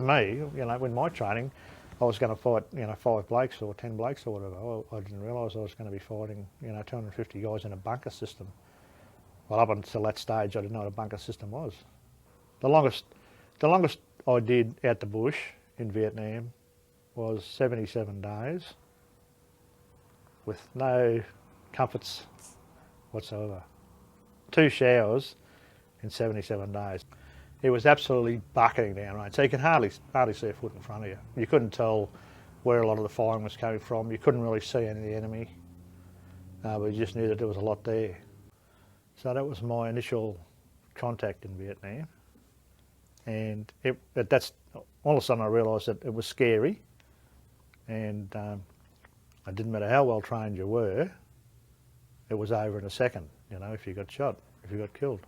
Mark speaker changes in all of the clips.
Speaker 1: me, you know, with my training, I was going to fight, you know, 5 blokes or 10 blokes or whatever. I didn't realise I was going to be fighting, you know, 250 guys in a bunker system. Well, up until that stage, I didn't know what a bunker system was. The longest I did out the bush in Vietnam was 77 days with no comforts whatsoever. 2 showers in 77 days. It was absolutely bucketing down rain, so you could hardly see a foot in front of you. You couldn't tell where a lot of the firing was coming from. You couldn't really see any of the enemy, but you just knew that there was a lot there. So that was my initial contact in Vietnam, and that's all of a sudden I realised that it was scary, and it didn't matter how well trained you were, it was over in a second, you know, if you got shot, if you got killed.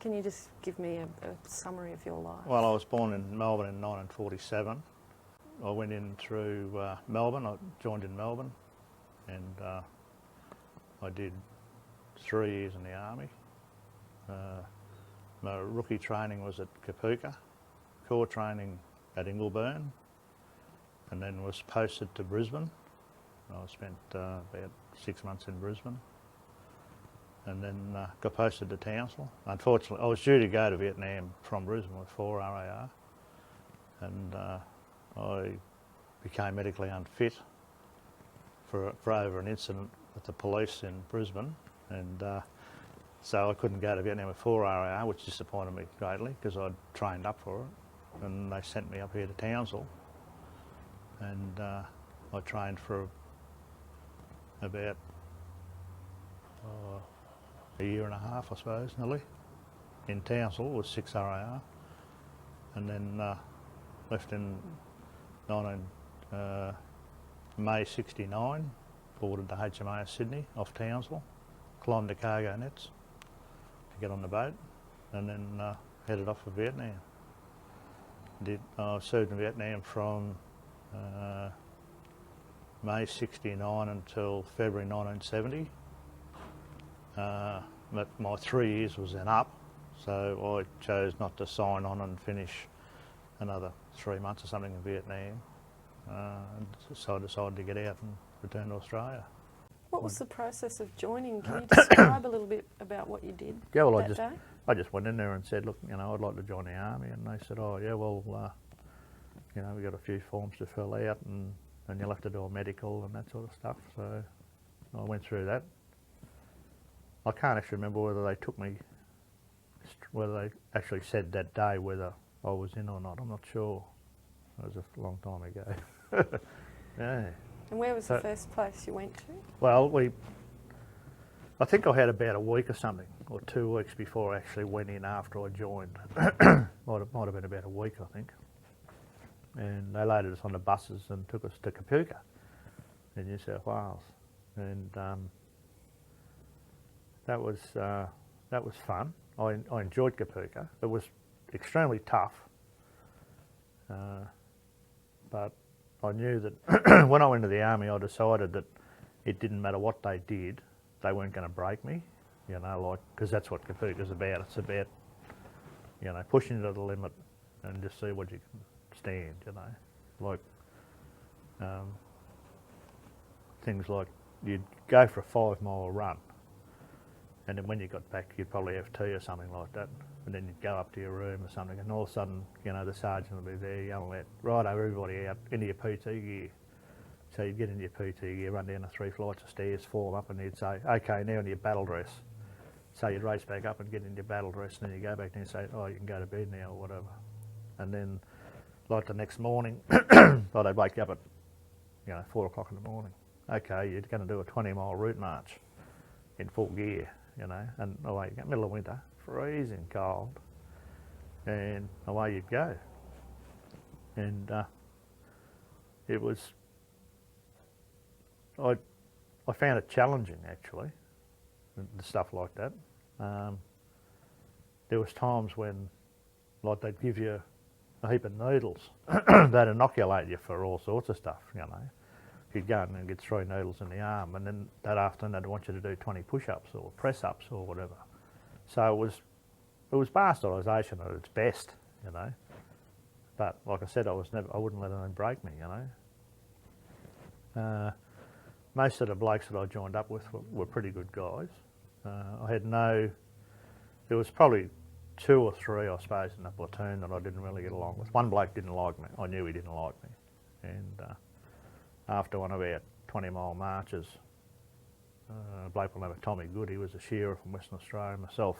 Speaker 2: Can you just give me a summary of your life?
Speaker 1: Well, I was born in Melbourne in 1947. I went in through Melbourne, I joined in Melbourne, and I did 3 years in the army. My rookie training was at Kapooka, corps training at Ingleburn, and then was posted to Brisbane. I spent about 6 months in Brisbane, and then got posted to Townsville. Unfortunately, I was due to go to Vietnam from Brisbane with 4 RAR, and I became medically unfit for over an incident with the police in Brisbane, and so I couldn't go to Vietnam with 4 RAR, which disappointed me greatly because I'd trained up for it, and they sent me up here to Townsville, and I trained for about a year and a half, I suppose, nearly, in Townsville with 6 RAR, and then left in May '69, boarded the HMAS Sydney off Townsville, climbed the cargo nets to get on the boat, and then headed off for Vietnam. I served in Vietnam from May '69 until February 1970. But my 3 years was then up, so I chose not to sign on and finish another 3 months or something in Vietnam. So I decided to get out and return to Australia.
Speaker 2: What was the process of joining? Can you describe a little bit about what you did that day?
Speaker 1: I just went in there and said, look, you know, I'd like to join the army, and they said, oh yeah, well, you know, we've got a few forms to fill out, and you'll have to do a medical and that sort of stuff. So I went through that. I can't actually remember whether they took me, whether they actually said that day whether I was in or not. I'm not sure. It was a long time ago. Yeah.
Speaker 2: And where was the first place you went to?
Speaker 1: Well, I think I had about a week or something, or 2 weeks before I actually went in after I joined. might have been about a week, I think. And they loaded us on the buses and took us to Kapooka in New South Wales. And that was fun. I enjoyed Kapooka. It was extremely tough, but I knew that when I went to the army, I decided that it didn't matter what they did, they weren't going to break me, you know, like, because that's what Kapooka's about. It's about, you know, pushing it to the limit and just see what you can stand, you know, like things like you'd go for a 5-mile run, and then when you got back, you'd probably have tea or something like that, and then you'd go up to your room or something, and all of a sudden, you know, the sergeant would be there yelling out, right, everybody out into your PT gear. So you'd get into your PT gear, run down the 3 flights of stairs, form up, and you'd say, okay, now in your battle dress. So you'd race back up and get into your battle dress, and then you go back and say, oh, you can go to bed now or whatever. And then, like the next morning, well, they'd wake you up at, you know, 4 o'clock in the morning. Okay, you're going to do a 20-mile route march in full gear, you know, and away you go, middle of winter, freezing cold, and away you'd go. And it was, I found it challenging actually, the stuff like that. There was times when, like, they'd give you a heap of needles, they'd inoculate you for all sorts of stuff, you know, you'd go in and get 3 needles in the arm, and then that afternoon they'd want you to do 20 push-ups or press-ups or whatever. So it was bastardisation at its best, you know. But like I said, I wouldn't let anything break me, you know. Most of the blokes that I joined up with were pretty good guys. There was probably 2 or 3, I suppose, in the platoon that I didn't really get along with. One bloke didn't like me. I knew he didn't like me. And after one of our 20-mile marches, a bloke by the name of Tommy Good, he was a shearer from Western Australia, myself,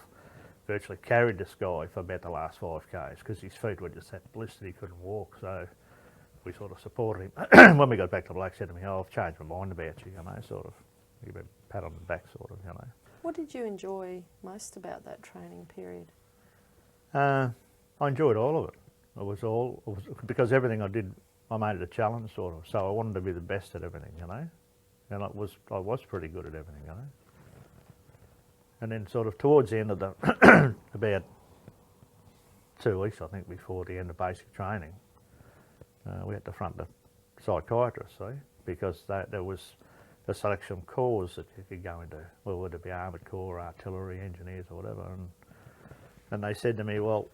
Speaker 1: virtually carried this guy for about the last 5Ks because his feet were just that blistered he couldn't walk. So we sort of supported him. When we got back, the bloke said to me, "Oh, I've changed my mind about you," you know, sort of. Give a pat on the back, sort of, you know.
Speaker 2: What did you enjoy most about that training period?
Speaker 1: I enjoyed all of it. It was because everything I did, I made it a challenge, sort of. So I wanted to be the best at everything, you know. And I was pretty good at everything, you know. And then sort of towards the end of the, about 2 weeks, I think, before the end of basic training, we had to front the psychiatrist, see, because there was a selection of corps that you could go into, well, whether it be armoured corps, artillery, engineers or whatever. And they said to me, well,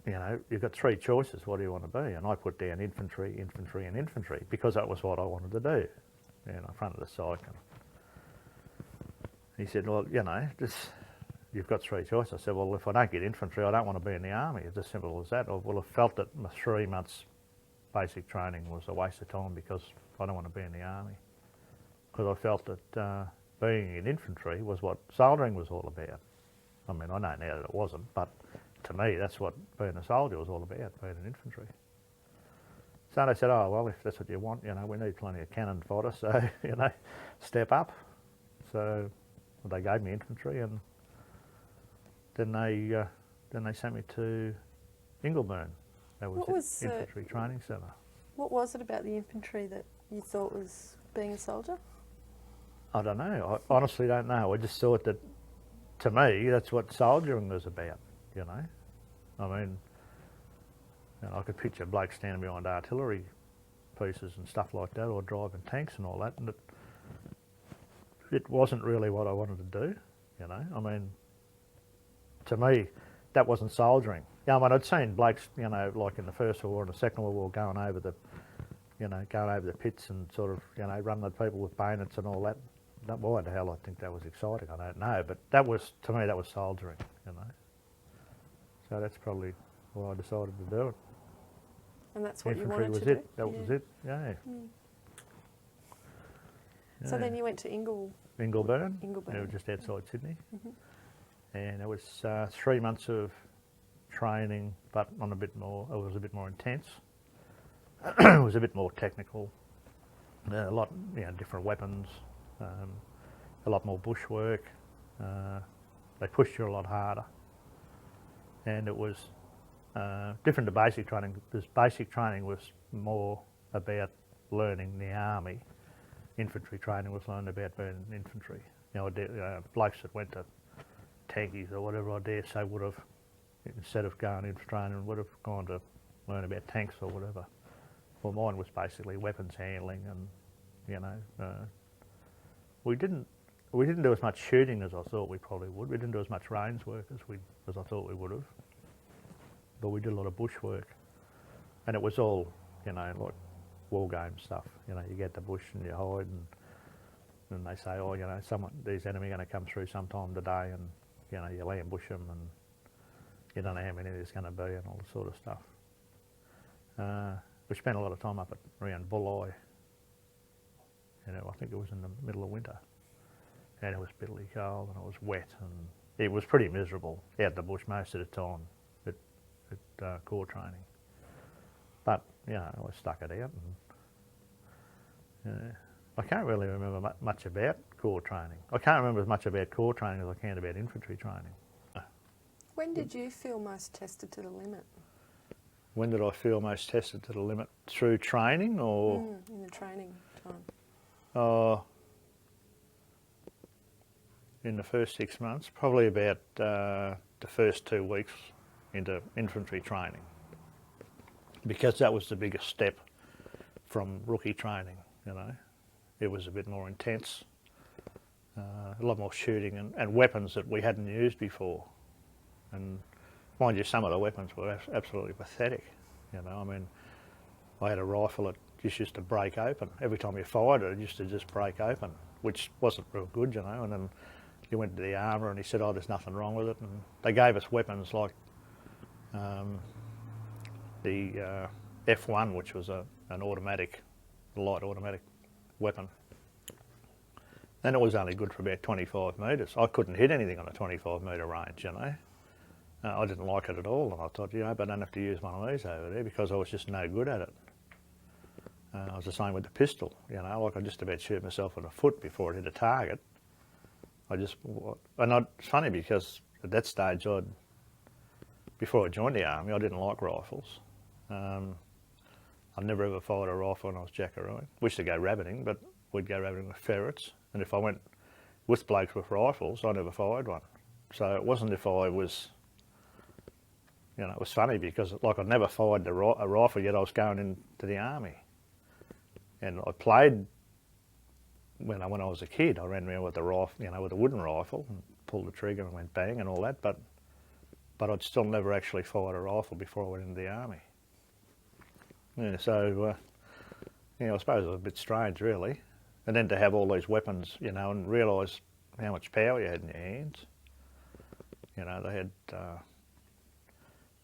Speaker 1: you know, you've got 3 choices, what do you want to be? And I put down infantry, infantry and infantry, because that was what I wanted to do. And I fronted the psych. And he said, well, you know, you've got 3 choices. I said, well, if I don't get infantry, I don't want to be in the army. It's as simple as that. I will have felt that my 3 months basic training was a waste of time because I don't want to be in the army. Because I felt that being in infantry was what soldering was all about. I mean, I know now that it wasn't, but to me, that's what being a soldier was all about, being in infantry. So they said, oh, well, if that's what you want, you know, we need plenty of cannon fodder, so, you know, step up. So they gave me infantry, and then they sent me to Ingleburn. That was the infantry training centre.
Speaker 2: What was it about the infantry that you thought was being a soldier?
Speaker 1: I don't know. I honestly don't know. I just thought that, to me, that's what soldiering was about, you know. I mean, you know, I could picture blokes standing behind artillery pieces and stuff like that, or driving tanks and all that, and it wasn't really what I wanted to do, you know. I mean, to me, that wasn't soldiering. Yeah, I mean, I'd seen blokes, you know, like in the First World War and the Second World War, going over the pits and sort of, you know, running at people with bayonets and all that. Why the hell I think that was exciting, I don't know, but that was, to me, that was soldiering, you know. So that's probably why I decided to do it.
Speaker 2: And that's what
Speaker 1: Infantry
Speaker 2: you wanted
Speaker 1: was
Speaker 2: to do?
Speaker 1: That was it, yeah.
Speaker 2: So then you went to
Speaker 1: Ingleburn. It was just outside Sydney. And it was 3 months of training, but it was a bit more intense. It was a bit more technical. A lot, you know, different weapons, a lot more bushwork. They pushed you a lot harder. And it was different to basic training, because basic training was more about learning the army. Infantry training was learned about being infantry. You know, blokes that went to tankies or whatever, I dare say, would have, instead of going into training, would have gone to learn about tanks or whatever. Well, mine was basically weapons handling, and, you know, we didn't do as much shooting as I thought we probably would. We didn't do as much range work as I thought we would have. But we did a lot of bush work, and it was all, you know, like war game stuff. You know, you get the bush and you hide, and they say, oh, you know, these enemy are going to come through sometime today, and, you know, you ambush them, and you don't know how many there's going to be, and all this sort of stuff. We spent a lot of time up around Bulli. You know, I think it was in the middle of winter, and it was bitterly cold, and it was wet, and it was pretty miserable out in the bush most of the time at corps training. But, you know, I stuck it out, and I can't really remember much about corps training. I can't remember as much about corps training as I can about infantry training.
Speaker 2: When did you feel most tested to the limit?
Speaker 1: When did I feel most tested to the limit? Through training, or?
Speaker 2: In the training time.
Speaker 1: In the first 6 months, probably about the first 2 weeks into infantry training, because that was the biggest step from rookie training. you know. It was a bit more intense, a lot more shooting and weapons that we hadn't used before. And mind you, some of the weapons were absolutely pathetic, you know. I mean, I had a rifle that just used to break open. Every time you fired it, it used to just break open, which wasn't real good, you know. And then you went to the armour and he said, oh, there's nothing wrong with it. And they gave us weapons like the F1, which was an automatic, light automatic weapon. And it was only good for about 25 metres. I couldn't hit anything on a 25 metre range, you know. I didn't like it at all, and I thought, you know, but I don't have to use one of these over there because I was just no good at it. I was the same with the pistol, you know, like I just about shoot myself in the foot before it hit a target. It's funny because at that stage, before I joined the army, I didn't like rifles. I never ever fired a rifle when I was jackarooing. We used to go rabbiting, but we'd go rabbiting with ferrets, and if I went with blokes with rifles, I never fired one. So it wasn't if I was, you know, it was funny because like I'd never fired a rifle yet I was going into the army. And I played, when I was a kid, I ran around with a rifle, you know, with a wooden rifle and pulled the trigger and went bang and all that, but I'd still never actually fired a rifle before I went into the army. Yeah, so, you know, I suppose it was a bit strange really. And then to have all these weapons, you know, and realise how much power you had in your hands. You know, they had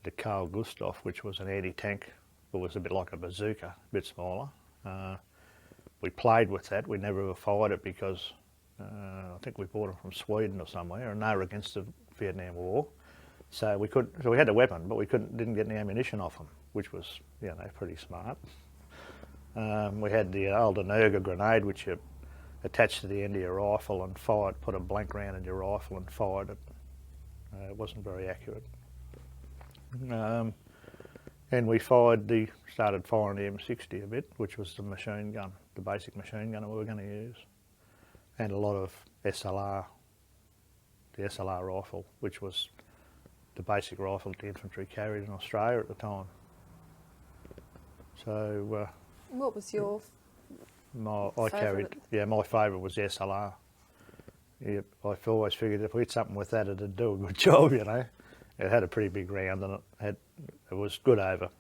Speaker 1: the Carl Gustav, which was an anti-tank, it was a bit like a bazooka, a bit smaller. We played with that, we never ever fired it because I think we bought it from Sweden or somewhere, and they were against the Vietnam War. So we had a weapon, but we didn't get any ammunition off them, which was, you know, pretty smart. We had the old Energa grenade, which you attached to the end of your rifle and put a blank round in your rifle and fired it. It wasn't very accurate. And we started firing the M60 a bit, which was the machine gun, the basic machine gun that we were going to use. And a lot of SLR, the SLR rifle, which was the basic rifle that the infantry carried in Australia at the time. So...
Speaker 2: what was your
Speaker 1: my
Speaker 2: favourite?
Speaker 1: favourite was the SLR. Yeah, I've always figured if we hit something with that, it'd do a good job, you know. It had a pretty big round and it was good over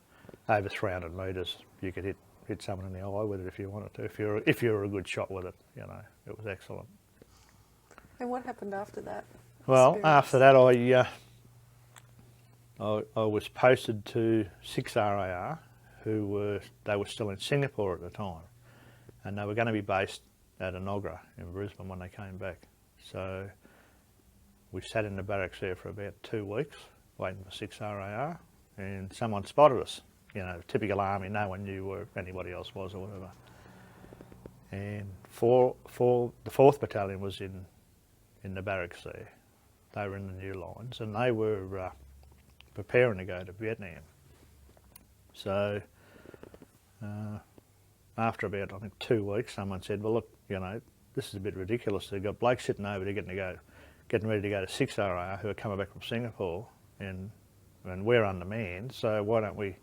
Speaker 1: 300 metres. You could hit someone in the eye with it if you wanted to, if you were a good shot with it, you know. It was excellent.
Speaker 2: And what happened after that?
Speaker 1: Well, after that I was posted to 6 RAR, they were still in Singapore at the time, and they were going to be based at Enoggera in Brisbane when they came back. So we sat in the barracks there for about 2 weeks waiting for 6 RAR, and someone spotted us. You know, typical army, no one knew where anybody else was or whatever. And the 4th Battalion was in the barracks there. They were in the new lines, and they were preparing to go to Vietnam. So after about, I think, 2 weeks, someone said, well, look, you know, this is a bit ridiculous. They've got blokes sitting over there getting ready to go to 6 RAR who are coming back from Singapore, and we're undermanned, so why don't we,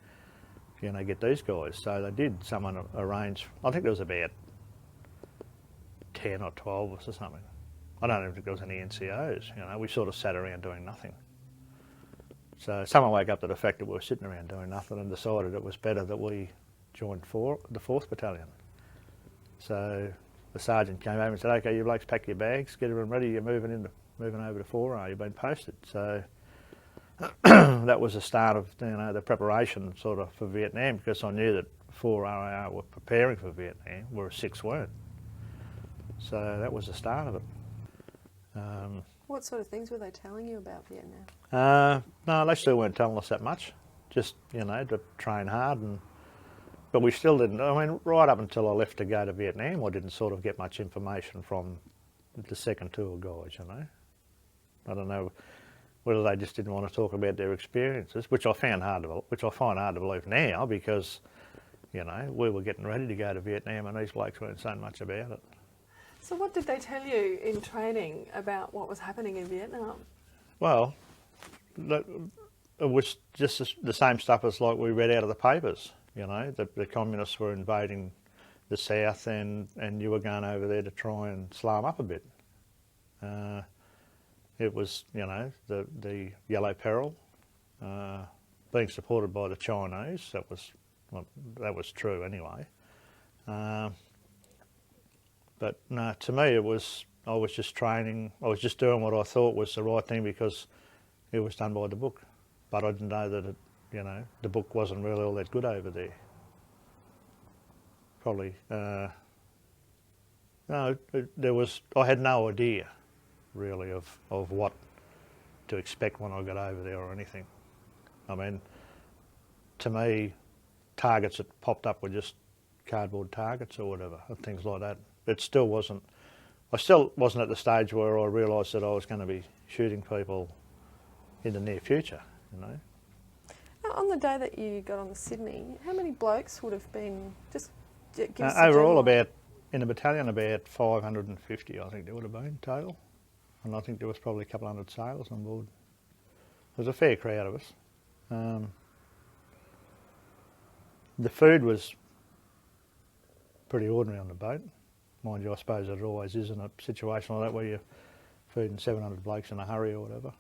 Speaker 1: you know, get these guys? So they did. Someone arranged, I think there was about 10 or 12 of us or something. I don't even think there was any NCOs, you know. We sort of sat around doing nothing. So someone woke up to the fact that we were sitting around doing nothing and decided it was better that we joined the 4th Battalion. So the sergeant came over and said, okay, you blokes pack your bags, get everyone ready, you're moving over to 4R, you've been posted. So that was the start of, you know, the preparation sort of for Vietnam, because I knew that 4RAR were preparing for Vietnam, whereas 6 weren't. So that was the start of it.
Speaker 2: What sort of things were they telling you about Vietnam?
Speaker 1: No, they still weren't telling us that much. Just, you know, to train hard, but we still didn't. I mean, right up until I left to go to Vietnam, I didn't sort of get much information from the second tour guys, you know. I don't know whether they just didn't want to talk about their experiences, which I find hard to believe now, because, you know, we were getting ready to go to Vietnam and these blokes weren't saying much about it.
Speaker 2: So what did they tell you in training about what was happening in Vietnam?
Speaker 1: Well, it was just the same stuff as like we read out of the papers, you know, that the communists were invading the south, and you were going over there to try and slow them up a bit. It was, you know, the Yellow Peril, being supported by the Chinese. That was true anyway. But no, to me I was just training. I was just doing what I thought was the right thing because it was done by the book. But I didn't know that the book wasn't really all that good over there. Probably. No, I had no idea really of what to expect when I got over there or anything. I mean, to me, targets that popped up were just cardboard targets or whatever, and things like that. I still wasn't at the stage where I realised that I was going to be shooting people in the near future, you know.
Speaker 2: On the day that you got on the Sydney, how many blokes would have been, just give us
Speaker 1: overall in the battalion about 550 I think there would have been total, and I think there was probably a couple hundred sailors on board. There was a fair crowd of us. The food was pretty ordinary on the boat. Mind you, I suppose it always is in a situation like that where you're feeding 700 blokes in a hurry or whatever.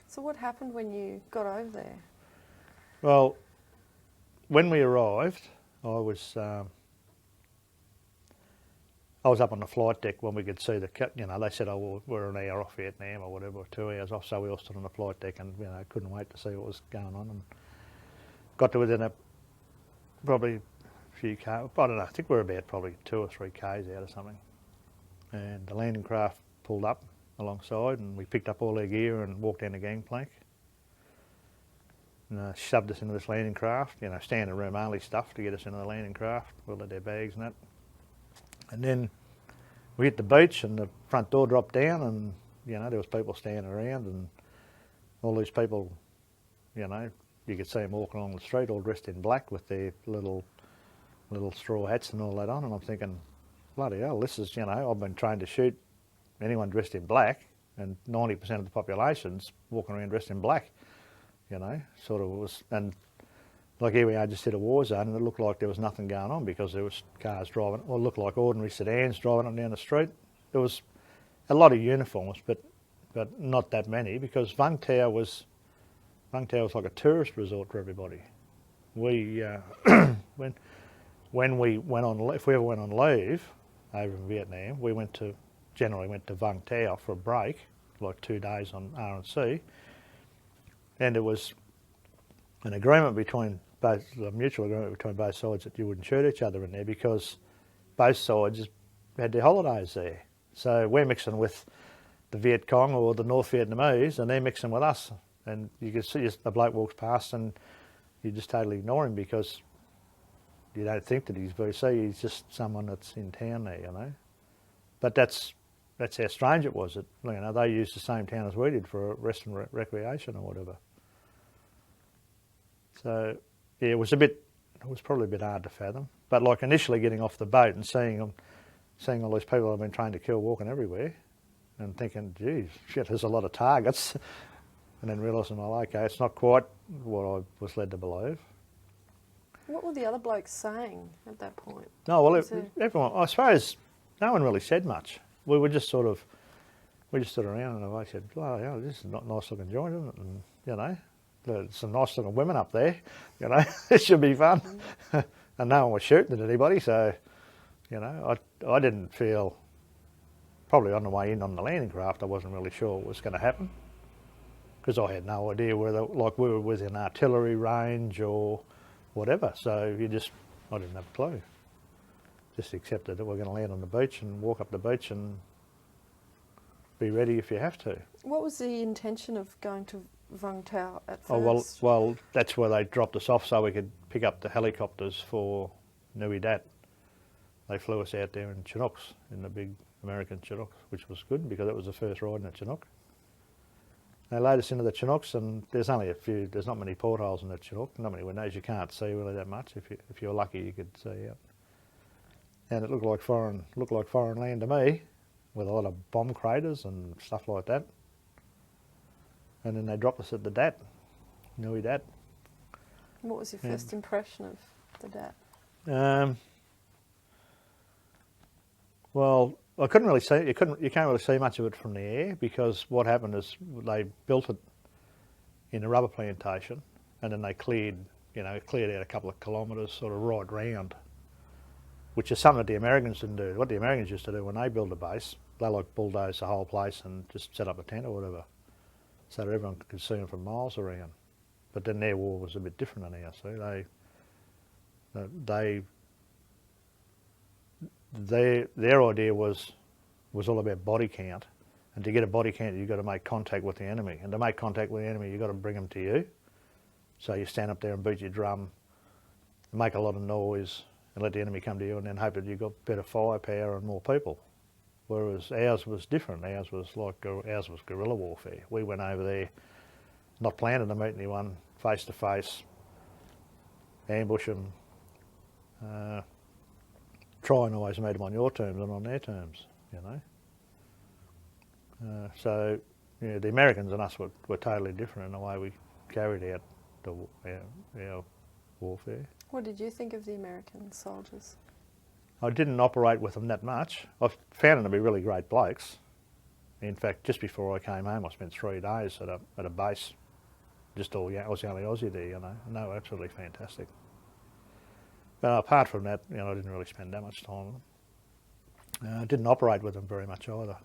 Speaker 2: So what happened when you got over there?
Speaker 1: Well, when we arrived, I was up on the flight deck when we could see they said, oh, we're an hour off Vietnam or whatever, or 2 hours off, so we all stood on the flight deck and, couldn't wait to see what was going on, and got to within probably a few K, I don't know, I think we were about probably 2 or 3 Ks out of something. And the landing craft pulled up alongside and we picked up all our gear and walked down the gangplank. And shoved us into this landing craft, standing room only stuff to get us into the landing craft. We had our bags and that. And then we hit the beach and the front door dropped down and, there was people standing around and all these people, you could see them walking along the street all dressed in black with their little straw hats and all that on, and I'm thinking, bloody hell, this is, I've been trained to shoot anyone dressed in black, and 90% of the population's walking around dressed in black, sort of was, and like here we are just hit a war zone and it looked like there was nothing going on because there was cars driving, or it looked like ordinary sedans driving up down the street. There was a lot of uniforms, but not that many, because Vung Tau was like a tourist resort for everybody. We when we went on, if we ever went on leave over in Vietnam, we generally went to Vung Tau for a break, like 2 days on R&C, and it was an agreement a mutual agreement between both sides that you wouldn't shoot each other in there because both sides had their holidays there. So we're mixing with the Viet Cong or the North Vietnamese, and they're mixing with us. And you can see a bloke walks past and you just totally ignore him because you don't think that he's VC, he's just someone that's in town there, But that's how strange it was. They used the same town as we did for rest and recreation or whatever. So yeah, it was probably a bit hard to fathom. But like initially getting off the boat and seeing all these people I've been trained to kill walking everywhere, and thinking, geez, shit, there's a lot of targets, and then realising, well, okay, it's not quite what I was led to believe.
Speaker 2: What were the other blokes saying at that point?
Speaker 1: No, well, everyone, I suppose, no one really said much. We just stood around and I said, oh, yeah, this is not a nice looking joint, isn't it? And, there's some nice looking women up there, it should be fun. And no one was shooting at anybody, so, I didn't feel, probably on the way in on the landing craft, I wasn't really sure what was going to happen. Because I had no idea whether, like, we were within artillery range or whatever, so I didn't have a clue. Just accepted that we're going to land on the beach and walk up the beach and be ready if you have to.
Speaker 2: What was the intention of going to Vung Tau at first?
Speaker 1: Oh, well, that's where they dropped us off so we could pick up the helicopters for Nui Dat. They flew us out there in Chinooks, in the big American Chinooks, which was good because that was the first ride in a Chinook. They load us into the Chinooks, and there's not many portholes in the Chinook, not many windows. You can't see really that much. If you're lucky, you could see out. And it looked like foreign land to me, with a lot of bomb craters and stuff like that. And then they dropped us at the Nui Dat.
Speaker 2: What was your first impression of the Dat?
Speaker 1: Well, I couldn't really see. You can't really see much of it from the air because what happened is they built it in a rubber plantation, and then they cleared out a couple of kilometres, sort of right round, which is something that the Americans didn't do. What the Americans used to do when they built a base, they like bulldoze the whole place and just set up a tent or whatever, so that everyone could see them from miles around. But then their war was a bit different than ours. See, their idea was all about body count, and to get a body count, you've got to make contact with the enemy, and to make contact with the enemy, you've got to bring them to you. So you stand up there and beat your drum, make a lot of noise, and let the enemy come to you, and then hope that you've got better firepower and more people. Whereas ours was different. Ours was guerrilla warfare. We went over there, not planning to meet anyone, face to face, ambush them, try and always meet them on your terms and on their terms, So the Americans and us were totally different in the way we carried out our warfare.
Speaker 2: What did you think of the American soldiers?
Speaker 1: I didn't operate with them that much. I found them to be really great blokes. In fact, just before I came home, I spent 3 days at a base. I was the only Aussie there, and they were absolutely fantastic. But apart from that, I didn't really spend that much time with them. I didn't operate with them very much either.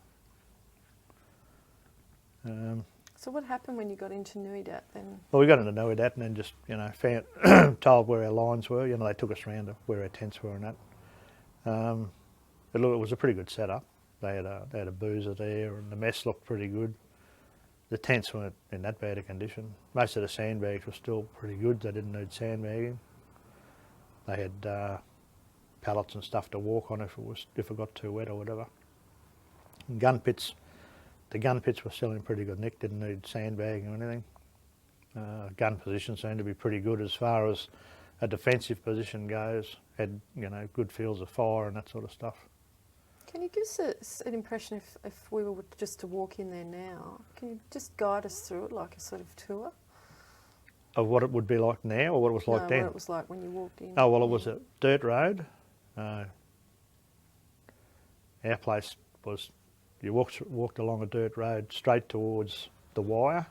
Speaker 2: So what happened when you got into Nui Dat then?
Speaker 1: Well, we got into Nui Dat and then just, found, told where our lines were. They took us around to where our tents were and that. It was a pretty good setup. They had a boozer there, and the mess looked pretty good. The tents weren't in that bad a condition. Most of the sandbags were still pretty good. They didn't need sandbagging. They had pallets and stuff to walk on if it got too wet or whatever. And the gun pits were still in pretty good nick. Didn't need sandbagging or anything. Gun position seemed to be pretty good as far as a defensive position goes. Had good fields of fire and that sort of stuff.
Speaker 2: Can you give us an impression if we were just to walk in there now? Can you just guide us through it like a sort of tour?
Speaker 1: Of what it would be like now or what it was like then?
Speaker 2: What it was like when you walked in.
Speaker 1: Oh, well, it was a dirt road. Our place was, you walked along a dirt road straight towards the wire.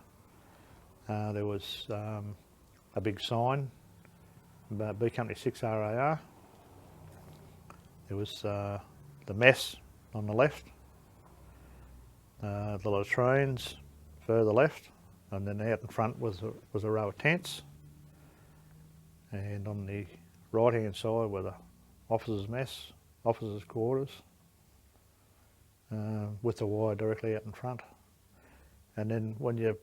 Speaker 1: There was a big sign about B Company 6 RAR. There was the mess on the left, the latrines further left, and then out in front was a row of tents, and on the right hand side were the officers' mess, officers' quarters, with the wire directly out in front. And then when you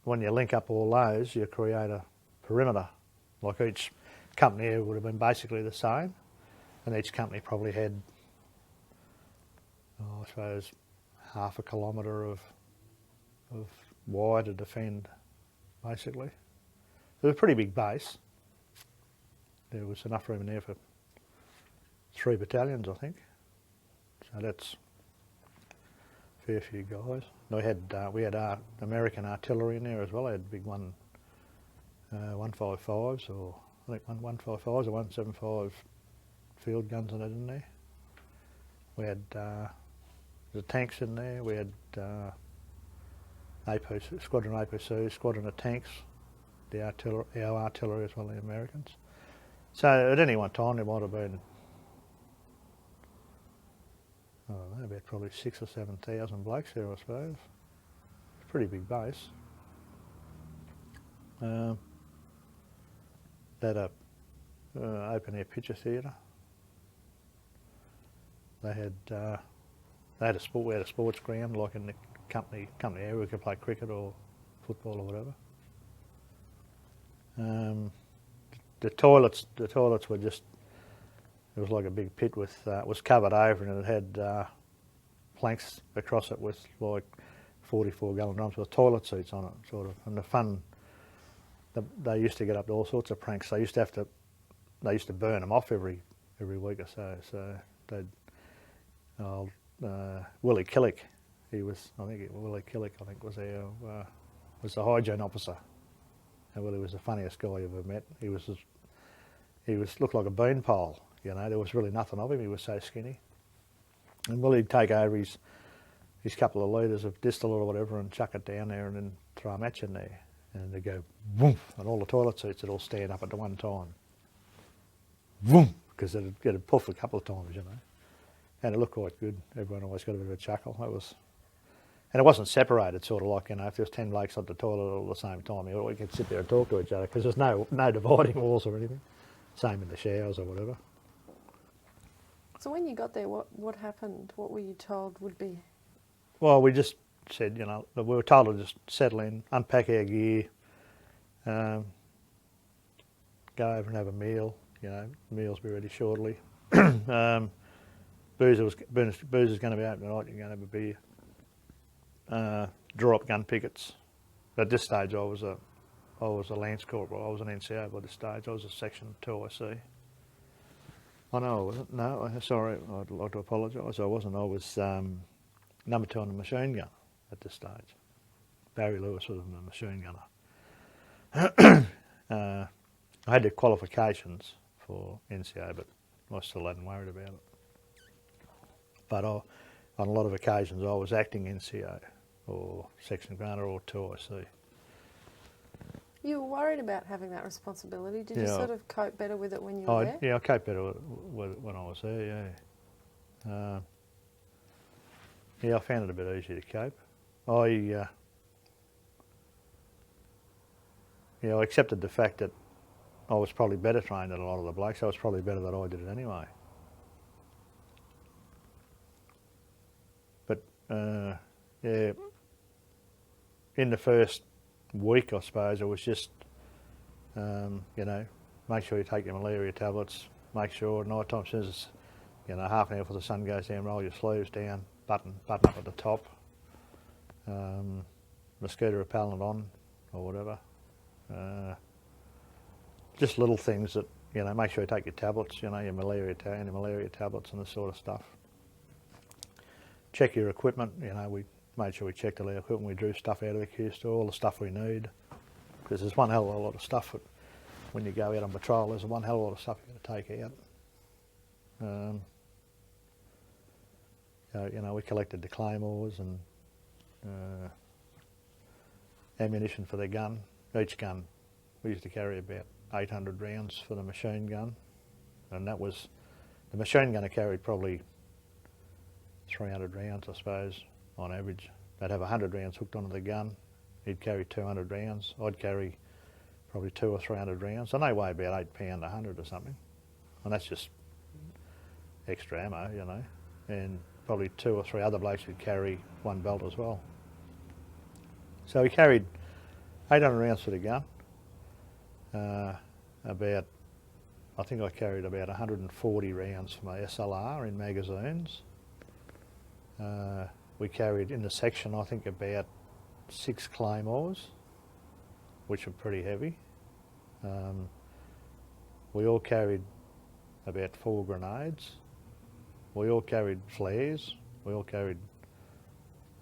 Speaker 1: link up all those, you create a perimeter. Like each company would have been basically the same, and each company probably had, I suppose, half a kilometre of wire to defend, basically. It was a pretty big base. There was enough room in there for 3 battalions, I think. So that's a fair few guys. We had American artillery in there as well. They had big 155s, or I think 155s or 175 field guns and that in there. We had the tanks in there. We had squadron APC, squadron of tanks, our artillery as well, the Americans. So at any one time there might have been, I don't know, about probably 6,000 or 7,000 blokes there, I suppose. It's a pretty big base. They had a open air picture theatre. We had a sports ground like in the company area. We could play cricket or football or whatever. The toilets were just, it was like a big pit with, was covered over, and it had planks across it with like 44 gallon drums with toilet seats on it, sort of. And the fun, they used to get up to all sorts of pranks. They used to burn them off every week or so. So they'd, Willie Killick, Willie Killick was the hygiene officer. And Willie was the funniest guy I ever met. He looked like a beanpole. You know, there was really nothing of him. He was so skinny. And Willie'd take over his couple of litres of distillate or whatever and chuck it down there and then throw a match in there. And they'd go boom, and all the toilet seats would all stand up at the one time. Boom, because it'd puff a couple of times, you know. And it looked quite good. Everyone always got a bit of a chuckle. And it wasn't separated, sort of like, you know, if there was 10 blokes on the toilet all at the same time, we could sit there and talk to each other because there's no dividing walls or anything. Same in the showers or whatever.
Speaker 2: So when you got there, what happened? What were you told would be?
Speaker 1: Well, we just said, you know, we were told to just settle in, unpack our gear, go over and have a meal. You know, meals be ready shortly. Boozer's going to be open tonight. You're going to have a beer. Draw up gun pickets. At this stage, I was a Lance Corporal. I was an NCO by this stage. I was a Section 2IC. I know I wasn't. No, sorry. I'd like to apologise. I wasn't. I was number 2 on the machine gun at this stage. Barry Lewis was a machine gunner. I had the qualifications for NCO, but I still hadn't worried about it. But on a lot of occasions, I was acting NCO or Section Gunner or 2IC.
Speaker 2: You were worried about having that responsibility. Did you sort of cope better with it when you were there?
Speaker 1: Yeah, I coped better with it when I was there, yeah. Yeah, I found it a bit easier to cope. I accepted the fact that I was probably better trained than a lot of the blokes. I was probably better that I did it anyway. But, yeah, in the first week, I suppose, it was just, you know, make sure you take your malaria tablets, make sure at night time, as soon as, you know, half an hour before the sun goes down, roll your sleeves down, button up at the top, mosquito repellent on or whatever. Just little things that, you know, make sure you take your tablets, you know, your malaria tablets and this sort of stuff. Check your equipment, you know, we made sure we checked all our equipment, we drew stuff out of the queue store, all the stuff we need, because there's one hell of a lot of stuff that, when you go out on patrol, there's one hell of a lot of stuff you've got to take out. You know, we collected the claymores and ammunition for their gun. Each gun, we used to carry about 800 rounds for the machine gun, and that was, the machine gunner carried probably 300 rounds, I suppose, on average. They'd have 100 rounds hooked onto the gun. He'd carry 200 rounds. I'd carry probably 200 or 300 rounds, and they weigh about 8 pound 100 or something, and that's just extra ammo, you know, and probably 2 or 3 other blokes who'd carry one belt as well. So we carried 800 rounds for the gun. I think I carried about 140 rounds for my SLR in magazines. We carried in the section, I think, about 6 claymores, which were pretty heavy. We all carried about 4 grenades. We all carried flares. We all carried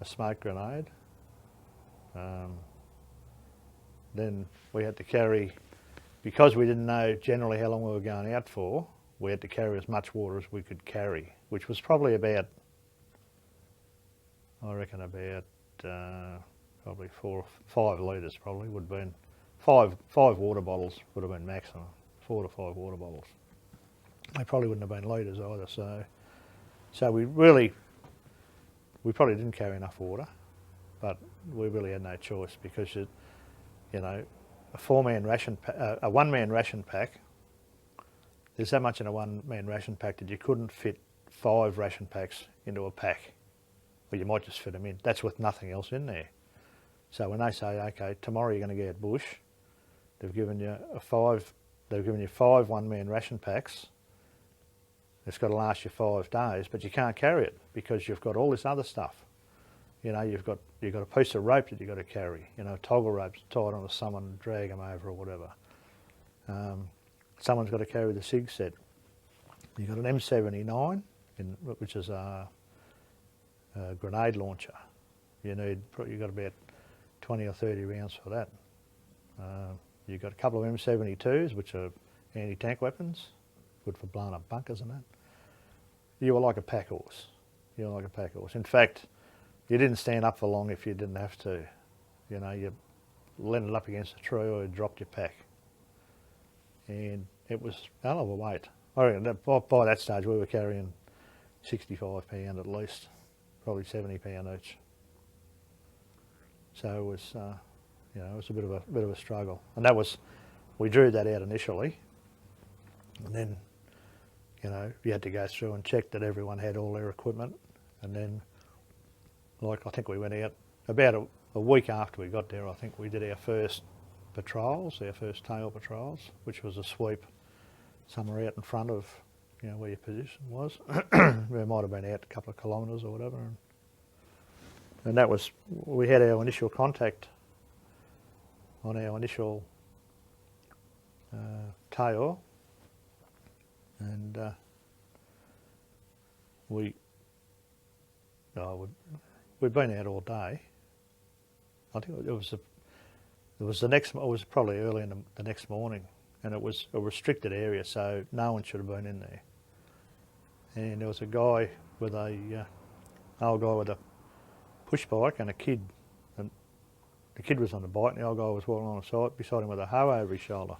Speaker 1: a smoke grenade. Then we had to carry, because we didn't know generally how long we were going out for, we had to carry as much water as we could carry, which was probably about, I reckon about probably 4 or 5 litres probably would have been, five water bottles would have been maximum, 4 to 5 water bottles. They probably wouldn't have been litres either, so we probably didn't carry enough water, but we really had no choice because you know, a one-man ration pack, there's so much in a one-man ration pack that you couldn't fit 5 ration packs into a pack. Well, you might just fit them in. That's with nothing else in there. So when they say, okay, tomorrow you're going to get bush, they've given you 5 one-man ration packs. It's got to last you 5 days, but you can't carry it because you've got all this other stuff. You know, you've got a piece of rope that you've got to carry, you know, toggle ropes tied onto someone and drag them over or whatever. Someone's got to carry the SIG set. You've got an M79, which is a grenade launcher. You've got about 20 or 30 rounds for that. You've got a couple of M72s, which are anti-tank weapons, good for blowing up bunkers and that. You were like a pack horse. You were like a pack horse. In fact, you didn't stand up for long if you didn't have to. You know, you leaned up against a tree or you dropped your pack. And it was a hell of a weight. I reckon that by that stage we were carrying 65 pound at least, probably 70 pound each. So it was, you know, it was a bit of a struggle. And that was, we drew that out initially, and then, you know, you had to go through and check that everyone had all their equipment. And then, like, I think we went out about a week after we got there. I think we did our first patrols, our first tail patrols, which was a sweep somewhere out in front of, you know, where your position was. We might have been out a couple of kilometres or whatever. And that was, we had our initial contact on our initial tail, and we'd been out all day. I think it was probably early in the next morning, and it was a restricted area, so no one should have been in there. And there was a guy with old guy with a push bike and a kid, and the kid was on the bike and the old guy was walking on the side beside him with a hoe over his shoulder.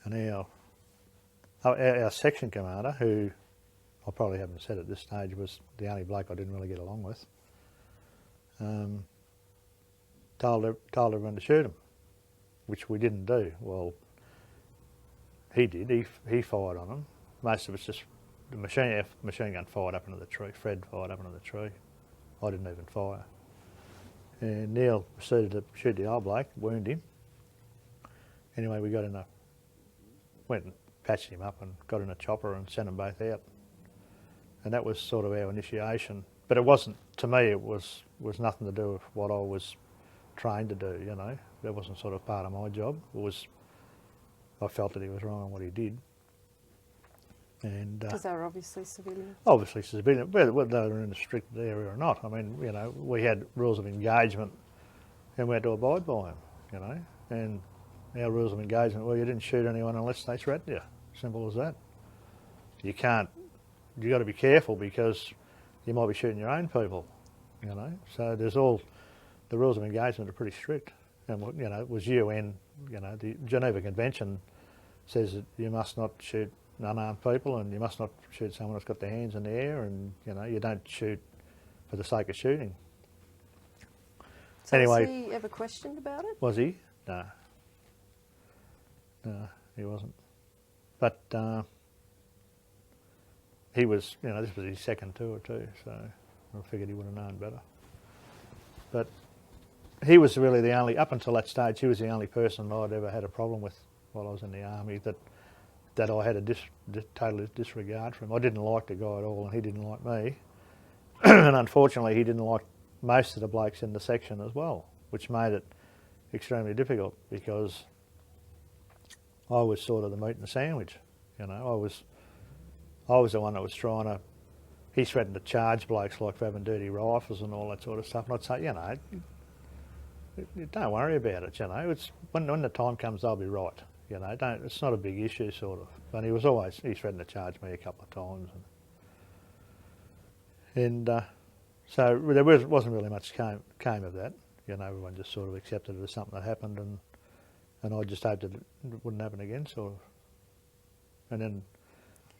Speaker 1: And our section commander, who I probably haven't said at this stage was the only bloke I didn't really get along with, told everyone to shoot him, which we didn't do. Well, he did. He fired on them. Most of us just, the machine gun fired up into the tree. Fred fired up into the tree. I didn't even fire. And Neil proceeded to shoot the old bloke, wound him. Anyway, we went and patched him up and got in a chopper and sent them both out. And that was sort of our initiation. But it wasn't, to me, it was nothing to do with what I was trained to do, you know. That wasn't sort of part of my job. I felt that he was wrong on what he did. And
Speaker 2: because they were obviously civilians.
Speaker 1: Obviously civilian, whether they were in a strict area or not. I mean, you know, we had rules of engagement and we had to abide by them, you know. And our rules of engagement, well, you didn't shoot anyone unless they threatened you. Simple as that. You got to be careful because you might be shooting your own people, you know. So the rules of engagement are pretty strict. And, you know, it was UN, you know, the Geneva Convention says that you must not shoot unarmed people and you must not shoot someone that's got their hands in the air, and, you know, you don't shoot for the sake of shooting.
Speaker 2: So
Speaker 1: anyway,
Speaker 2: was he ever questioned about it?
Speaker 1: Was he? No. No, he wasn't. But he was, you know, this was his second tour too, so I figured he would have known better. But he was really the only, up until that stage, he was the only person I'd ever had a problem with while I was in the army that I had a total disregard for him. I didn't like the guy at all and he didn't like me. And unfortunately he didn't like most of the blokes in the section as well, which made it extremely difficult because I was sort of the meat in the sandwich, you know. I was the one that was trying to, he threatened to charge blokes like for having dirty rifles and all that sort of stuff, and I'd say, you know, don't worry about it, you know, it's when the time comes they'll be right, you know, it's not a big issue sort of. But he threatened to charge me a couple of times, and so there wasn't really much came of that, you know. Everyone just sort of accepted it as something that happened, and I just hoped that it wouldn't happen again, sort of. And then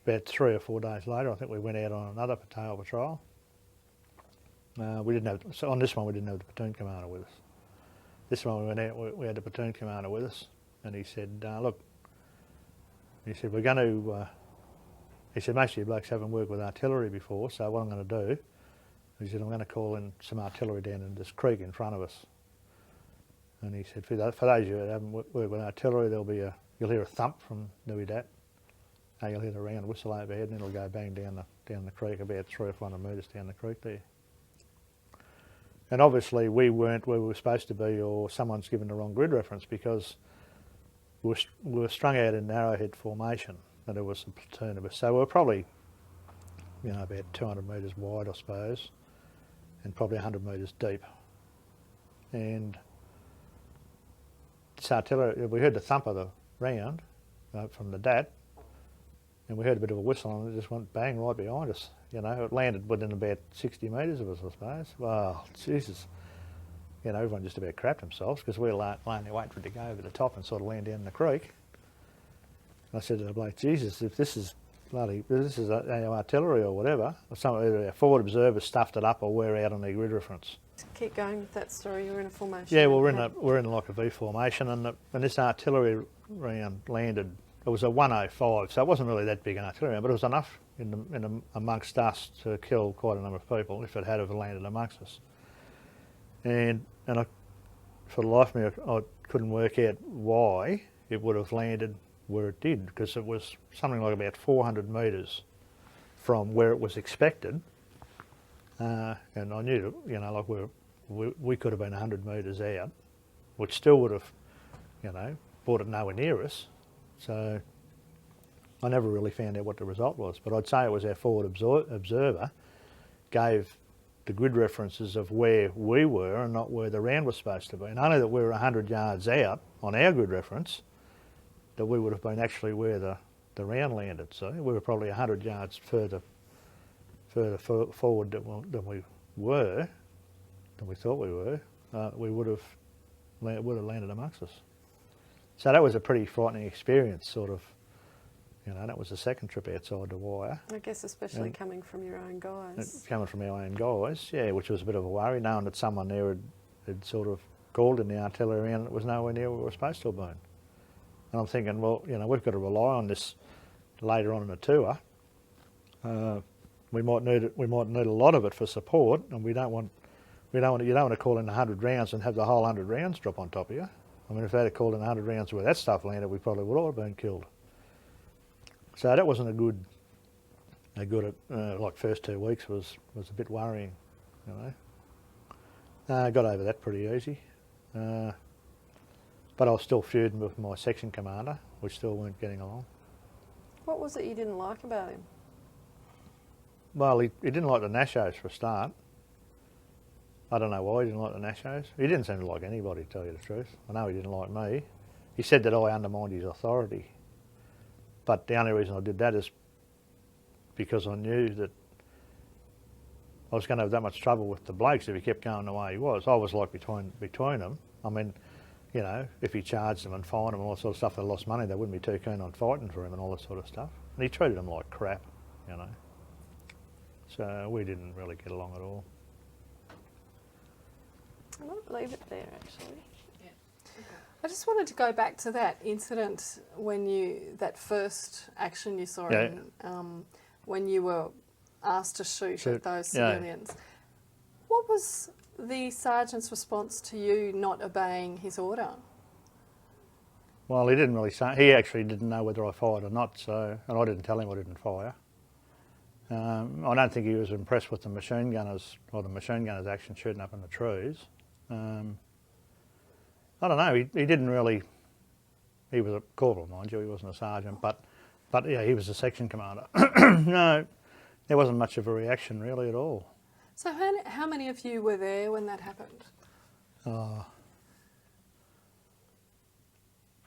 Speaker 1: about 3 or 4 days later, I think we went out on another tail patrol. So on this one we didn't have the platoon commander with us. This one we went out, we had the platoon commander with us, and he said, look, he said, we're going to, he said, most of you blokes haven't worked with artillery before, so what I'm going to do, he said, I'm going to call in some artillery down in this creek in front of us. And he said, for those of you that haven't worked with artillery, you'll hear a thump from Nui Dat. You'll hear the round whistle overhead and it'll go bang down the creek about 300 or 400 metres down the creek there. And obviously we weren't where we were supposed to be, or someone's given the wrong grid reference, because we were strung out in arrowhead formation and there was a platoon of us. So we were probably, you know, about 200 metres wide, I suppose, and probably 100 metres deep. And this artillery, we heard the thump of the round from the Dat, and we heard a bit of a whistle, and it just went bang right behind us. You know, it landed within about 60 metres of us, I suppose. Well, Jesus. You know, everyone just about crapped themselves because we were laying there waiting for it to go over the top and sort of land down in the creek. And I said to the bloke, Jesus, if this is our artillery or whatever, or either our forward observers stuffed it up or we're out on their grid reference.
Speaker 2: Keep going with that story. You're in a formation.
Speaker 1: Yeah, well, we're in like a V formation, and this artillery round landed. It was a 105, so it wasn't really that big an artillery round, but it was enough amongst us to kill quite a number of people if it had have landed amongst us. And I, for the life of me, I couldn't work out why it would have landed where it did, because it was something like about 400 metres from where it was expected, and I knew, you know, like we could have been 100 metres out, which still would have, you know, brought it nowhere near us. So I never really found out what the result was, but I'd say it was our forward observer gave the grid references of where we were and not where the round was supposed to be. And only that we were 100 yards out on our grid reference, that we would have been actually where the round landed. So we were probably 100 yards further forward than we thought we were. We would have landed amongst us. So that was a pretty frightening experience, sort of. You know, that was the second trip outside the wire.
Speaker 2: I guess especially coming from your own guys.
Speaker 1: Coming from our own guys, yeah, which was a bit of a worry, knowing that someone there had sort of called in the artillery and it was nowhere near where we were supposed to have been. And I'm thinking, well, you know, we've got to rely on this later on in the tour. We might need a lot of it for support, and you don't want to call in 100 rounds and have the whole 100 rounds drop on top of you. I mean, if they had called in 100 rounds where that stuff landed, we probably would all have been killed. So that wasn't a good like first 2 weeks was a bit worrying, you know. I got over that pretty easy, but I was still feuding with my section commander. We still weren't getting along.
Speaker 2: What was it you didn't like about him?
Speaker 1: Well, he didn't like the Nashos for a start. I don't know why he didn't like the Nashos. He didn't seem to like anybody, to tell you the truth. I know he didn't like me. He said that I undermined his authority. But the only reason I did that is because I knew that I was going to have that much trouble with the blokes if he kept going the way he was. I was like between them. I mean, you know, if he charged them and fined them and all that sort of stuff, they lost money, they wouldn't be too keen on fighting for him and all that sort of stuff. And he treated them like crap, you know. So we didn't really get along at all.
Speaker 2: I might leave it there, actually.
Speaker 3: Yeah.
Speaker 2: I just wanted to go back to that incident that first action you saw when you were asked to shoot at those civilians. What was the sergeant's response to you not obeying his order?
Speaker 1: Well, he didn't really say. He actually didn't know whether I fired or not, and I didn't tell him I didn't fire. I don't think he was impressed with the machine gunners action shooting up in the trees. I don't know. He didn't really. He was a corporal, mind you. He wasn't a sergeant, but yeah, he was a section commander. No, there wasn't much of a reaction really at all.
Speaker 2: So how many of you were there when that happened?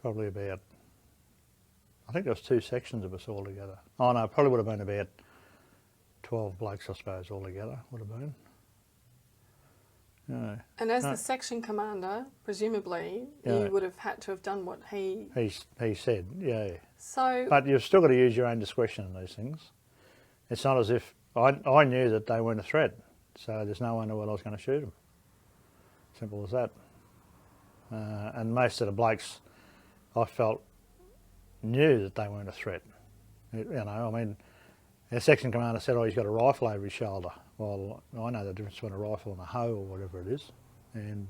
Speaker 1: Probably about. I think there was 2 sections of us all together. Oh no, probably would have been about 12 blokes, I suppose, altogether would have been. Yeah.
Speaker 2: And as the section commander, presumably, you would have had to have done what he
Speaker 1: said, yeah.
Speaker 2: So,
Speaker 1: but you've still got to use your own discretion in these things. It's not as if I knew that they weren't a threat, so there's no one who I was going to shoot them. Simple as that. And most of the blokes, I felt, knew that they weren't a threat. You know, I mean, our section commander said, "Oh, he's got a rifle over his shoulder." Well, I know the difference between a rifle and a hoe or whatever it is, and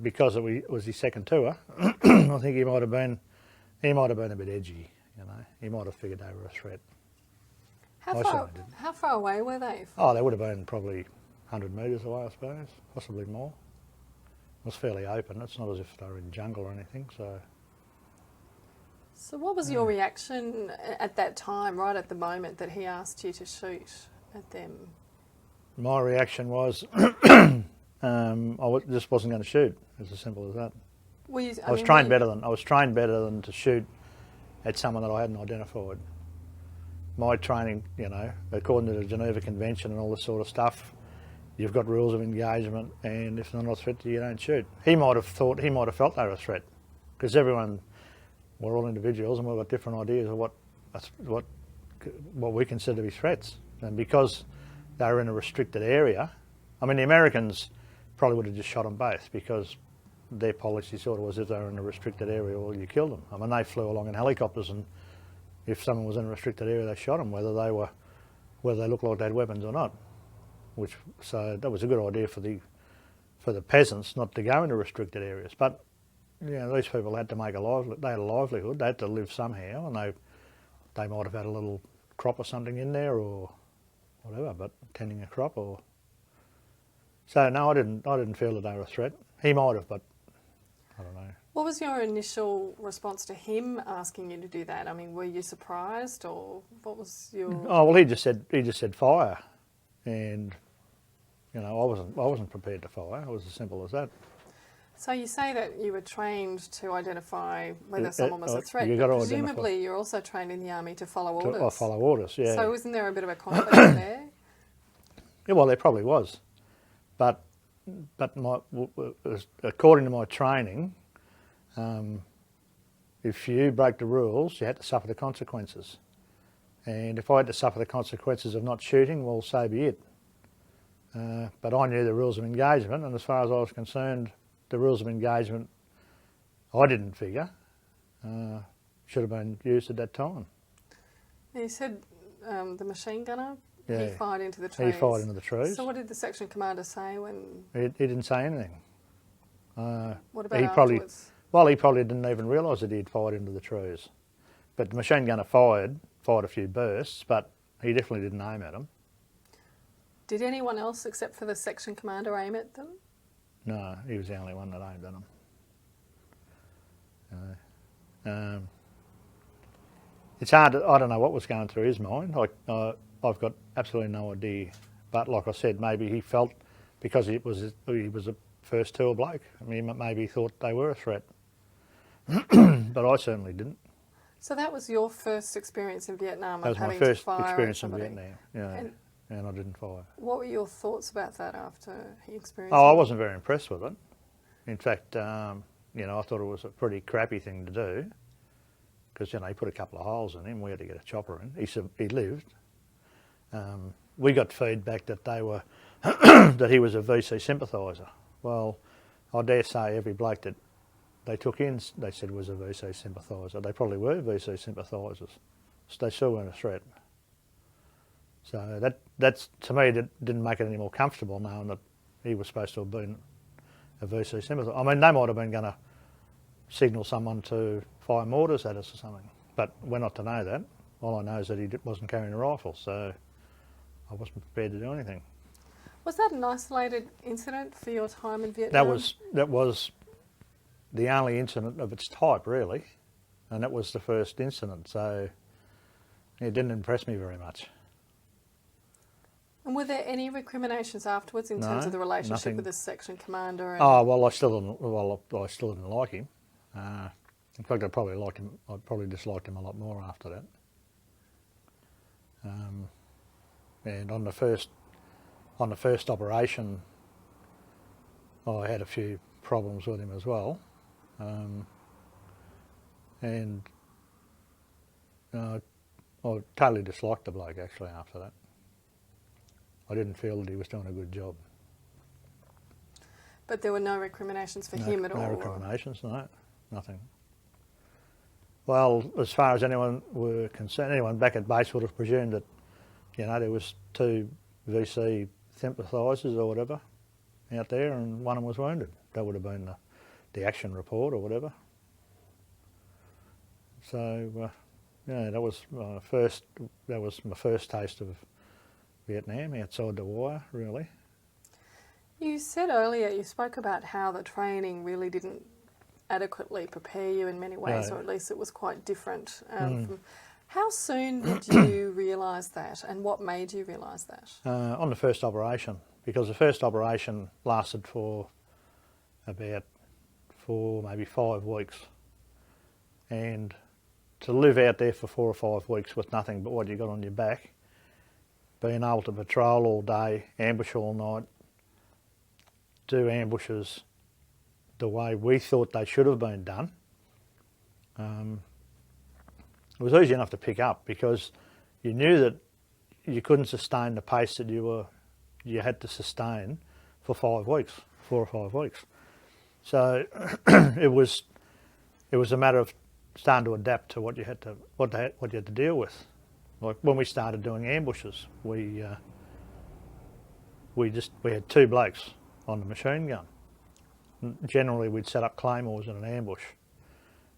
Speaker 1: because it was his second tour, I think he might have been a bit edgy. You know, he might have figured they were a threat.
Speaker 2: How far away were they?
Speaker 1: Oh, they would have been probably 100 metres away, I suppose, possibly more. It was fairly open. It's not as if they were in jungle or anything, so.
Speaker 2: So what was your reaction at that time, right at the moment that he asked you to shoot at them?
Speaker 1: My reaction was, I just wasn't going to shoot. It's as simple as that. I was trained better than to shoot at someone that I hadn't identified. My training, you know, according to the Geneva Convention and all this sort of stuff, you've got rules of engagement, and if they're not a threat to you, you don't shoot. He might have felt they were a threat, because we're all individuals and we've got different ideas of what we consider to be threats. And because they were in a restricted area, I mean, the Americans probably would have just shot them both, because their policy sort of was if they were in a restricted area, well, you killed them. I mean, they flew along in helicopters, and if someone was in a restricted area, they shot them, whether they looked like they had weapons or not. So that was a good idea for the peasants not to go into restricted areas. But you know, these people had to make they had a livelihood. They had to live somehow, and they might have had a little crop or something in there or whatever, but tending a crop or. So no, I didn't feel that they were a threat. He might have, but I don't know.
Speaker 2: What was your initial response to him asking you to do that? I mean, were you surprised, or what was your?
Speaker 1: Oh well, he just said fire, and you know, I wasn't prepared to fire. It was as simple as that.
Speaker 2: So you say that you were trained to identify whether someone was a threat.
Speaker 1: You got to
Speaker 2: presumably, you're also trained in the army to follow orders.
Speaker 1: I follow orders, yeah.
Speaker 2: So isn't there a bit of a conflict there?
Speaker 1: Yeah, well, there probably was, but according to my training, if you broke the rules, you had to suffer the consequences. And if I had to suffer the consequences of not shooting, well, so be it. But I knew the rules of engagement, and as far as I was concerned, the rules of engagement, I didn't figure, should have been used at that time.
Speaker 2: You said the machine gunner,
Speaker 1: yeah.
Speaker 2: he fired into the trees.
Speaker 1: He fired into the trees.
Speaker 2: So what did the section commander say when...
Speaker 1: He didn't say anything.
Speaker 2: What about afterwards?
Speaker 1: He probably didn't even realise that he'd fired into the trees. But the machine gunner fired a few bursts, but he definitely didn't aim at them.
Speaker 2: Did anyone else except for the section commander aim at them?
Speaker 1: No, he was the only one that aimed at them. It's hard. I don't know what was going through his mind. I've got absolutely no idea. But like I said, maybe he felt because he was a first tour bloke. I mean, maybe he thought they were a threat. But I certainly didn't.
Speaker 2: So that was your first experience in Vietnam?
Speaker 1: That was my first experience in Vietnam. Yeah. And I didn't fire.
Speaker 2: What were your thoughts about that after he experienced
Speaker 1: I wasn't very impressed with it. In fact, you know, I thought it was a pretty crappy thing to do because, you know, he put a couple of holes in him. We had to get a chopper in. He lived. We got feedback that they were that he was a VC sympathiser. Well, I dare say every bloke that they took in, they said was a VC sympathiser. They probably were VC sympathisers. So they still weren't a threat. So that's to me, that didn't make it any more comfortable knowing that he was supposed to have been a VC sympathiser. I mean, they might have been going to signal someone to fire mortars at us or something, but we're not to know that. All I know is that he wasn't carrying a rifle, so I wasn't prepared to do anything.
Speaker 2: Was that an isolated incident for your time in Vietnam?
Speaker 1: That was the only incident of its type, really, and that was the first incident, so it didn't impress me very much.
Speaker 2: And were there any recriminations afterwards in terms of the relationship
Speaker 1: nothing.
Speaker 2: with the section commander? And
Speaker 1: Oh well, I still didn't like him. In fact, I probably disliked him a lot more after that. And on the first operation, I had a few problems with him as well, and I totally disliked the bloke actually after that. I didn't feel that he was doing a good job.
Speaker 2: But there were no recriminations for him at all?
Speaker 1: No recriminations, no, nothing. Well, as far as anyone were concerned, anyone back at base would have presumed that, you know, there was two VC sympathisers or whatever out there and one of them was wounded. That would have been the action report or whatever. So, yeah, that was my first taste of Vietnam, outside the wire, really.
Speaker 2: You said earlier, you spoke about how the training really didn't adequately prepare you in many ways, or at least it was quite different. How soon did you realise that, and what made you realise that?
Speaker 1: On the first operation, because the first operation lasted for about 4, maybe 5 weeks. And to live out there for 4 or 5 weeks with nothing but what you got on your back, being able to patrol all day, ambush all night, do ambushes the way we thought they should have been done, it was easy enough to pick up because you knew that you couldn't sustain the pace that you had to sustain for 5 weeks, 4 or 5 weeks. So it was a matter of starting to adapt to what you had to deal with. Like when we started doing ambushes, we had 2 blokes on the machine gun. Generally, we'd set up claymores in an ambush.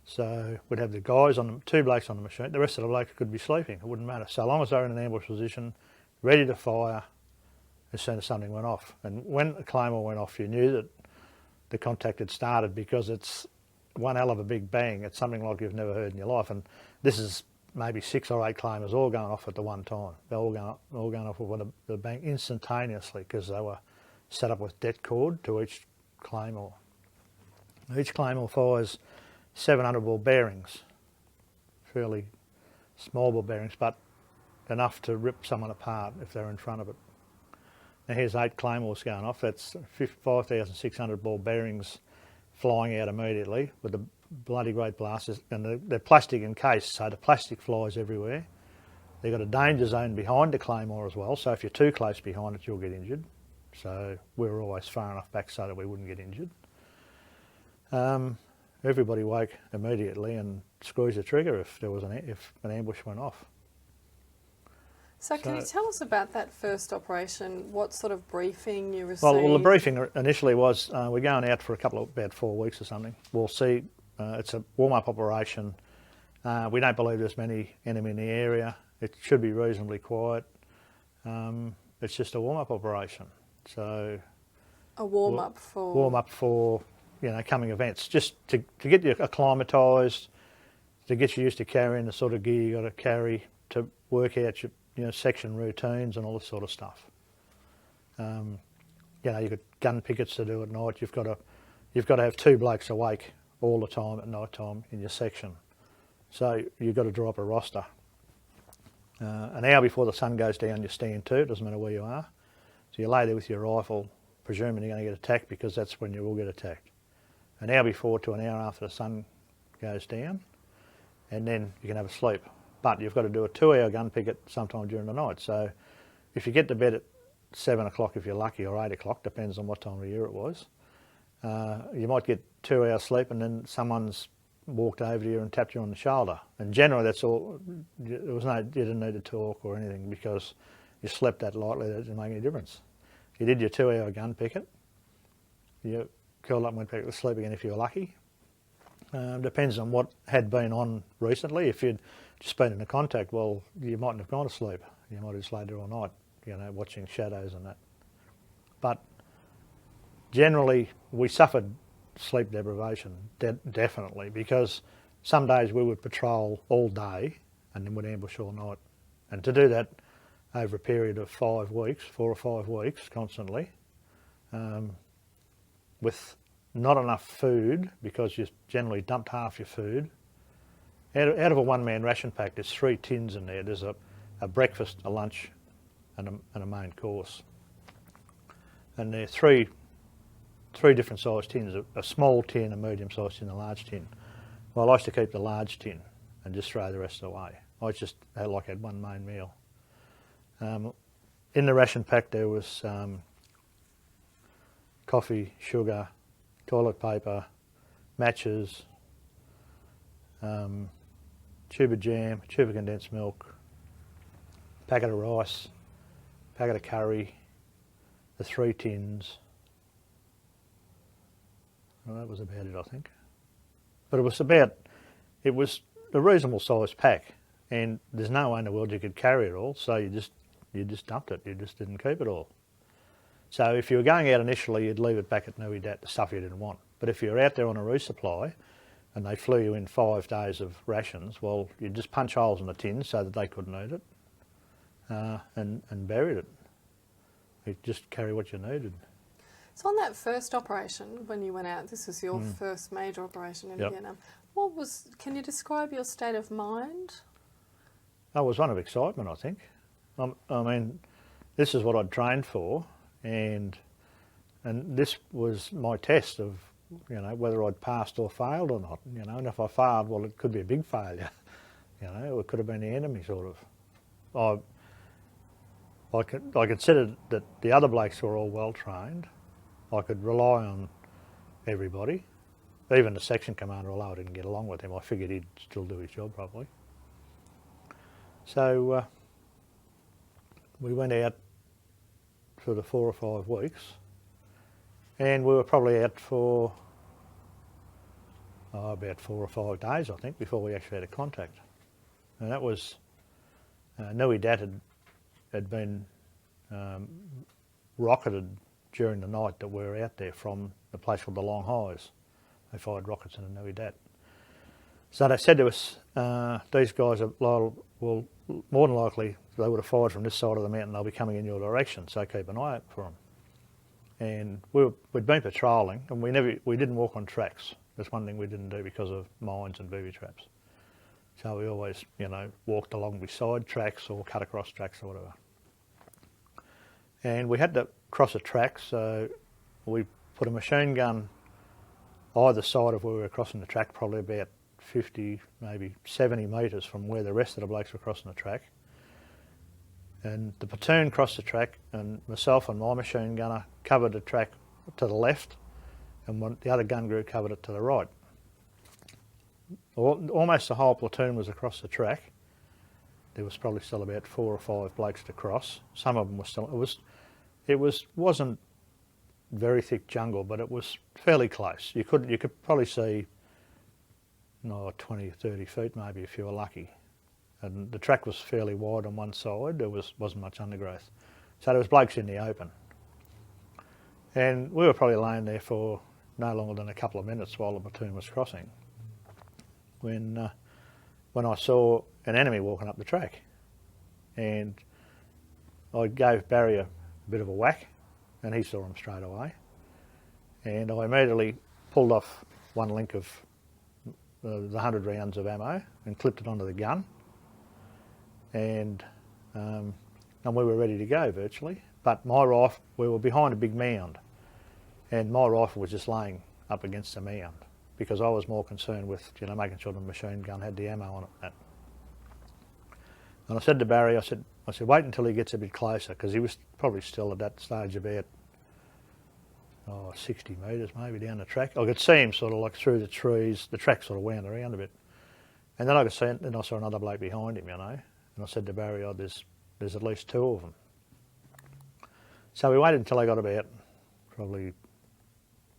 Speaker 1: So we'd have the guys on 2 blokes on the machine. The rest of the blokes could be sleeping. It wouldn't matter. So long as they were in an ambush position, ready to fire as soon as something went off. And when a claymore went off, you knew that the contact had started because it's one hell of a big bang. It's something like you've never heard in your life. And this is maybe 6 or 8 claymores all going off at the one time. They're all going off with a bang instantaneously because they were set up with det cord to each claymore. Each claymore fires 700 ball bearings, fairly small ball bearings, but enough to rip someone apart if they're in front of it. Now here's 8 claymores going off. That's 5,600 ball bearings flying out immediately with the bloody great blasters, and they're plastic encased, so the plastic flies everywhere. They've got a danger zone behind the claymore as well, so if you're too close behind it, you'll get injured. So we were always far enough back so that we wouldn't get injured. Everybody woke immediately and squeezed the trigger if an ambush went off.
Speaker 2: So can you tell us about that first operation? What sort of briefing you received?
Speaker 1: Well, the briefing initially was we're going out for about 4 weeks or something. We'll see. It's a warm-up operation. We don't believe there's many enemy in the area. It should be reasonably quiet. It's just a warm-up operation. So
Speaker 2: a warm-up for
Speaker 1: coming events, just to get you acclimatised, to get you used to carrying the sort of gear you got to carry, to work out your section routines and all this sort of stuff. You've got gun pickets to do at night. You've got to have 2 blokes awake all the time at night time in your section. So you've got to draw up a roster. An hour before the sun goes down, you stand to. It doesn't matter where you are. So you lay there with your rifle, presuming you're going to get attacked because that's when you will get attacked. An hour before to an hour after the sun goes down, and then you can have a sleep. But you've got to do a 2-hour gun picket sometime during the night. So if you get to bed at 7 o'clock if you're lucky, or 8 o'clock, depends on what time of year it was, you might get 2 hours sleep and then someone's walked over to you and tapped you on the shoulder. And generally that's all, you didn't need to talk or anything because you slept that lightly that it didn't make any difference. You did your 2-hour gun picket, you curled up and went back to sleep again if you were lucky. Depends on what had been on recently. If you'd just been in a contact, well, you mightn't have gone to sleep. You might have just laid there all night, watching shadows and that. But generally, we suffered sleep deprivation, definitely, because some days we would patrol all day and then would ambush all night. And to do that over a period of 5 weeks, 4 or 5 weeks constantly, with not enough food, because you generally dumped half your food. Out of a one-man ration pack, there's 3 tins in there. There's a breakfast, a lunch, and a main course. And there are three different sized tins, a small tin, a medium-sized tin, a large tin. Well, I used to keep the large tin and just throw the rest away. I just had one main meal. In the ration pack there was coffee, sugar, toilet paper, matches, tube of jam, tube of condensed milk, packet of rice, packet of curry, the 3 tins. Well, that was about it, I think. But it was a reasonable sized pack, and there's no way in the world you could carry it all, so you just dumped it. You just didn't keep it all. So if you were going out initially, you'd leave it back at Nui Dat, the stuff you didn't want. But if you were out there on a resupply and they flew you in 5 days of rations, well, you'd just punch holes in the tins so that they couldn't eat it, and buried it. You'd just carry what you needed.
Speaker 2: So on that first operation, when you went out, this was your first major operation in Vietnam. Can you describe your state of mind?
Speaker 1: That was one of excitement, I think. I mean, this is what I'd trained for, and this was my test of, you know, whether I'd passed or failed or not, you know, and if I failed, well, it could be a big failure, you know, it could have been the enemy, sort of. I considered that the other blokes were all well trained. I could rely on everybody, even the section commander, although I didn't get along with him. I figured he'd still do his job probably. So we went out for the 4 or 5 weeks, and we were probably out for about 4 or 5 days, I think, before we actually had a contact. And that was Nui Dat had been rocketed during the night that we were out there from a place called the Long Highs. They fired rockets into Nui Dat. So they said to us, these guys are liable, well, more than likely they would have fired from this side of the mountain, they'll be coming in your direction, so keep an eye out for them. And we'd been patrolling, and we didn't walk on tracks. That's one thing we didn't do because of mines and booby traps. So we always, you know, walked along beside tracks or cut across tracks or whatever. And we had to cross a track, so we put a machine gun either side of where we were crossing the track, probably about 50, maybe 70 metres from where the rest of the blokes were crossing the track. And the platoon crossed the track, and myself and my machine gunner covered the track to the left, and the other gun group covered it to the right. Almost the whole platoon was across the track. There was probably still about 4 or 5 blokes to cross. Some of them were still, wasn't very thick jungle, but it was fairly close. You could probably see 20 or 30 feet maybe if you were lucky. And the track was fairly wide on one side, there wasn't much undergrowth. So there was blokes in the open. And we were probably laying there for no longer than a couple of minutes while the platoon was crossing, when I saw an enemy walking up the track. And I gave Barry a bit of a whack, and he saw him straight away. And I immediately pulled off one link of the 100 rounds of ammo and clipped it onto the gun. And we were ready to go virtually. But my rifle, we were behind a big mound, and my rifle was just laying up against the mound because I was more concerned with, you know, making sure the machine gun had the ammo on it. And I said to Barry, I said, wait until he gets a bit closer, because he was probably still at that stage about 60 metres maybe down the track. I could see him sort of like through the trees. The track sort of wound around a bit. And then I saw another bloke behind him, you know. And I said to Barry, there's at least 2 of them. So we waited until I got about probably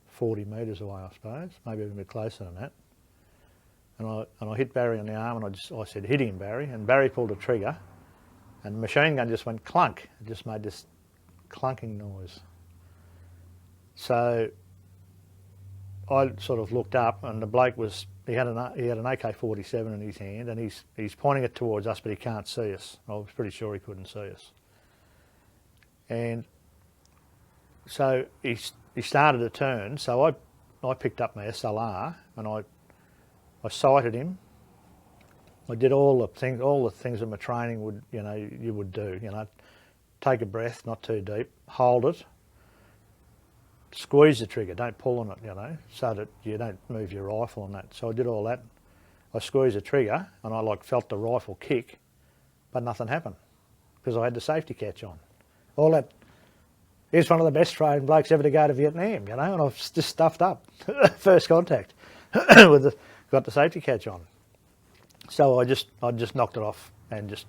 Speaker 1: 40 metres away, I suppose, maybe even a bit closer than that. And I hit Barry on the arm, and I said, hit him, Barry. And Barry pulled the trigger, and the machine gun just went clunk. It just made this clunking noise. So I sort of looked up, and the bloke he had an AK-47 in his hand, and he's pointing it towards us, but he can't see us. I was pretty sure he couldn't see us. And so he started to turn, so I picked up my SLR, and I sighted him. I did all the things that my training would, you would do. Take a breath, not too deep, hold it, squeeze the trigger, don't pull on it, so that you don't move your rifle on that. So I did all that. I squeezed the trigger, and I felt the rifle kick, but nothing happened because I had the safety catch on. All that. He's one of the best trained blokes ever to go to Vietnam, and I was just stuffed up. First contact, got the safety catch on. So I just knocked it off and just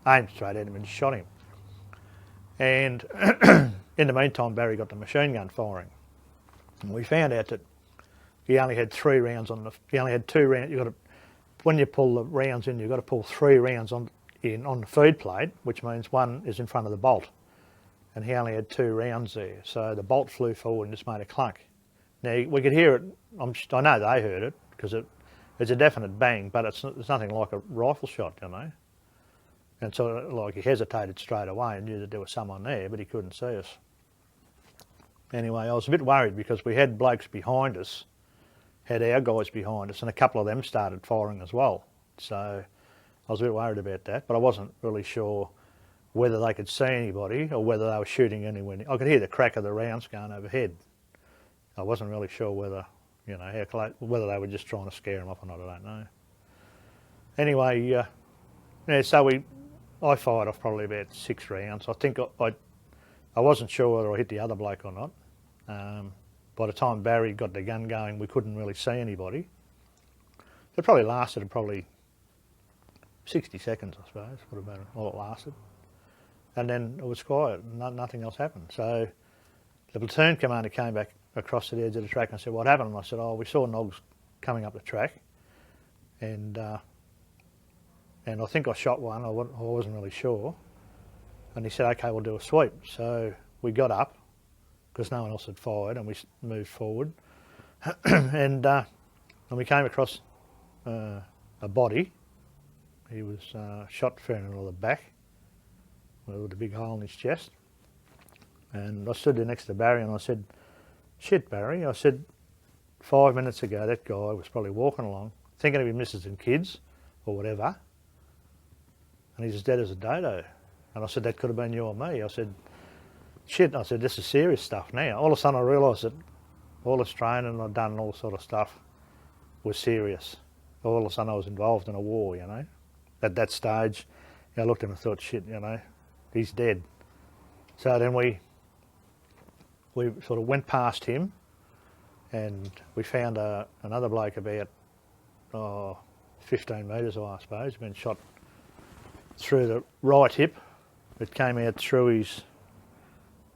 Speaker 1: aimed straight at him and shot him. And in the meantime, Barry got the machine gun firing. And we found out that he only had 3 rounds on he only had 2 rounds. When you pull the rounds in, you've got to pull 3 rounds on the feed plate, which means 1 is in front of the bolt. And he only had 2 rounds there. So the bolt flew forward and just made a clunk. Now, we could hear it. I know they heard it because it's a definite bang, but it's nothing like a rifle shot, And so he hesitated straight away and knew that there was someone there, but he couldn't see us. Anyway, I was a bit worried because we had blokes behind us, had our guys behind us, and a couple of them started firing as well. So I was a bit worried about that, but I wasn't really sure whether they could see anybody or whether they were shooting anywhere. I could hear the crack of the rounds going overhead. I wasn't really sure whether, you know, whether they were just trying to scare them off or not, I don't know. Anyway, yeah, so I fired off probably about 6 rounds. I think I wasn't sure whether I hit the other bloke or not. By the time Barry got the gun going, we couldn't really see anybody. It probably lasted 60 seconds, I suppose, would have been all it lasted. And then it was quiet, nothing else happened. So the platoon commander came back across the edge of the track and said, what happened? And I said, oh, we saw Nogs coming up the track, and I think I shot one, I wasn't really sure. And he said, okay, we'll do a sweep. So we got up, because no one else had fired, and we moved forward. and we came across a body. He was shot fair in the middle of the back, with a big hole in his chest. And I stood there next to Barry and I said, shit, Barry, I said, 5 minutes ago that guy was probably walking along, thinking of his missus and kids, or whatever, and he's as dead as a dodo. And I said, that could have been you or me. I said, shit, I said, this is serious stuff now. All of a sudden I realised that all this training I'd done and all sort of stuff was serious. All of a sudden I was involved in a war, you know. At that stage, I looked at him and thought, shit, you know, he's dead. So then we sort of went past him, and we found another bloke about 15 metres away, I suppose, been shot through the right hip. It came out through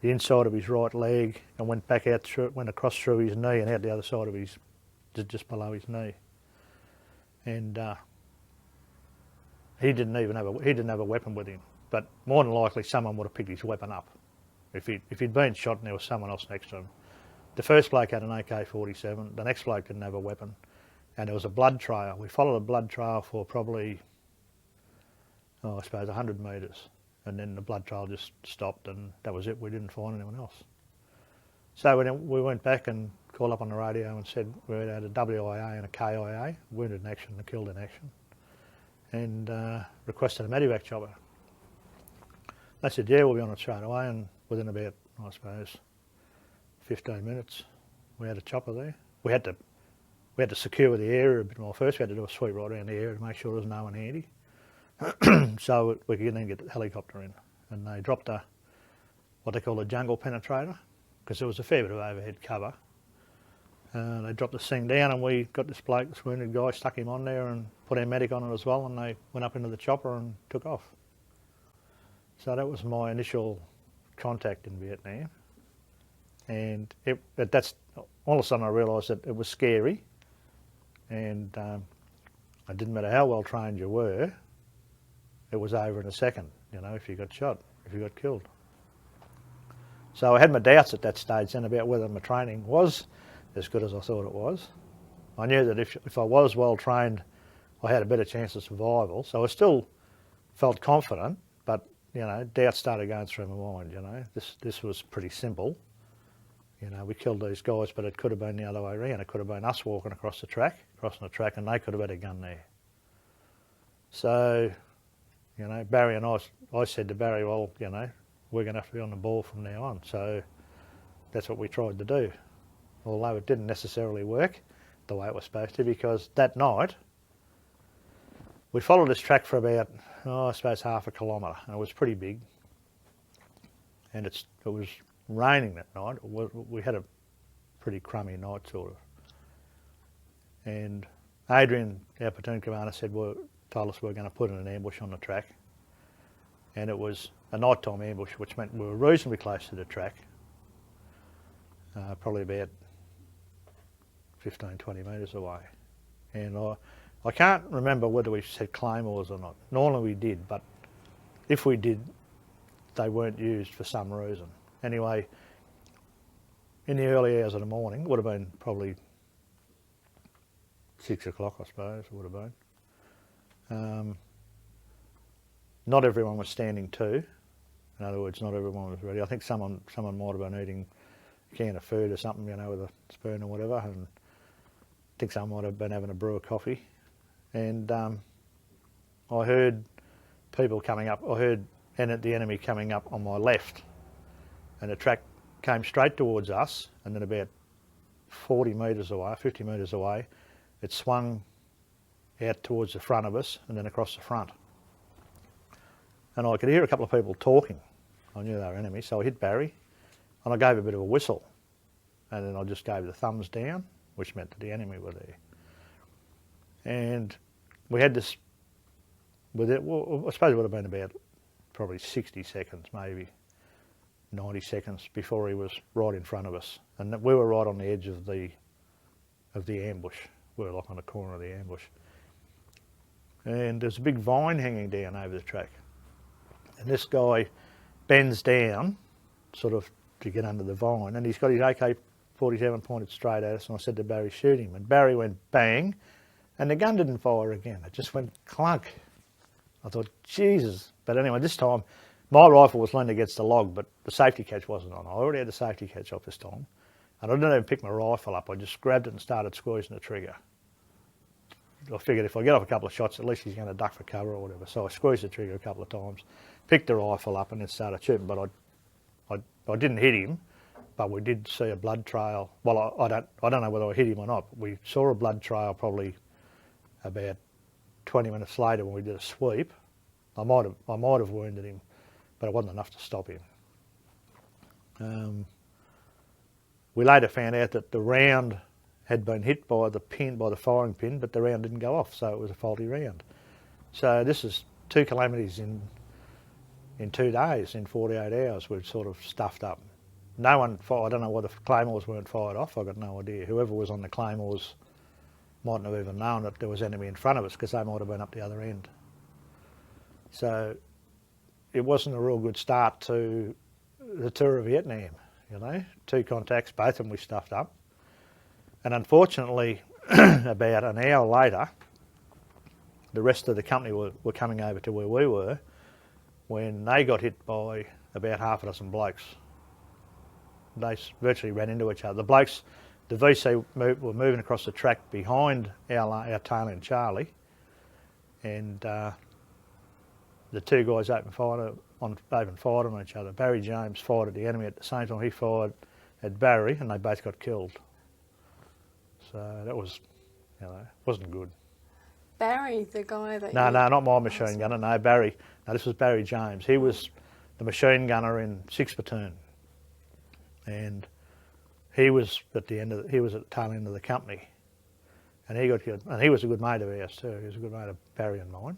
Speaker 1: the inside of his right leg and went back out went across through his knee and out the other side of just below his knee. And he didn't have a weapon with him, but more than likely someone would have picked his weapon up if he'd been shot and there was someone else next to him. The first bloke had an AK-47, the next bloke didn't have a weapon, and there was a blood trail. We followed a blood trail for probably, I suppose 100 metres, and then the blood trail just stopped and that was it. We didn't find anyone else. So we went back and called up on the radio and said we had a WIA and a KIA, wounded in action and killed in action, and requested a medevac chopper. They said, yeah, we'll be on it straight away, and within about, I suppose, 15 minutes, we had a chopper there. We had to secure the area a bit more first. We had to do a sweep right around the area to make sure there was no one handy. So we could then get the helicopter in, and they dropped what they call a jungle penetrator, because there was a fair bit of overhead cover. They dropped this thing down, and we got this bloke, this wounded guy, stuck him on there and put our medic on it as well, and they went up into the chopper and took off. So that was my initial contact in Vietnam, and that's all of a sudden I realised that it was scary, and it didn't matter how well trained you were, it was over in a second, you know, if you got shot, if you got killed. So I had my doubts at that stage then about whether my training was as good as I thought it was. I knew that if I was well trained, I had a better chance of survival, so I still felt confident, but you know, doubts started going through my mind, you know. This was pretty simple. You know, we killed these guys, but it could have been the other way around. It could have been us walking crossing the track, and they could have had a gun there. So, you know, Barry and I said to Barry, well, you know, we're going to have to be on the ball from now on. So that's what we tried to do. Although it didn't necessarily work the way it was supposed to, because that night we followed this track for about, I suppose, half a kilometre, and it was pretty big. And it was raining that night. We had a pretty crummy night, sort of. And Adrian, our platoon commander, told us we were going to put in an ambush on the track. And it was a nighttime ambush, which meant we were reasonably close to the track, probably about 15, 20 metres away. And I can't remember whether we set claymores or not. Normally we did, but if we did, they weren't used for some reason. Anyway, in the early hours of the morning, it would have been probably 6 o'clock, I suppose, it would have been. Not everyone was standing to. In other words, not everyone was ready. I think someone might have been can of food or something, you know, with a spoon or whatever, and I think someone might have been having a brew of coffee, and I heard people coming up. I heard the enemy coming up on my left, and the track came straight towards us, and then about 40 metres away, 50 metres away, it swung out towards the front of us and then across the front. And I could hear a couple of people talking. I knew they were enemies, so I hit Barry and I gave a bit of a whistle, and then I just gave the thumbs down, which meant that the enemy were there. And we had this, with it, well, I suppose it would have been about probably 60 seconds, maybe 90 seconds before he was right in front of us, and we were right on the edge of the ambush. We were like on the corner of the ambush, and there's a big vine hanging down over the track, and this guy bends down sort of to get under the vine, and he's got his AK-47 pointed straight at us, and I said to Barry, shoot him, and Barry went bang, and the gun didn't fire again. It just went clunk. I thought, Jesus. But anyway, this time my rifle was leaned against the log, but the safety catch wasn't on. I already had the safety catch off this time, and I didn't even pick my rifle up. I just grabbed it and started squeezing the trigger. I figured if I get off a couple of shots, at least he's going to duck for cover or whatever. So I squeezed the trigger a couple of times, picked the rifle up, and then started shooting. But I didn't hit him, but we did see a blood trail. Well, I don't know whether I hit him or not. But we saw a blood trail probably about 20 minutes later when we did a sweep. I might have wounded him, but it wasn't enough to stop him. We later found out that the round had been hit by the firing pin, but the round didn't go off, so it was a faulty round. So this is 2 calamities in 2 days, in 48 hours. We've sort of stuffed up. No one fired. I don't know why the claymores weren't fired off. I've got no idea. Whoever was on the claymores mightn't have even known that there was enemy in front of us, because they might have been up the other end. So it wasn't a real good start to the tour of Vietnam, you know. 2 contacts, both of them we stuffed up. And unfortunately, about an hour later, the rest of the company were coming over to where we were when they got hit by about half a dozen blokes. They virtually ran into each other. The blokes, the VC were moving across the track behind our tail end Charlie, and the 2 guys opened fire on each other. Barry James fired at the enemy at the same time he fired at Barry, and they both got killed. So that was, you know, wasn't good.
Speaker 2: Barry, the guy that
Speaker 1: No, not my machine gunner. No, Barry. No, this was Barry James. He was the machine gunner in 6th Platoon, and he was at the tail end of the company, and he got killed. And he was a good mate of ours too. He was a good mate of Barry and mine.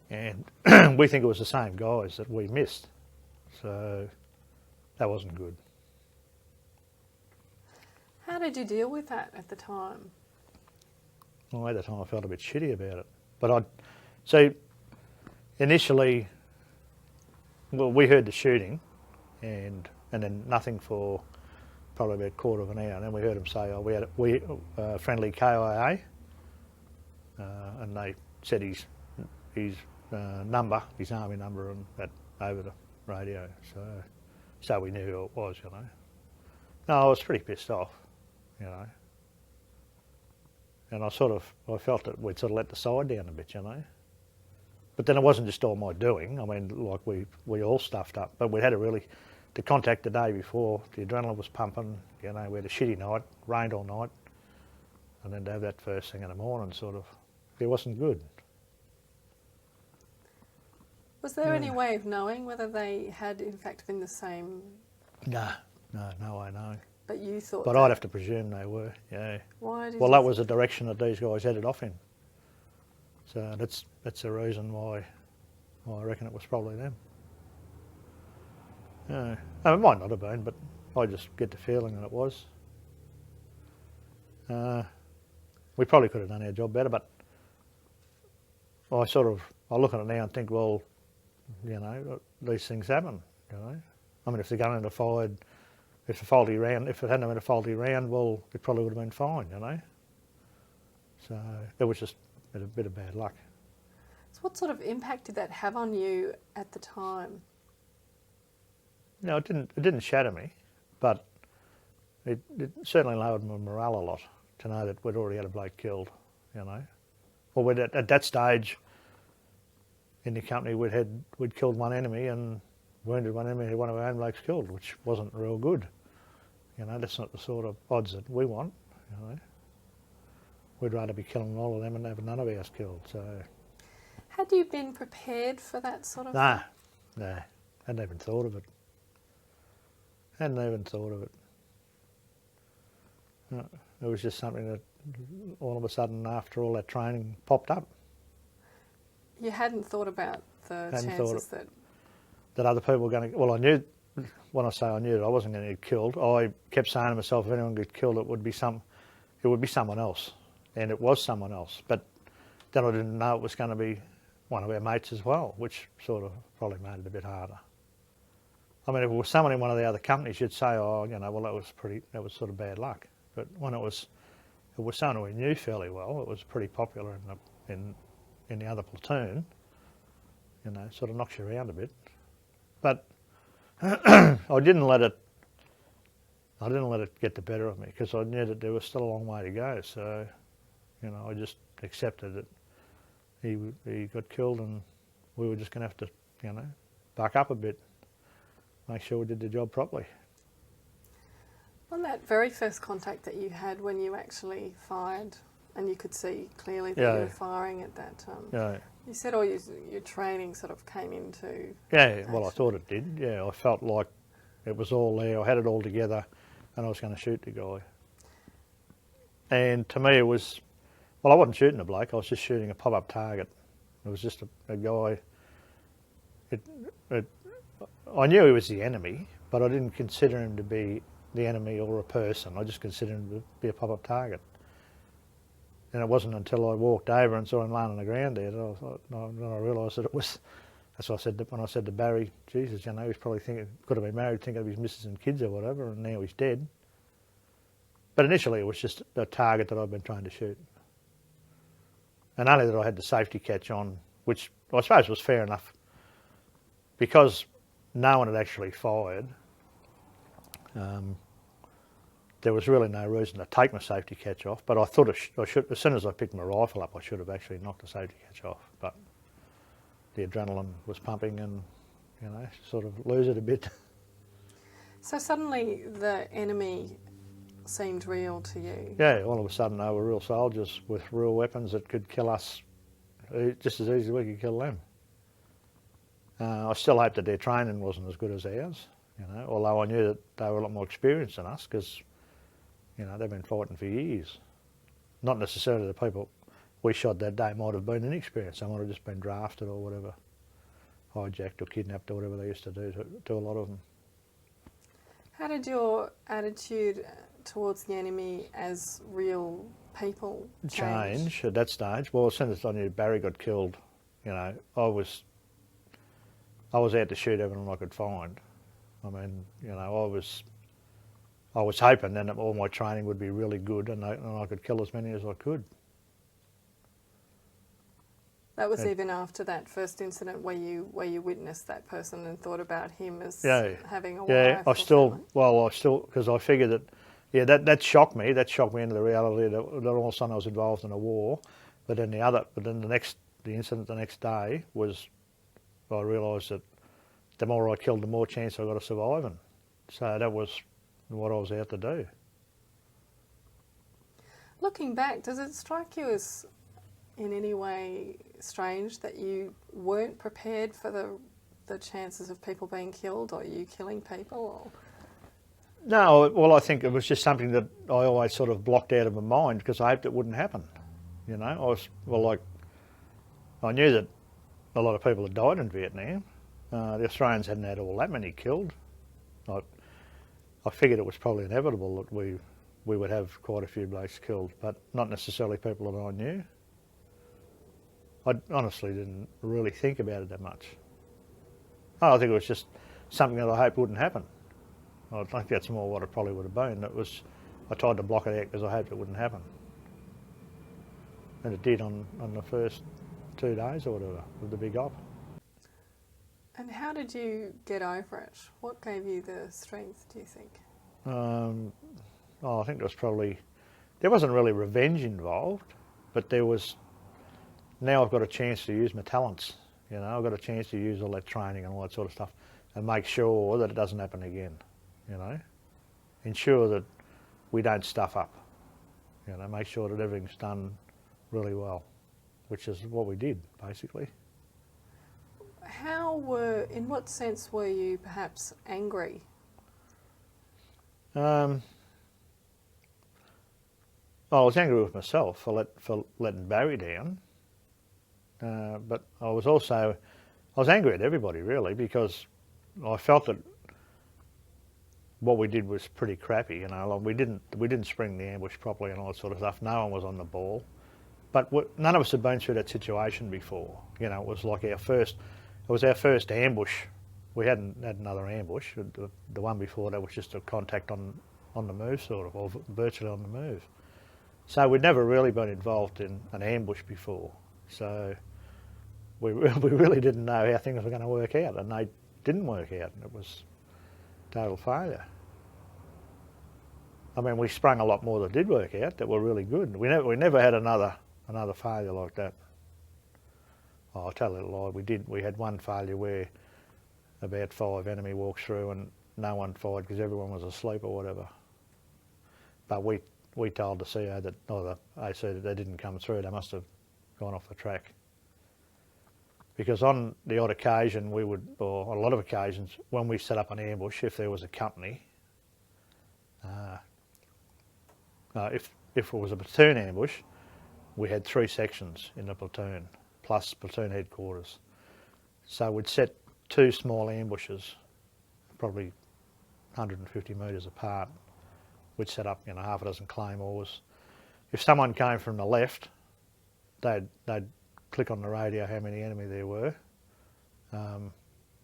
Speaker 1: And we think it was the same guys that we missed, so that wasn't good.
Speaker 2: How did you deal with that at the time?
Speaker 1: Well, at the time I felt a bit shitty about it. But so initially, well, we heard the shooting, and then nothing for probably about a quarter of an hour. And then we heard them say, "Oh, we had friendly KIA," and they said his number, his army number, and that over the radio. So we knew who it was, you know. No, I was pretty pissed off, you know. And I felt that we'd sort of let the side down a bit, you know. But then it wasn't just all my doing. I mean, like we all stuffed up, but we had the contact the day before, the adrenaline was pumping, you know, we had a shitty night, rained all night, and then to have that first thing in the morning it wasn't good.
Speaker 2: Was there any way of knowing whether they had in fact been the same?
Speaker 1: No way knowing.
Speaker 2: But you thought
Speaker 1: But I'd have to presume they were, yeah.
Speaker 2: Why did
Speaker 1: Well, that was the direction that these guys headed off in. So that's the reason why I reckon it was probably them. Yeah. It might not have been, but I just get the feeling that it was. We probably could have done our job better, but I look at it now and think, well, you know, these things happen, you know. I mean, if the gun had fired, if it hadn't been a faulty round, well, it probably would have been fine, you know. So it was just a bit of bad luck.
Speaker 2: So what sort of impact did that have on you at the time?
Speaker 1: No, it didn't shatter me, but it certainly lowered my morale a lot to know that we'd already had a bloke killed, you know. Well, at that stage in the company, we'd killed one enemy and wounded one enemy, one of our own blokes killed, which wasn't real good. You know, that's not the sort of odds that we want, you know. We'd rather be killing all of them and have none of ours killed, so...
Speaker 2: Had you been prepared for that sort of
Speaker 1: Nah, hadn't even thought of it. No, it was just something that all of a sudden after all that training popped up.
Speaker 2: You hadn't thought about the chances
Speaker 1: that other people were going to... Well, I knew, when I say I knew that I wasn't going to get killed, I kept saying to myself, if anyone gets killed, it would be someone else. And it was someone else. But then I didn't know it was going to be one of our mates as well, which sort of probably made it a bit harder. I mean, if it was someone in one of the other companies, you'd say, oh, you know, well, that was sort of bad luck. But when it was someone we knew fairly well, it was pretty popular in the other platoon, you know, sort of knocks you around a bit. But I didn't let it get the better of me, because I knew that there was still a long way to go. So, you know, I just accepted that he got killed, and we were just going to have to, you know, buck up a bit, make sure we did the job properly.
Speaker 2: On that very first contact that you had when you actually fired, and you could see clearly that you were firing at that time, you said all your training sort of came into action.
Speaker 1: Well, I thought it did. Yeah, I felt like it was all there. I had it all together, and I was going to shoot the guy. And to me, it was... Well, I wasn't shooting a bloke, I was just shooting a pop-up target. It was just a guy. I knew he was the enemy, but I didn't consider him to be the enemy or a person. I just considered him to be a pop-up target. And it wasn't until I walked over and saw him lying on the ground there that I realised that it was... That's what I said when I said to Barry, Jesus, you know, he's probably thinking, could have been married, thinking of his missus and kids or whatever, and now he's dead. But initially it was just a target that I'd been trying to shoot. And only that I had the safety catch on, which I suppose was fair enough, because no one had actually fired. There was really no reason to take my safety catch off, but I thought I should, as soon as I picked my rifle up, I should have actually knocked the safety catch off. But the adrenaline was pumping, and, you know, sort of lose it a bit.
Speaker 2: So suddenly the enemy seemed real to you?
Speaker 1: Yeah, all of a sudden they were real soldiers with real weapons that could kill us just as easy as we could kill them. I still hope that their training wasn't as good as ours, you know, although I knew that they were a lot more experienced than us, because, you know, they've been fighting for years. Not necessarily the people we shot that day might have been inexperienced. They might have just been drafted or whatever, hijacked or kidnapped or whatever they used to do to a lot of them.
Speaker 2: How did your attitude towards the enemy as real people change
Speaker 1: at that stage? Well, as soon as I knew Barry got killed, you know, I was out to shoot everyone I could find. I mean, you know, I was hoping then that all my training would be really good, and I could kill as many as I could.
Speaker 2: That was even after that first incident where you witnessed that person and thought about him as having a wife. Yeah,
Speaker 1: because I figured that, that shocked me. That shocked me into the reality that all of a sudden I was involved in a war. But then the incident the next day was, I realised that the more I killed, the more chance I got of surviving. So that was what I was out to do.
Speaker 2: Looking back, does it strike you as in any way strange that you weren't prepared for the chances of people being killed or you killing people? Or?
Speaker 1: No, well, I think it was just something that I always sort of blocked out of my mind, because I hoped it wouldn't happen. You know, I knew that a lot of people had died in Vietnam. The Australians hadn't had all that many killed. I figured it was probably inevitable that we would have quite a few blokes killed, but not necessarily people that I knew. I honestly didn't really think about it that much. I think it was just something that I hoped wouldn't happen. I think that's more what it probably would have been. I tried to block it out because I hoped it wouldn't happen. And it did on the first 2 days or whatever with the big op.
Speaker 2: And how did you get over it? What gave you the strength, do you think?
Speaker 1: I think there wasn't really revenge involved, but there was, now I've got a chance to use my talents, I've got a chance to use all that training and all that sort of stuff and make sure that it doesn't happen again, Ensure that we don't stuff up, make sure that everything's done really well, which is what we did, basically.
Speaker 2: In what sense were you perhaps angry?
Speaker 1: I was angry with myself for letting Barry down, but I was angry at everybody really, because I felt that what we did was pretty crappy. Like we didn't spring the ambush properly and all that sort of stuff. No one was on the ball, but none of us had been through that situation before. It was like our first ambush. We hadn't had another ambush. The one before that was just a contact on the move, sort of, or virtually on the move. So we'd never really been involved in an ambush before. So we really didn't know how things were going to work out, and they didn't work out, and it was total failure. I mean, we sprung a lot more that did work out that were really good. We never had another failure like that. Oh, I'll tell you a lie. We had one failure where about 5 enemy walked through and no one fired because everyone was asleep or whatever. But we told the CO the AC that they didn't come through. They must have gone off the track. Because on the odd occasion or on a lot of occasions, when we set up an ambush, if there was a company, if it was a platoon ambush, we had 3 sections in the platoon, plus platoon headquarters. So we'd set 2 small ambushes, probably 150 metres apart. We'd set up, half a dozen claymores. If someone came from the left, they'd click on the radio how many enemy there were.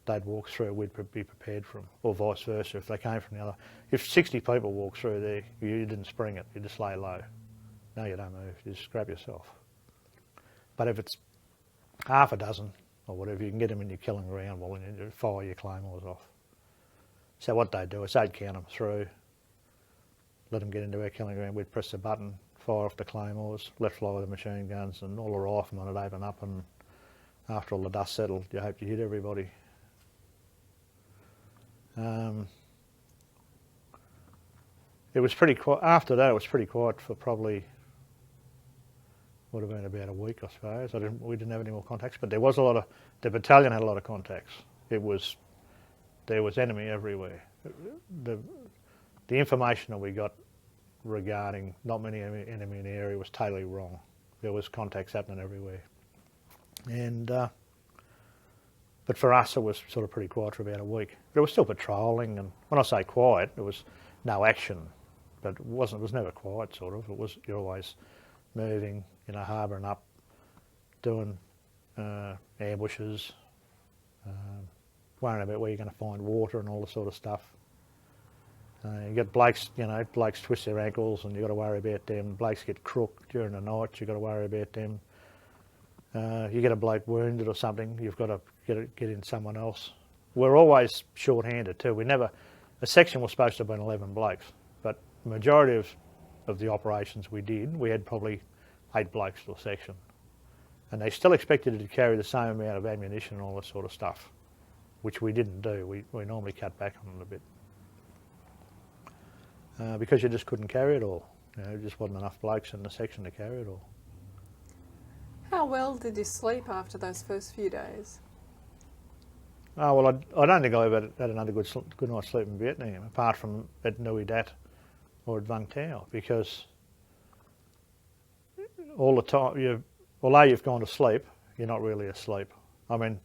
Speaker 1: They'd walk through, we'd be prepared for them, or vice versa. If they came from the other, if 60 people walked through there, you didn't spring it, you just lay low. No, you don't move, you just grab yourself. But if it's half a dozen or whatever, you can get them in your killing ground, well, and you fire your claymores off. So what they'd do is they'd count them through, let them get into our killing ground, we'd press the button, fire off the claymores, let fly the machine guns, and all the riflemen would open up, and after all the dust settled, you hope you hit everybody. It was pretty quiet. After that, it was pretty quiet for probably, would have been about a week, I suppose. We didn't have any more contacts, but there was the battalion had a lot of contacts. There was enemy everywhere. The information that we got regarding not many enemy in the area was totally wrong. There was contacts happening everywhere. And but for us, it was sort of pretty quiet for about a week. But it was still patrolling, and when I say quiet, it was no action, but it was never quiet, sort of. You're always moving, harbouring up, doing ambushes, worrying about where you're going to find water and all the sort of stuff. You get blokes, blokes twist their ankles and you've got to worry about them. Blokes get crooked during the night, you've got to worry about them. You get a bloke wounded or something, you've got to get in someone else. We're always short-handed too. A section was supposed to have been 11 blokes, but the majority of the operations we did, we had probably 8 blokes to a section. And they still expected you to carry the same amount of ammunition and all that sort of stuff, which we didn't do. We normally cut back on it a bit. Because you just couldn't carry it all. There just wasn't enough blokes in the section to carry it all.
Speaker 2: How well did you sleep after those first few days?
Speaker 1: Oh, well, I don't think I ever had another good night's sleep in Vietnam, apart from at Nui Dat or at Vung Tau, because all the time, although you've gone to sleep, you're not really asleep. I mean,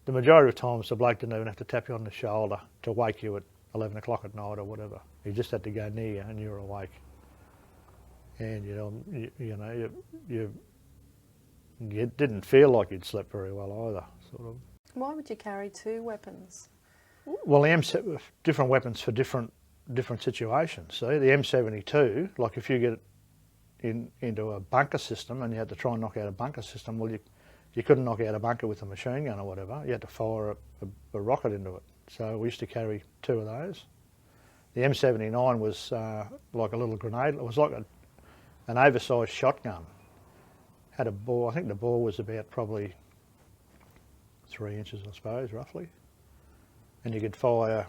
Speaker 1: the majority of times the bloke didn't even have to tap you on the shoulder to wake you at 11 o'clock at night or whatever. He just had to go near you and you were awake. And you didn't feel like you'd slept very well either, sort of.
Speaker 2: Why would you carry 2 weapons?
Speaker 1: Well, different weapons for different situations. See, the M72, like if you get into a bunker system and you had to try and knock out a bunker system, well, you couldn't knock out a bunker with a machine gun or whatever. You had to fire a rocket into it. So we used to carry 2 of those. The M79 was like a little grenade. It was like an oversized shotgun. Had a bore, I think the bore was about probably 3 inches, I suppose, roughly. And you could fire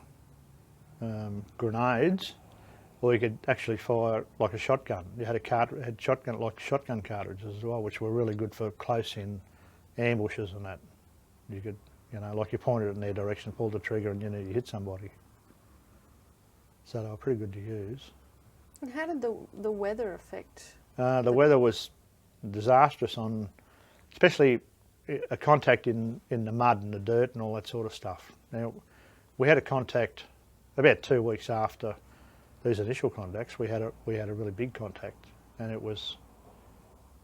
Speaker 1: grenades, or you could actually fire like a shotgun. You had shotgun cartridges as well, which were really good for close-in ambushes and that. You could, like you pointed it in their direction, pulled the trigger, and you hit somebody. So they were pretty good to use.
Speaker 2: And how did the weather affect?
Speaker 1: The weather was disastrous on, especially a contact in the mud and the dirt and all that sort of stuff. Now, we had a contact about 2 weeks after these initial contacts. We had a really big contact, and it was,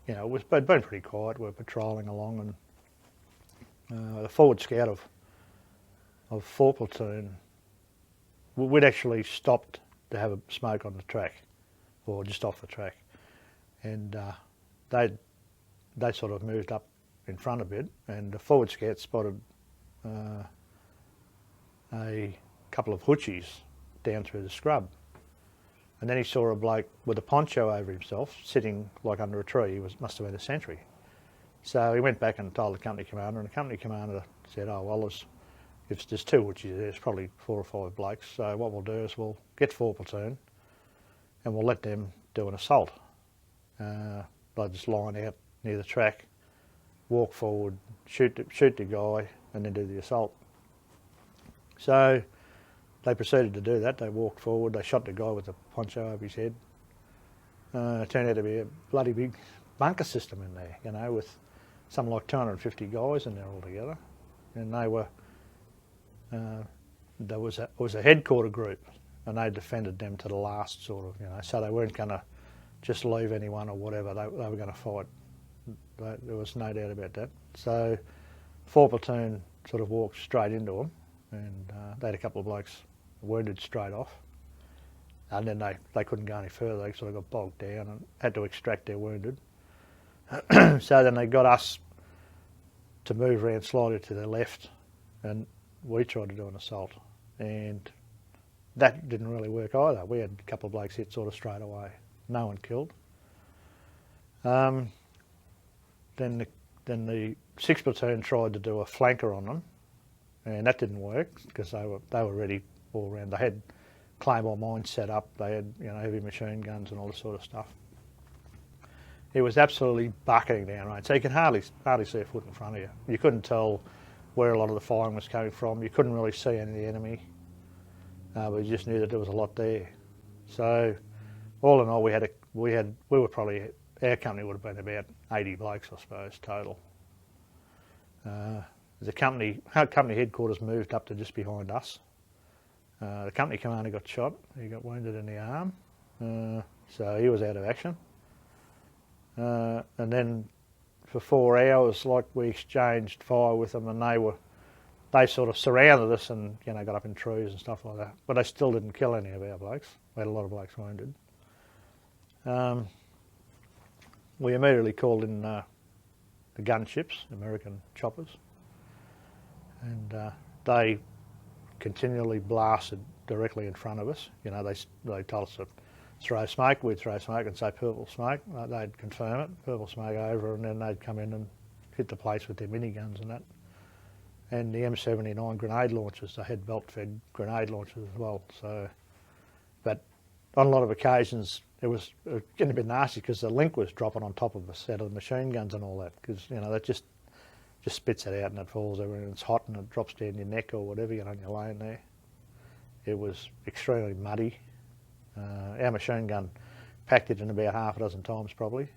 Speaker 1: it was been pretty quiet. We're patrolling along, and the forward scout of 4 platoon, we'd actually stopped to have a smoke on the track, or just off the track, and they sort of moved up in front a bit, and the forward scout spotted a couple of hoochies down through the scrub, and then he saw a bloke with a poncho over himself sitting like under a tree. He must have been a sentry. So he went back and told the company commander, and the company commander said, "Oh well, if there's 2 hoochies, there's probably 4 or 5 blokes. So what we'll do is we'll get 4 platoon, and we'll let them do an assault. They'll just line out near the track, walk forward, shoot the guy, and then do the assault." So they proceeded to do that. They walked forward, they shot the guy with the poncho over his head. It turned out to be a bloody big bunker system in there, with something like 250 guys in there altogether. And they were, there was a headquarter group, and they defended them to the last sort of, so they weren't going to just leave anyone or whatever. They were going to fight. There was no doubt about that. So 4 platoon sort of walked straight into them, and they had a couple of blokes wounded straight off, and then they couldn't go any further. They sort of got bogged down and had to extract their wounded. So then they got us to move around slightly to the left, and we tried to do an assault, and that didn't really work either. We had a couple of blokes hit sort of straight away. No one killed. Then the 6th platoon tried to do a flanker on them, and that didn't work because they were ready all around. They had claymore mines set up. They had heavy machine guns and all this sort of stuff. It was absolutely bucketing down rain, so you could hardly see a foot in front of you. You couldn't tell where a lot of the firing was coming from. You couldn't really see any of the enemy, but you just knew that there was a lot there. So all in all, we were probably, our company would have been about 80 blokes, I suppose, total. The company headquarters moved up to just behind us. The company commander got shot. He got wounded in the arm, so he was out of action. And then for 4 hours, we exchanged fire with them, and they sort of surrounded us and got up in trees and stuff like that. But they still didn't kill any of our blokes. We had a lot of blokes wounded. We immediately called in the gunships, American choppers, and they continually blasted directly in front of us. They told us to throw smoke. We'd throw smoke and say purple smoke. They'd confirm it, purple smoke over, and then they'd come in and hit the place with their miniguns and that. And the M79 grenade launchers, they had belt-fed grenade launchers as well. So, but on a lot of occasions, it was getting a bit nasty because the link was dropping on top of a set of the machine guns and all that, because that just spits it out and it falls over and it's hot and it drops down your neck or whatever, you're laying there. It was extremely muddy. Our machine gun packed it in about half a dozen times probably.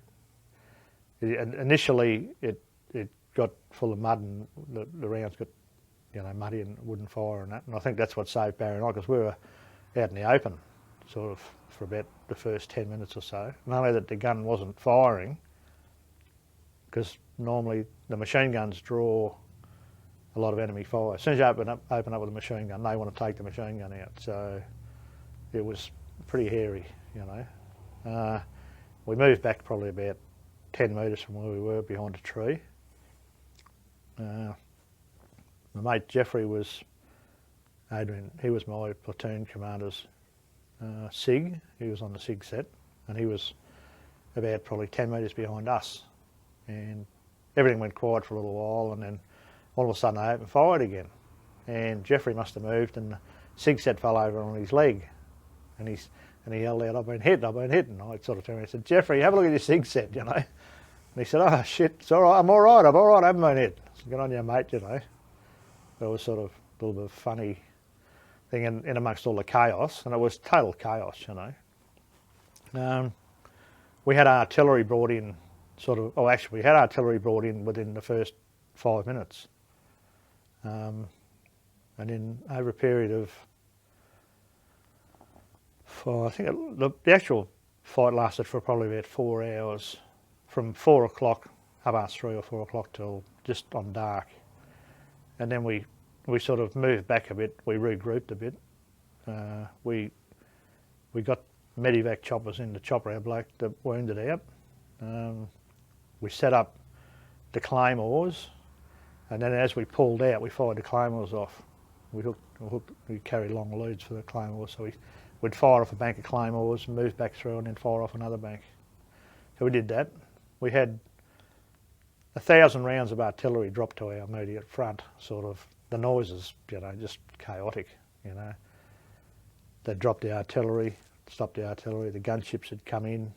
Speaker 1: Initially it got full of mud and the rounds got muddy and wouldn't fire and that, and I think that's what saved Barry and I, because we were out in the open sort of for about the first 10 minutes or so. Not only that the gun wasn't firing, because normally the machine guns draw a lot of enemy fire. As soon as you open up with a machine gun, they want to take the machine gun out. So it was pretty hairy, We moved back probably about 10 metres from where we were, behind a tree. My mate Jeffrey was, Adrian, he was my platoon commander's SIG. He was on the SIG set, and he was about probably 10 metres behind us. And everything went quiet for a little while, and then all of a sudden they opened fire again. And Jeffrey must have moved, and the SIG set fell over on his leg. And he yelled out, I've been hit. And I sort of turned around and said, Jeffrey, have a look at your SIG set, you know. And he said, oh shit, it's all right, I'm all right, I haven't been hit. I said, good on you, mate, you know. It was sort of a little bit of a funny thing in amongst all the chaos, and it was total chaos, you know. We had artillery brought in we had artillery brought in within the first 5 minutes. And then over a period of, I think the actual fight lasted for probably about 4 hours, from 4 o'clock, about 3 or 4 o'clock till just on dark. And then we sort of moved back a bit, we regrouped a bit. We got medevac choppers in to chop our bloke that wounded out. We set up the claymores, and then as we pulled out, we fired the claymores off. We carried long leads for the claymores, so we'd fire off a bank of claymores, move back through, and then fire off another bank. So we did that. We had 1,000 rounds of artillery dropped to our immediate front, sort of, the noises, you know, just chaotic, you know. They dropped the artillery, stopped the artillery, the gunships had come in,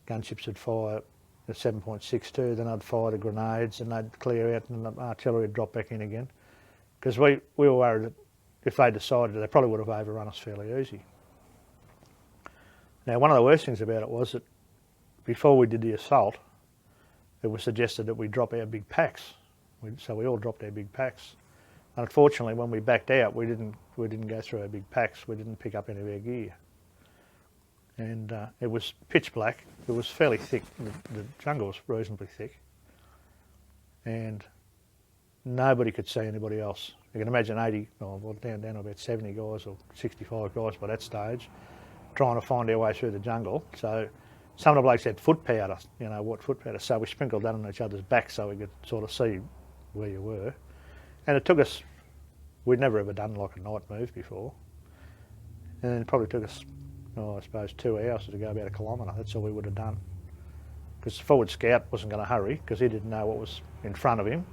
Speaker 1: gunships would fire at 7.62, then I'd fire the grenades and they'd clear out and the artillery would drop back in again. Because we were worried that if they decided, they probably would have overrun us fairly easy. Now, one of the worst things about it was that before we did the assault, it was suggested that we drop our big packs. So we all dropped our big packs. Unfortunately, when we backed out, we didn't go through our big packs. We didn't pick up any of our gear. And it was pitch black. It was fairly thick. The jungle was reasonably thick. And nobody could see anybody else. You can imagine 80, down to about 70 guys or 65 guys by that stage, trying to find our way through the jungle. So some of the blokes had foot powder, you know, what foot powder. So we sprinkled that on each other's backs so we could sort of see where you were. And it took us, we'd never ever done like a night move before. And it probably took us, I suppose, 2 hours to go about 1 kilometre. That's all we would have done. Because the forward scout wasn't going to hurry because he didn't know what was in front of him.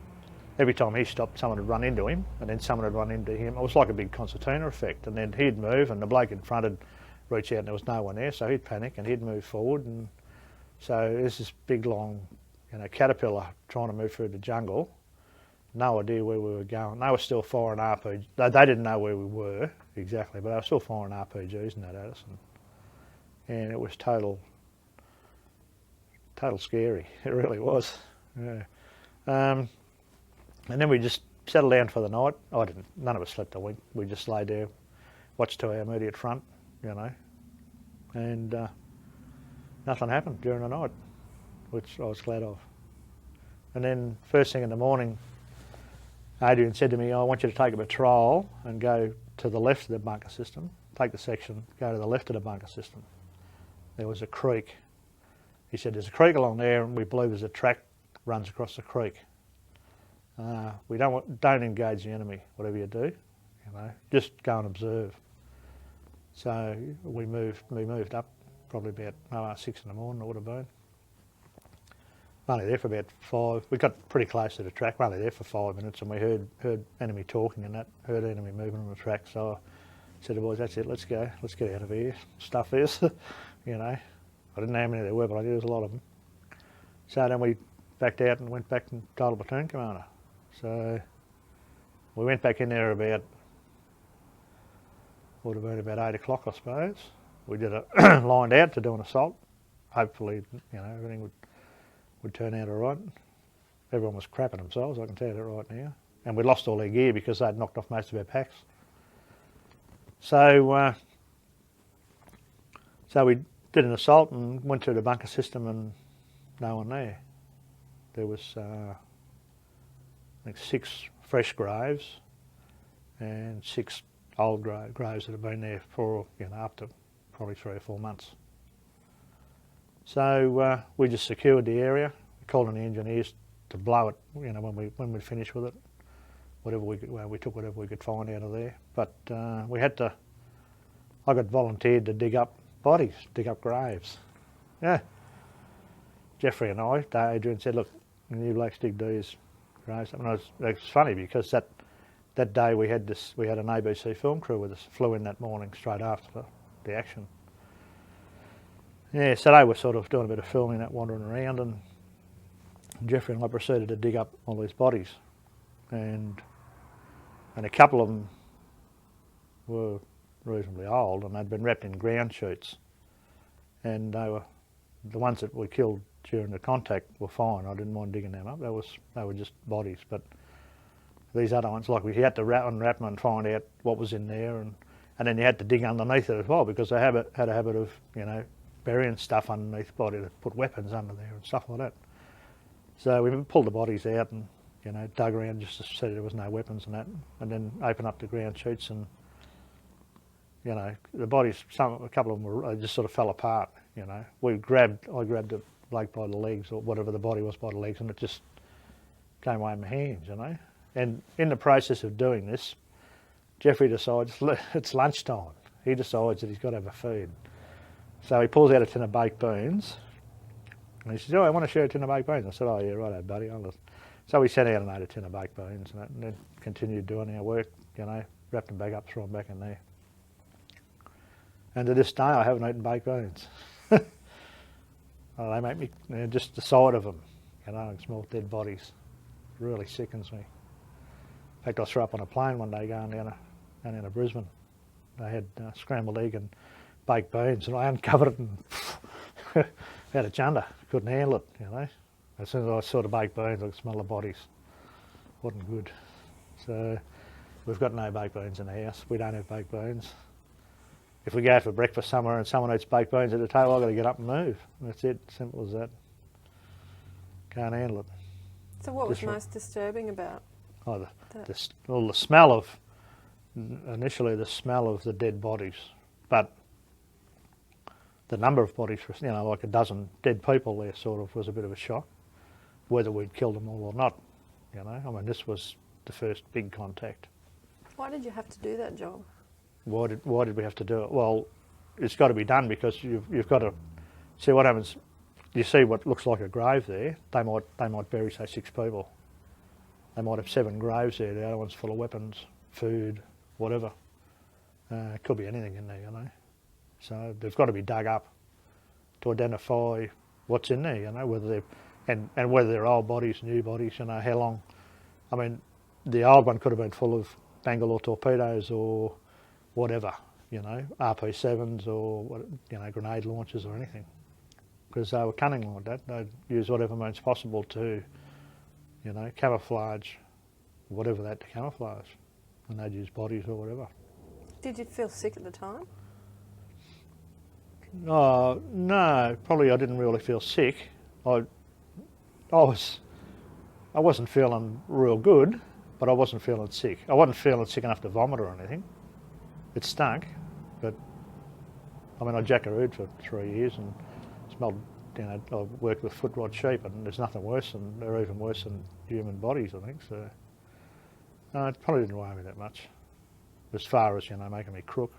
Speaker 1: Every time he stopped, someone would run into him, and then someone would run into him. It was like a big concertina effect. And then he'd move, and the bloke in front would reach out, and there was no one there, so he'd panic and he'd move forward. And so there's this big, long, you know, caterpillar trying to move through the jungle. No idea where we were going. They were still firing RPGs. They didn't know where we were exactly, but they were still firing RPGs and that at us. And it was total scary. It really was. Yeah. And then we just settled down for the night. None of us slept a wink. We just lay there, watched to our immediate front, you know, and nothing happened during the night, which I was glad of. And then first thing in the morning, Adrian said to me, I want you to take a patrol and go to the left of the bunker system, take the section, go to the left of the bunker system. There was a creek. He said, there's a creek along there, and we believe there's a track runs across the creek. We don't engage the enemy, whatever you do, you know, just go and observe. So we moved up probably about 6 in the morning it would have been. Only there for about 5. We got pretty close to the track. We're only there for 5 minutes, and we heard enemy talking and that, heard enemy moving on the track. So I said to the boys, that's it, let's go, let's get out of here, stuff this, you know. I didn't know how many there were, but I knew there was a lot of them. So then we backed out and went back and told the platoon commander. So we went back in there would have been about 8 o'clock, I suppose. We did lined out to do an assault. Hopefully, you know, everything would turn out all right. Everyone was crapping themselves, I can tell you that right now. And we lost all their gear because they'd knocked off most of our packs. So we did an assault and went through the bunker system and no one there. There was, I think, 6 fresh graves and 6 old graves that have been there for, you know, up to probably 3 or 4 months. So we just secured the area, called on the engineers to blow it, you know, when we finished with it. We took whatever we could find out of there. But I I got volunteered to dig up bodies, dig up graves. Yeah. Jeffrey and I, Adrian said, look, you blokes dig these graves. I mean, it was funny because that day we had an ABC film crew with us, flew in that morning straight after the action. Yeah, so they were sort of doing a bit of filming, that wandering around, and Jeffrey and I proceeded to dig up all these bodies, and a couple of them were reasonably old, and they'd been wrapped in ground sheets, and they were the ones that we killed during the contact were fine. I didn't mind digging them up. They were just bodies, but these other ones, like we had to unwrap them and find out what was in there, and then you had to dig underneath it as well because they had a habit of burying stuff underneath the body to put weapons under there and stuff like that. So we pulled the bodies out and dug around just to see there was no weapons and that, and then opened up the ground sheets, and the bodies, a couple of them just sort of fell apart. I grabbed the bloke by the legs, or whatever the body was by the legs, and it just came away in my hands. And in the process of doing this, Jeffrey decides it's lunchtime. He decides that he's got to have a feed. So he pulls out a tin of baked beans, and he says, I want to share a tin of baked beans. I said, yeah, righto, buddy. So we sat out and ate a tin of baked beans, and then continued doing our work, wrapped them back up, threw them back in there. And to this day, I haven't eaten baked beans. They make me, just the sight of them, and smell dead bodies, really sickens me. In fact, I threw up on a plane one day going down to Brisbane. They had scrambled egg and baked beans, and I uncovered it and had a chunder. Couldn't handle it, As soon as I saw the baked beans, I could smell the bodies. Wasn't good. So we've got no baked beans in the house. We don't have baked beans. If we go for breakfast somewhere and someone eats baked beans at the table, I've got to get up and move. That's it, simple as that. Can't handle it.
Speaker 2: So what was most disturbing about
Speaker 1: the smell of, initially the smell of the dead bodies, but the number of bodies, like a dozen dead people there sort of was a bit of a shock, whether we'd killed them all or not, I mean, this was the first big contact.
Speaker 2: Why did you have to do that job?
Speaker 1: Why did we have to do it? Well, it's got to be done because you've got to see what happens. You see what looks like a grave there. They might bury, say, 6 people. They might have 7 graves there. The other one's full of weapons, food, whatever. It could be anything in there, So they've got to be dug up to identify what's in there, whether they're and whether they're old bodies, new bodies, how long. I mean, the old one could have been full of Bangalore torpedoes or whatever, RP7s or grenade launchers or anything, because they were cunning like that. They'd use whatever means possible to, camouflage, whatever that to camouflage, and they'd use bodies or whatever.
Speaker 2: Did you feel sick at the time?
Speaker 1: No, probably I didn't really feel sick. I wasn't feeling real good, but I wasn't feeling sick. I wasn't feeling sick enough to vomit or anything. It stunk, but I mean, I jackarooed for 3 years and smelled, I worked with foot rot sheep, and there's nothing worse they're even worse than human bodies, I think, so it probably didn't worry me that much, as far as, making me crook.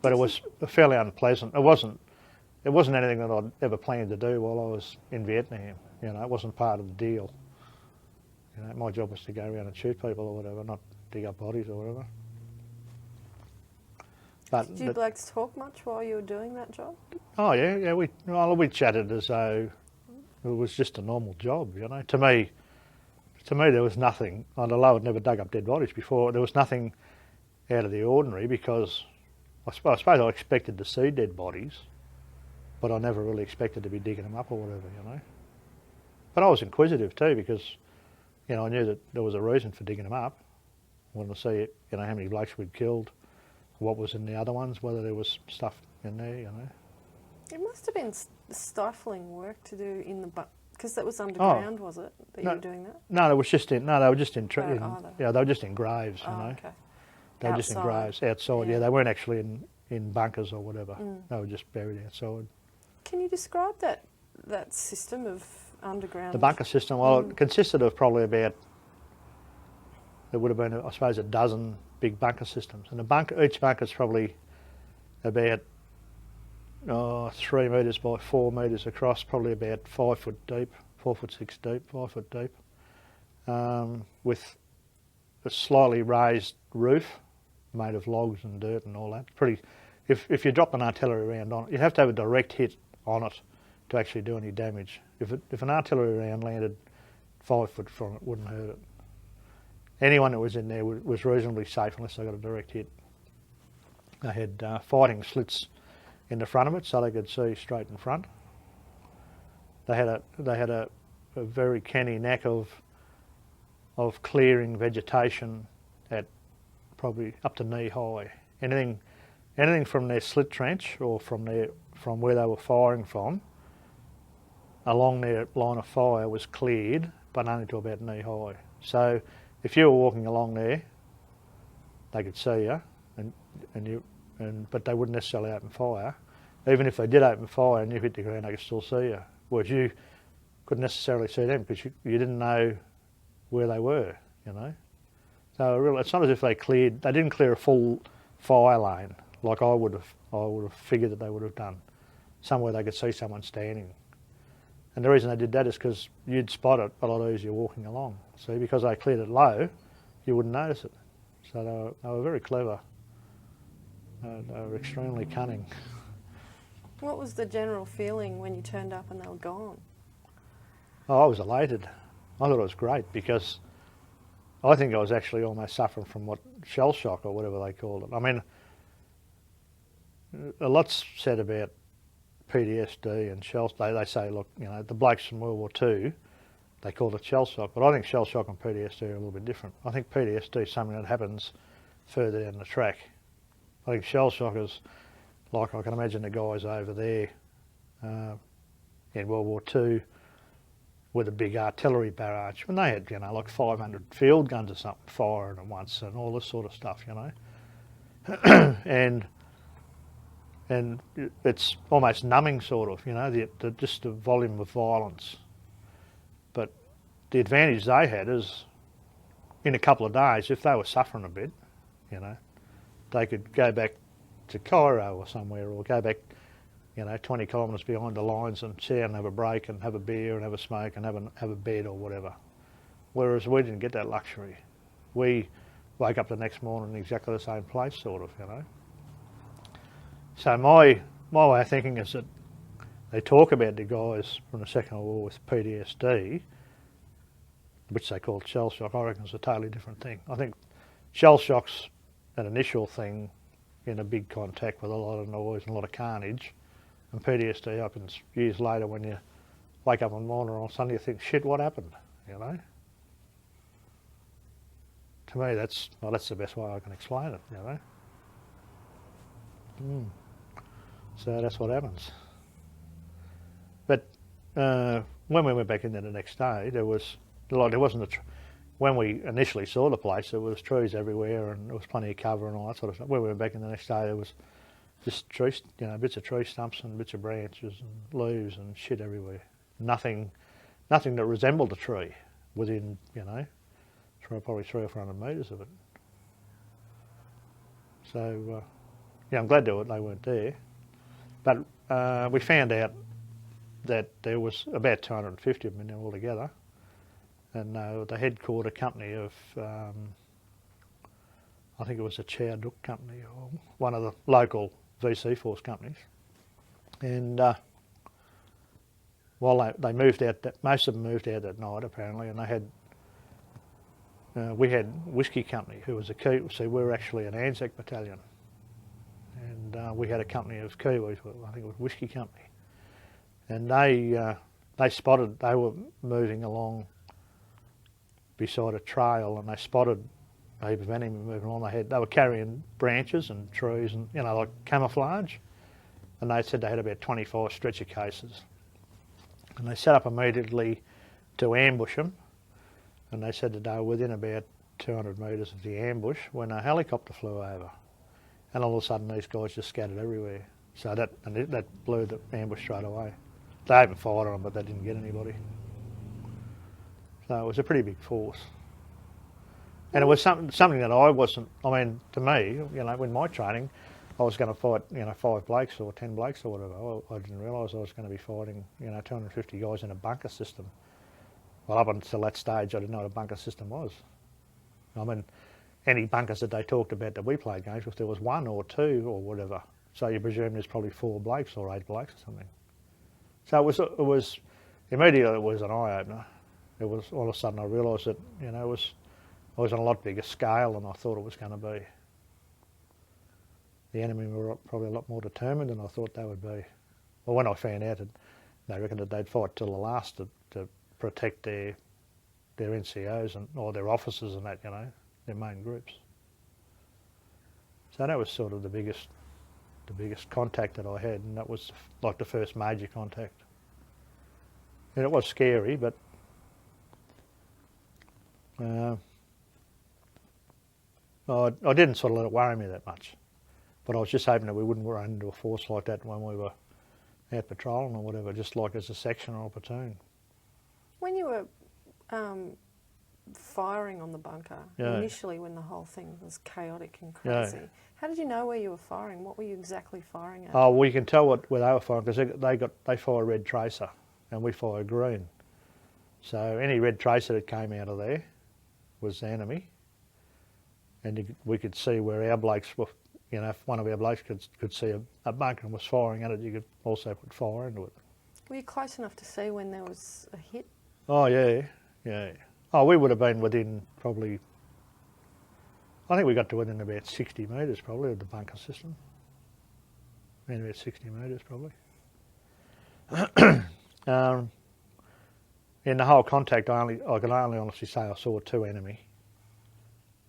Speaker 1: But it was fairly unpleasant. It wasn't anything that I'd ever planned to do while I was in Vietnam, it wasn't part of the deal. My job was to go around and shoot people or whatever, not dig up bodies or whatever. But
Speaker 2: did you blokes talk much while you were doing that job?
Speaker 1: Oh yeah. We chatted as though it was just a normal job. To me, there was nothing. Although I'd never dug up dead bodies before, there was nothing out of the ordinary because I suppose I expected to see dead bodies, but I never really expected to be digging them up or whatever. But I was inquisitive too because, I knew that there was a reason for digging them up. I wanted to see, how many blokes we'd killed, what was in the other ones, whether there was stuff in there,
Speaker 2: It must have been stifling work to do in the because that was underground, was it? You were doing that?
Speaker 1: No, they were just in graves,
Speaker 2: Okay.
Speaker 1: They were just in graves outside. Yeah, they weren't actually in bunkers or whatever. They were just buried outside.
Speaker 2: Can you describe that system of underground?
Speaker 1: The bunker system. Well, it consisted of probably about. There would have been, I suppose, a dozen big bunker systems, and each bunker's probably about 3 metres by 4 metres across, probably about 5 foot deep, 4'6" deep, 5 foot deep, with a slightly raised roof made of logs and dirt and all that. Pretty. If you dropped an artillery round on it, you'd have to have a direct hit on it to actually do any damage. If an artillery round landed 5 foot from it, wouldn't hurt it. Anyone that was in there was reasonably safe unless they got a direct hit. They had fighting slits in the front of it so they could see straight in front. They had a very canny knack of clearing vegetation at probably up to knee high. Anything from their slit trench or from where they were firing from along their line of fire was cleared, but only to about knee high. So if you were walking along there, they could see you, but they wouldn't necessarily open fire. Even if they did open fire and you hit the ground, they could still see you. Whereas you couldn't necessarily see them because you didn't know where they were, you know. So really, it's not as if they didn't clear a full fire lane like I would have figured that they would have done. Somewhere they could see someone standing. And the reason they did that is because you'd spot it a lot easier walking along. See, because they cleared it low, you wouldn't notice it. So they were very clever. They were extremely cunning.
Speaker 3: What was the general feeling when you turned up and they were gone?
Speaker 1: Oh, I was elated. I thought it was great because I think I was actually almost suffering from what shell shock or whatever they called it. I mean, a lot's said about PTSD and shell. They say, look, you know, the blokes from World War II, they called it shell shock, but I think shell shock and PTSD are a little bit different. I think PTSD is something that happens further down the track. I think shell shock is like I can imagine the guys over there in World War II with a big artillery barrage when they had, you know, like 500 field guns or something firing at once and all this sort of stuff, you know. and it's almost numbing, sort of, you know, just the volume of violence. But the advantage they had is, in a couple of days, if they were suffering a bit, you know, they could go back to Cairo or somewhere, or go back, you know, 20 kilometres behind the lines and sit down and have a break and have a beer and have a smoke and have a bed or whatever. Whereas we didn't get that luxury. We woke up the next morning in exactly the same place, sort of, you know. So my way of thinking is that they talk about the guys from the Second World War with PTSD, which they called shell shock. I reckon it's a totally different thing. I think shell shock's an initial thing in a big contact with a lot of noise and a lot of carnage, and PTSD happens years later when you wake up in the morning and all of a sudden you think, shit, what happened, you know? To me, that's the best way I can explain it, you know? So that's what happens. But when we went back in there the next day, there wasn't when we initially saw the place, there was trees everywhere and there was plenty of cover and all that sort of stuff. When we went back in the next day, there was just trees, you know, bits of tree stumps and bits of branches and leaves and shit everywhere. Nothing that resembled a tree within, you know, probably 300 or 400 metres of it. So, yeah, I'm glad they weren't there. But we found out that there was about 250 of them in there altogether. And the headquarter company of, I think it was a Chow Duk company, or one of the local VC Force companies. And while they moved out, most of them moved out that night apparently, and they had, we had Whiskey Company, who was a Kiwi. So we were actually an Anzac battalion. And we had a company of Kiwis, I think it was Whiskey Company. And they spotted, they were moving along beside a trail, and they spotted a heap of enemy moving along. They were carrying branches and trees and, you know, like camouflage. And they said they had about 25 stretcher cases. And they set up immediately to ambush them. And they said that they were within about 200 metres of the ambush when a helicopter flew over. And all of a sudden these guys just scattered everywhere. So that blew the ambush straight away. They opened fire on them, but they didn't get anybody. So it was a pretty big force. And it was something that I wasn't, I mean, to me, you know, in my training, I was going to fight, 5 blokes or 10 blokes or whatever. Well, I didn't realise I was going to be fighting, 250 guys in a bunker system. Well, up until that stage, I didn't know what a bunker system was. I mean, any bunkers that they talked about that we played games with, there was 1 or 2 or whatever. So you presume there's probably 4 blokes or 8 blokes or something. So it was immediately it was an eye opener. It was all of a sudden I realised that I was on a lot bigger scale than I thought it was going to be. The enemy were probably a lot more determined than I thought they would be. Well, when I found out that they reckoned that they'd fight till the last to protect their NCOs or their officers and that, their main groups. So that was sort of the biggest contact that I had, and that was like the first major contact. And it was scary, but I didn't sort of let it worry me that much. But I was just hoping that we wouldn't run into a force like that when we were out patrolling or whatever, just like as a section or a platoon.
Speaker 3: When you were firing on the bunker, initially when the whole thing was chaotic and crazy, how did you know where you were firing? What were you exactly firing at?
Speaker 1: Oh, well, you can tell where they were firing because they fire red tracer and we fire green. So any red tracer that came out of there was the enemy, and we could see where our blokes were. If one of our blokes could see a bunker and was firing at it, you could also put fire into it.
Speaker 3: Were you close enough to see when there was a hit?
Speaker 1: Oh, yeah. Oh, we would have been within probably, I think we got to within about 60 metres probably of the bunker system. Around about 60 metres probably. In the whole contact, I can only honestly say I saw 2 enemy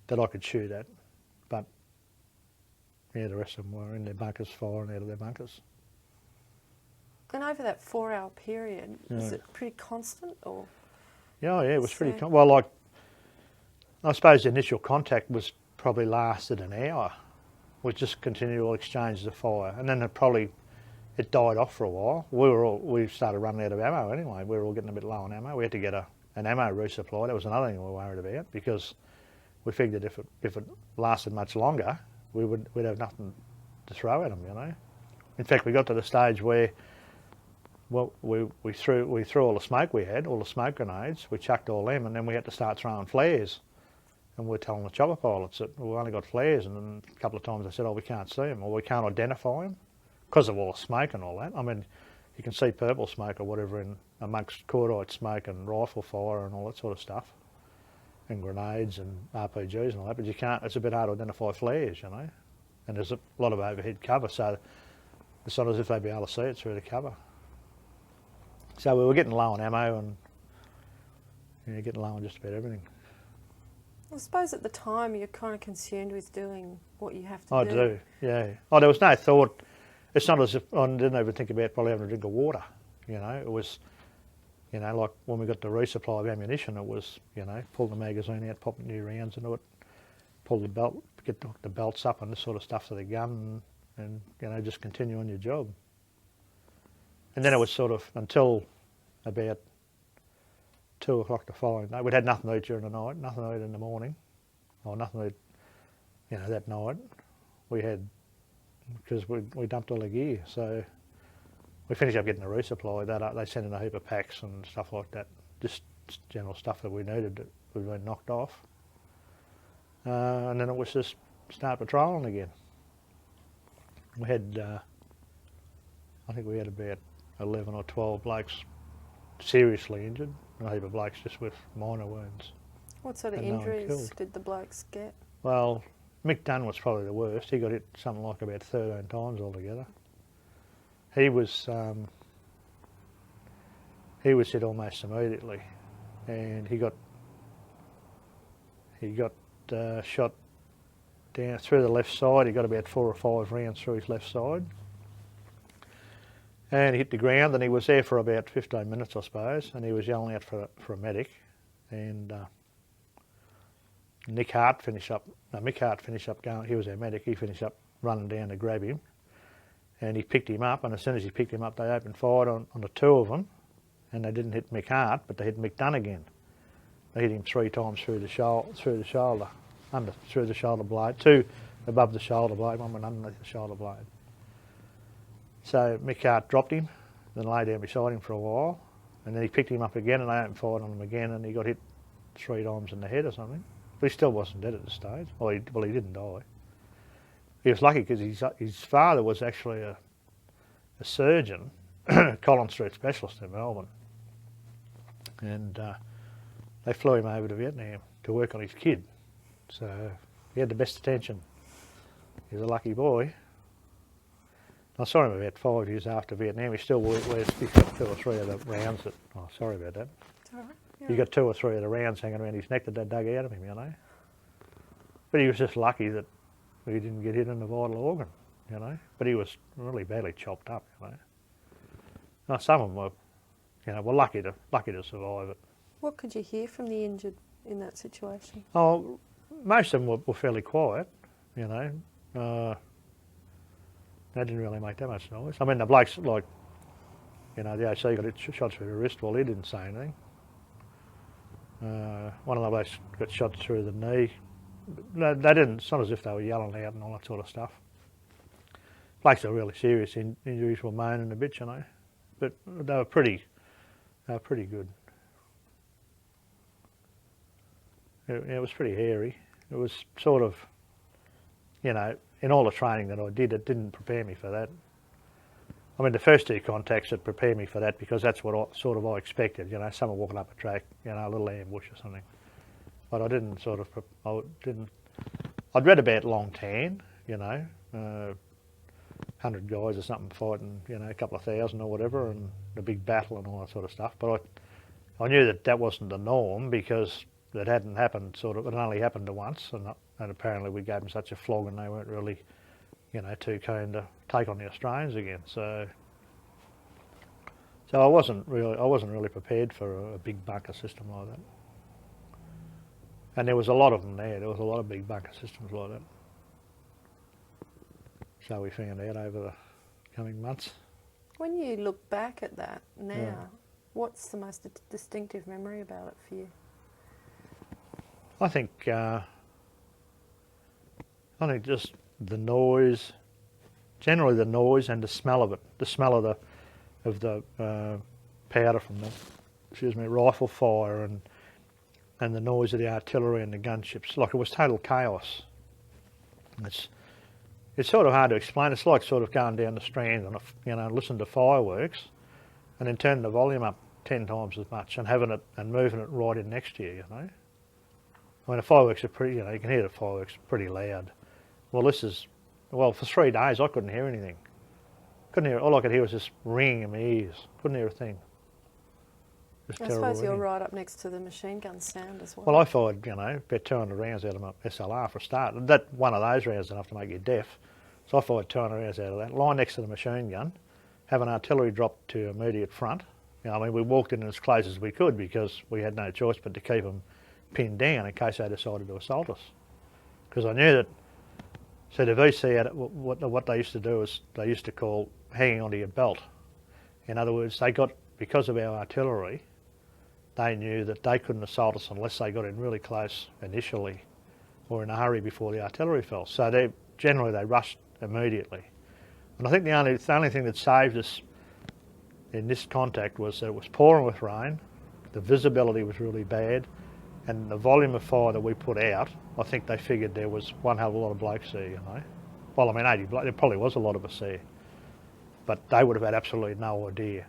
Speaker 1: that I could shoot at, but the rest of them were in their bunkers, firing out of their bunkers.
Speaker 3: And over that 4-hour period, was it pretty constant or?
Speaker 1: Yeah, it was pretty. Well, I suppose the initial contact was probably lasted an hour, with just continual exchanges of fire, and then it died off for a while. We started running out of ammo anyway. We were all getting a bit low on ammo. We had to get an ammo resupply. That was another thing we were worried about, because we figured if it lasted much longer, we'd have nothing to throw at them. In fact, we got to the stage where we threw all the smoke we had, all the smoke grenades. We chucked all them, and then we had to start throwing flares. And we were telling the chopper pilots that we've only got flares, and then a couple of times they said, "Oh, we can't see them, or we can't identify them because of all the smoke and all that." I mean, you can see purple smoke or whatever in amongst cordite smoke and rifle fire and all that sort of stuff, and grenades and RPGs and all that, but you can't. It's a bit hard to identify flares, and there's a lot of overhead cover, so it's not as if they'd be able to see it through the cover. So we were getting low on ammo and getting low on just about everything.
Speaker 3: I suppose at the time you're kind of consumed with doing what you have to do.
Speaker 1: I do, yeah. Oh, there was no thought. It's not as if I didn't even think about probably having a drink of water. It was, like when we got the resupply of ammunition, it was, pull the magazine out, pop new rounds into it, pull the belt, get the belts up and this sort of stuff to the gun, and just continue on your job. And then it was sort of until about 2 o'clock the following day. We'd had nothing to eat during the night, nothing to eat in the morning, or nothing to eat, that night. We had, because we dumped all the gear, so we finished up getting a resupply. They sent in a heap of packs and stuff like that, just general stuff that we needed that we'd been knocked off. And then it was just start patrolling again. We had, I think we had about 11 or 12 blokes seriously injured, and a heap of blokes just with minor wounds.
Speaker 3: What sort of injuries did the blokes get?
Speaker 1: Well, Mick Dunn was probably the worst. He got hit something like about 13 times altogether. He was hit almost immediately, and he got shot down through the left side. He got about 4 or 5 rounds through his left side, and he hit the ground. And he was there for about 15 minutes, I suppose, and he was yelling out for a medic. And Mick Hart finished up going. He was our medic. He finished up running down to grab him, and he picked him up. And as soon as he picked him up, they opened fire on the 2 of them, and they didn't hit Mick Hart, but they hit Mick Dunn again. They hit him 3 times through the shoulder blade. 2 above the shoulder blade, one went underneath the shoulder blade. So my cart dropped him, then lay down beside him for a while, and then he picked him up again and I opened fire on him again and he got hit 3 times in the head or something. But he still wasn't dead at the stage. Well, he didn't die. He was lucky because his father was actually a surgeon, Collins Street specialist in Melbourne. And they flew him over to Vietnam to work on his kid. So he had the best attention. He was a lucky boy. I saw him about 5 years after Vietnam. He still wears, he's got 2 or 3 of the rounds that, oh, sorry about that.
Speaker 3: It's all right. Yeah.
Speaker 1: He got 2 or 3 of the rounds hanging around his neck that they dug out of him, you know. But he was just lucky that he didn't get hit in the vital organ, you know. But he was really badly chopped up, you know. Now, some of them were, you know, were lucky to survive it.
Speaker 3: What could you hear from the injured in that situation?
Speaker 1: Oh, most of them were fairly quiet, you know. They didn't really make that much noise. I mean, the blokes, like, you know, the OC got shot through the wrist. Well, he didn't say anything. One of the blokes got shot through the knee. They didn't, it's not as if they were yelling out and all that sort of stuff. Blokes that were really serious injuries were moaning a bit, you know. But they were pretty good. It was pretty hairy. It was sort of, you know, in all the training that I did, it didn't prepare me for that. I mean, the first 2 contacts had prepared me for that because that's what I expected, you know, someone walking up a track, you know, a little ambush or something. But I didn't I'd read about Long Tan, you know, 100 guys or something fighting, you know, a couple of thousand or whatever, and the big battle and all that sort of stuff. But I knew that wasn't the norm because it hadn't happened, it only happened once, and apparently we gave them such a flog and they weren't really, you know, too keen to take on the Australians again. So I wasn't really prepared for a big bunker system like that. And there was a lot of them there. There was a lot of big bunker systems like that. So we found out over the coming months.
Speaker 3: When you look back at that now, what's the most distinctive memory about it for you?
Speaker 1: I think just the noise, generally the noise and the smell of it, the smell of the powder from the rifle fire and the noise of the artillery and the gunships. Like, it was total chaos. It's sort of hard to explain. It's like sort of going down the Strand and, you know, listen to fireworks and then turning the volume up 10 times as much and having it and moving it right in next to you, you know. I mean, the fireworks are pretty, you know, you can hear the fireworks pretty loud. Well, for 3 days I couldn't hear anything. All I could hear was this ringing in my ears. Couldn't hear a thing.
Speaker 3: I suppose you're right up next to the machine gun stand as well.
Speaker 1: Well, I fired, you know, about 200 rounds out of my SLR for a start. And that one of those rounds is enough to make you deaf. So I fired 200 rounds out of that. Line next to the machine gun, have an artillery drop to immediate front. You know, I mean, we walked in as close as we could because we had no choice but to keep them pinned down in case they decided to assault us. Because I knew that, so the VC, what they used to do is they used to call hanging onto your belt. In other words, because of our artillery, they knew that they couldn't assault us unless they got in really close initially or in a hurry before the artillery fell. So they rushed immediately. And I think the only thing that saved us in this contact was that it was pouring with rain, the visibility was really bad, and the volume of fire that we put out, I think they figured there was one hell of a lot of blokes there, you know. Well, I mean, 80 blokes, there probably was a lot of us there, but they would have had absolutely no idea.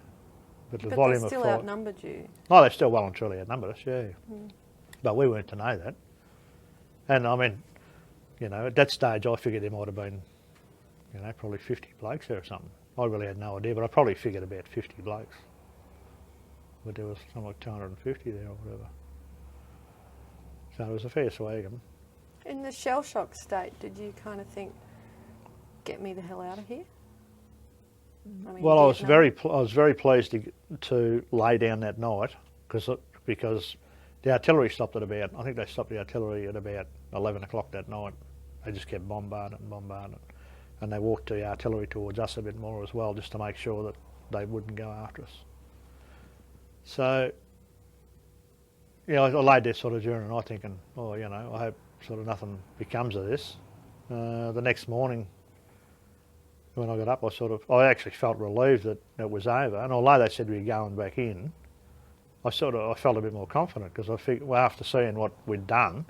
Speaker 1: But the volume
Speaker 3: they still
Speaker 1: of fire,
Speaker 3: outnumbered you.
Speaker 1: Oh, they still well and truly outnumbered us, yeah. But we weren't to know that. And I mean, you know, at that stage I figured there might have been, you know, probably 50 blokes there or something. I really had no idea, but I probably figured about 50 blokes. But there was something like 250 there or whatever. So it was a fair swag.
Speaker 3: In the shell shock state, did you kind of think, get me the hell out of here? I mean,
Speaker 1: well, I was very pleased to lay down that night because the artillery stopped at about, I think they stopped the artillery at about 11 o'clock that night. They just kept bombarding and bombarding. And they walked the artillery towards us a bit more as well, just to make sure that they wouldn't go after us. So, yeah, I laid there sort of during the night thinking, oh, you know, I hope sort of nothing becomes of this. The next morning, when I got up, I actually felt relieved that it was over. And although they said we were going back in, I felt a bit more confident because I figured, well, after seeing what we'd done,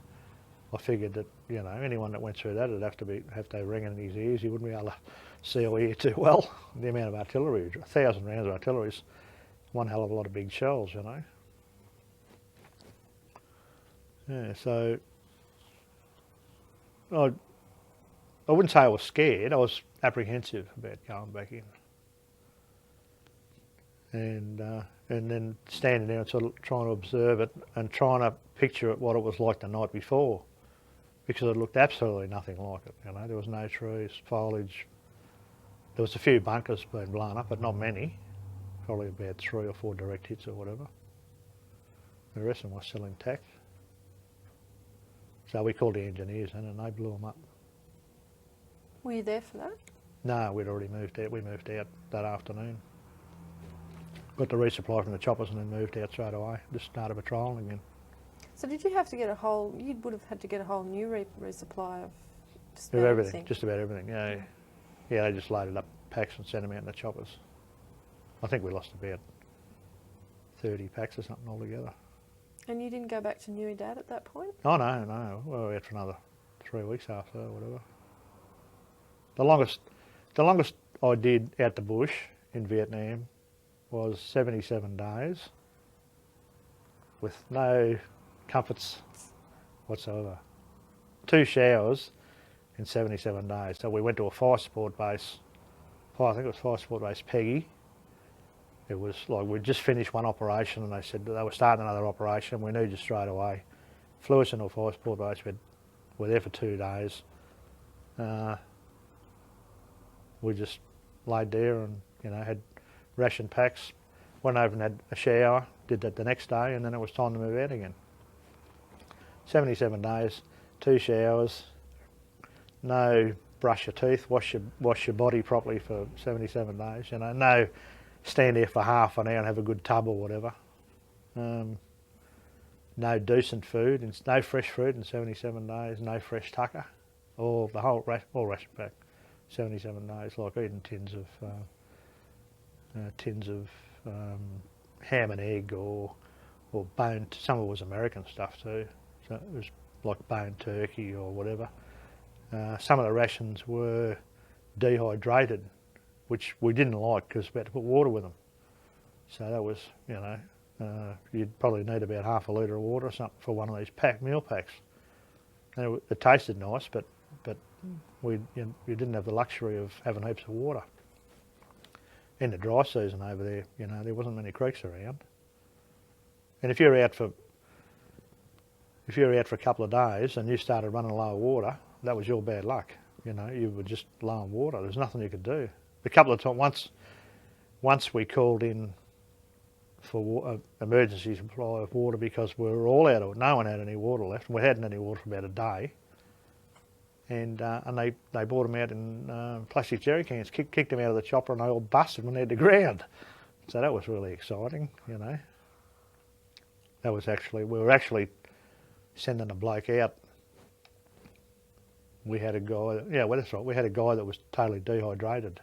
Speaker 1: I figured that, you know, anyone that went through that would have to ring in his ears. He wouldn't be able to see or hear too well. The amount of artillery, 1,000 rounds of artillery is one hell of a lot of big shells, you know. Yeah, so I wouldn't say I was scared. I was apprehensive about going back in, and then standing there and sort of trying to observe it and trying to picture what it was like the night before, because it looked absolutely nothing like it. You know, there was no trees, foliage. There was a few bunkers being blown up, but not many. Probably about 3 or 4 direct hits or whatever. The rest of them were still intact. So we called the engineers in and they blew them up.
Speaker 3: Were you there for that?
Speaker 1: No, we'd already moved out. We moved out that afternoon. Got the resupply from the choppers and then moved out straight away. Just started patrolling again.
Speaker 3: So did you have to get you would have had to get a whole new resupply of just
Speaker 1: Of
Speaker 3: about
Speaker 1: everything, just about everything, yeah. Yeah, they just loaded up packs and sent them out in the choppers. I think we lost about 30 packs or something altogether.
Speaker 3: And you didn't go back to Nui Dat at that point?
Speaker 1: Oh no, we were out for another 3 weeks after or whatever. The longest I did out the bush in Vietnam was 77 days with no comforts whatsoever. 2 showers in 77 days. So we went to a fire support base, I think it was fire support base Peggy. It was like we'd just finished one operation and they said they were starting another operation. We knew just straight away. Flew us into a fire support base. We were there for 2 days. We just laid there and, you know, had ration packs. Went over and had a shower. Did that the next day, and then it was time to move out again. 77 days, 2 showers, no brush your teeth, wash your body properly for 77 days. You know, no stand there for half an hour and have a good tub or whatever. No decent food, no fresh food in 77 days, no fresh tucker, all ration pack, 77 days, like eating tins of ham and egg or boned. Some of it was American stuff too, so it was like boned turkey or whatever. Some of the rations were dehydrated, which we didn't like because we had to put water with them. So that was, you know, you'd probably need about half a litre of water or something for one of these meal packs. And it tasted nice, but you didn't have the luxury of having heaps of water. In the dry season over there, you know, there wasn't many creeks around. And if you're out for a couple of days and you started running low of water, that was your bad luck. You know, you were just low on water. There's nothing you could do. A couple of times, once we called in for emergency supply of water because we were all out of it. No one had any water left. We hadn't any water for about a day. And they brought them out in plastic jerry cans, kicked them out of the chopper, and they all busted when they hit the ground. So that was really exciting, you know. We were actually sending a bloke out. We had a guy, that's right, we had a guy that was totally dehydrated,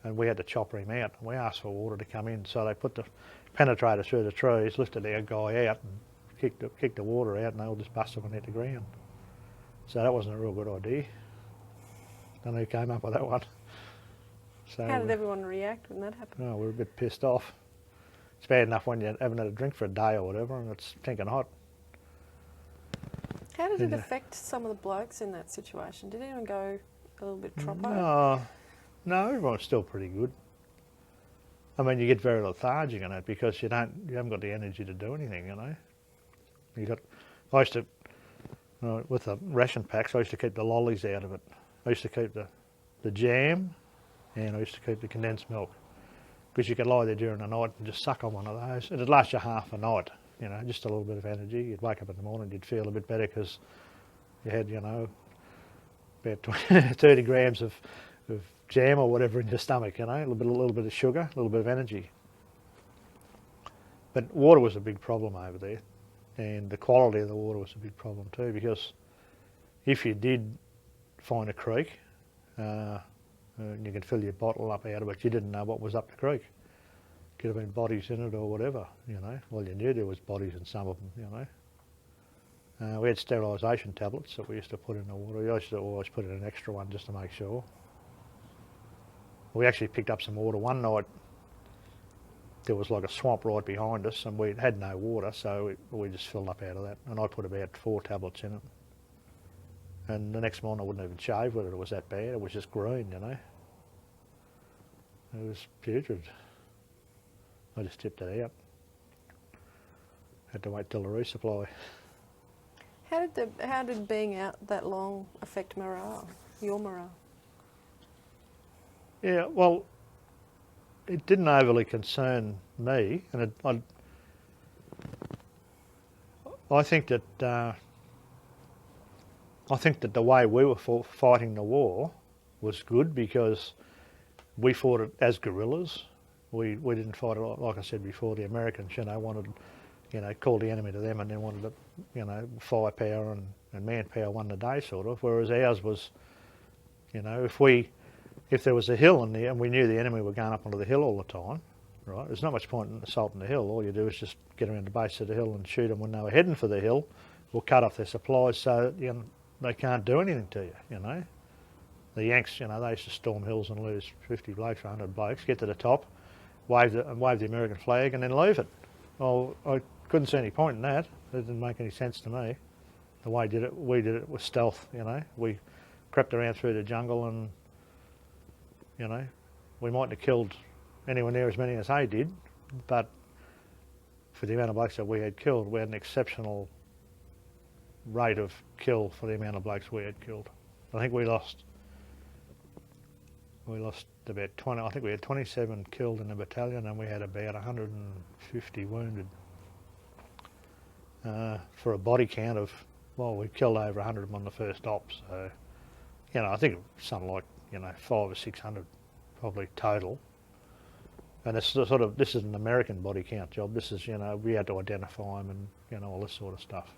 Speaker 1: and we had to chopper him out. We asked for water to come in, so they put the penetrator through the trees, lifted our guy out, and kicked the water out, and they all just busted when they hit the ground. So that wasn't a real good idea. Don't know who came up with that one. So,
Speaker 3: how did everyone react when that happened?
Speaker 1: Oh, we were a bit pissed off. It's bad enough when you haven't had a drink for a day or whatever and it's stinking hot.
Speaker 3: How did it affect some of the blokes in that situation? Did anyone go a little bit troppo?
Speaker 1: No, everyone's still pretty good. I mean, you get very lethargic in it because you haven't got the energy to do anything, you know. I used to, with the ration packs, I used to keep the lollies out of it. I used to keep the jam, and I used to keep the condensed milk, because you could lie there during the night and just suck on one of those. It'd last you half a night, you know, just a little bit of energy. You'd wake up in the morning, you'd feel a bit better because you had, you know, about 30 grams of jam or whatever in your stomach, you know, a little bit of sugar, a little bit of energy. But water was a big problem over there, and the quality of the water was a big problem too, because if you did find a creek, and you could fill your bottle up out of it. You didn't know what was up the creek. Could have been bodies in it or whatever, you know. Well, you knew there was bodies in some of them, you know. We had sterilisation tablets that we used to put in the water. We used to always put in an extra one just to make sure. We actually picked up some water one night. There was like a swamp right behind us and we had no water, so we just filled up out of that. And I put about 4 tablets in it. And the next morning I wouldn't even shave with it, it was that bad. It was just green, you know. It was putrid. I just tipped it out. Had to wait till the resupply.
Speaker 3: How did being out that long affect morale, your morale?
Speaker 1: Yeah, well, it didn't overly concern me, and I think that the way we were fighting the war was good because we fought it as guerrillas. We didn't fight it, like I said before, the Americans, you know, wanted, you know, called the enemy to them and then wanted to, you know, firepower and manpower won the day sort of, whereas ours was, you know, if there was a hill and we knew the enemy were going up onto the hill all the time, right, there's not much point in assaulting the hill. All you do is just get around the base of the hill and shoot them when they were heading for the hill or cut off their supplies so, you know, they can't do anything to you, you know. The Yanks, you know, they used to storm hills and lose 50 blokes or 100 blokes, get to the top, wave the American flag and then leave it. Well, I couldn't see any point in that. It didn't make any sense to me. The way we did it was stealth, you know. We crept around through the jungle and, you know, we mightn't have killed anywhere near as many as they did, but for the amount of blokes that we had killed, we had an exceptional rate of kill for the amount of blokes we had killed. I think we lost about 20, I think we had 27 killed in the battalion and we had about 150 wounded. For a body count of, well, we killed over 100 of them on the first op, so, you know, I think it was something like, you know, 500 or 600 probably total. And it's sort of, this is an American body count job. This is, you know, we had to identify them and, you know, all this sort of stuff.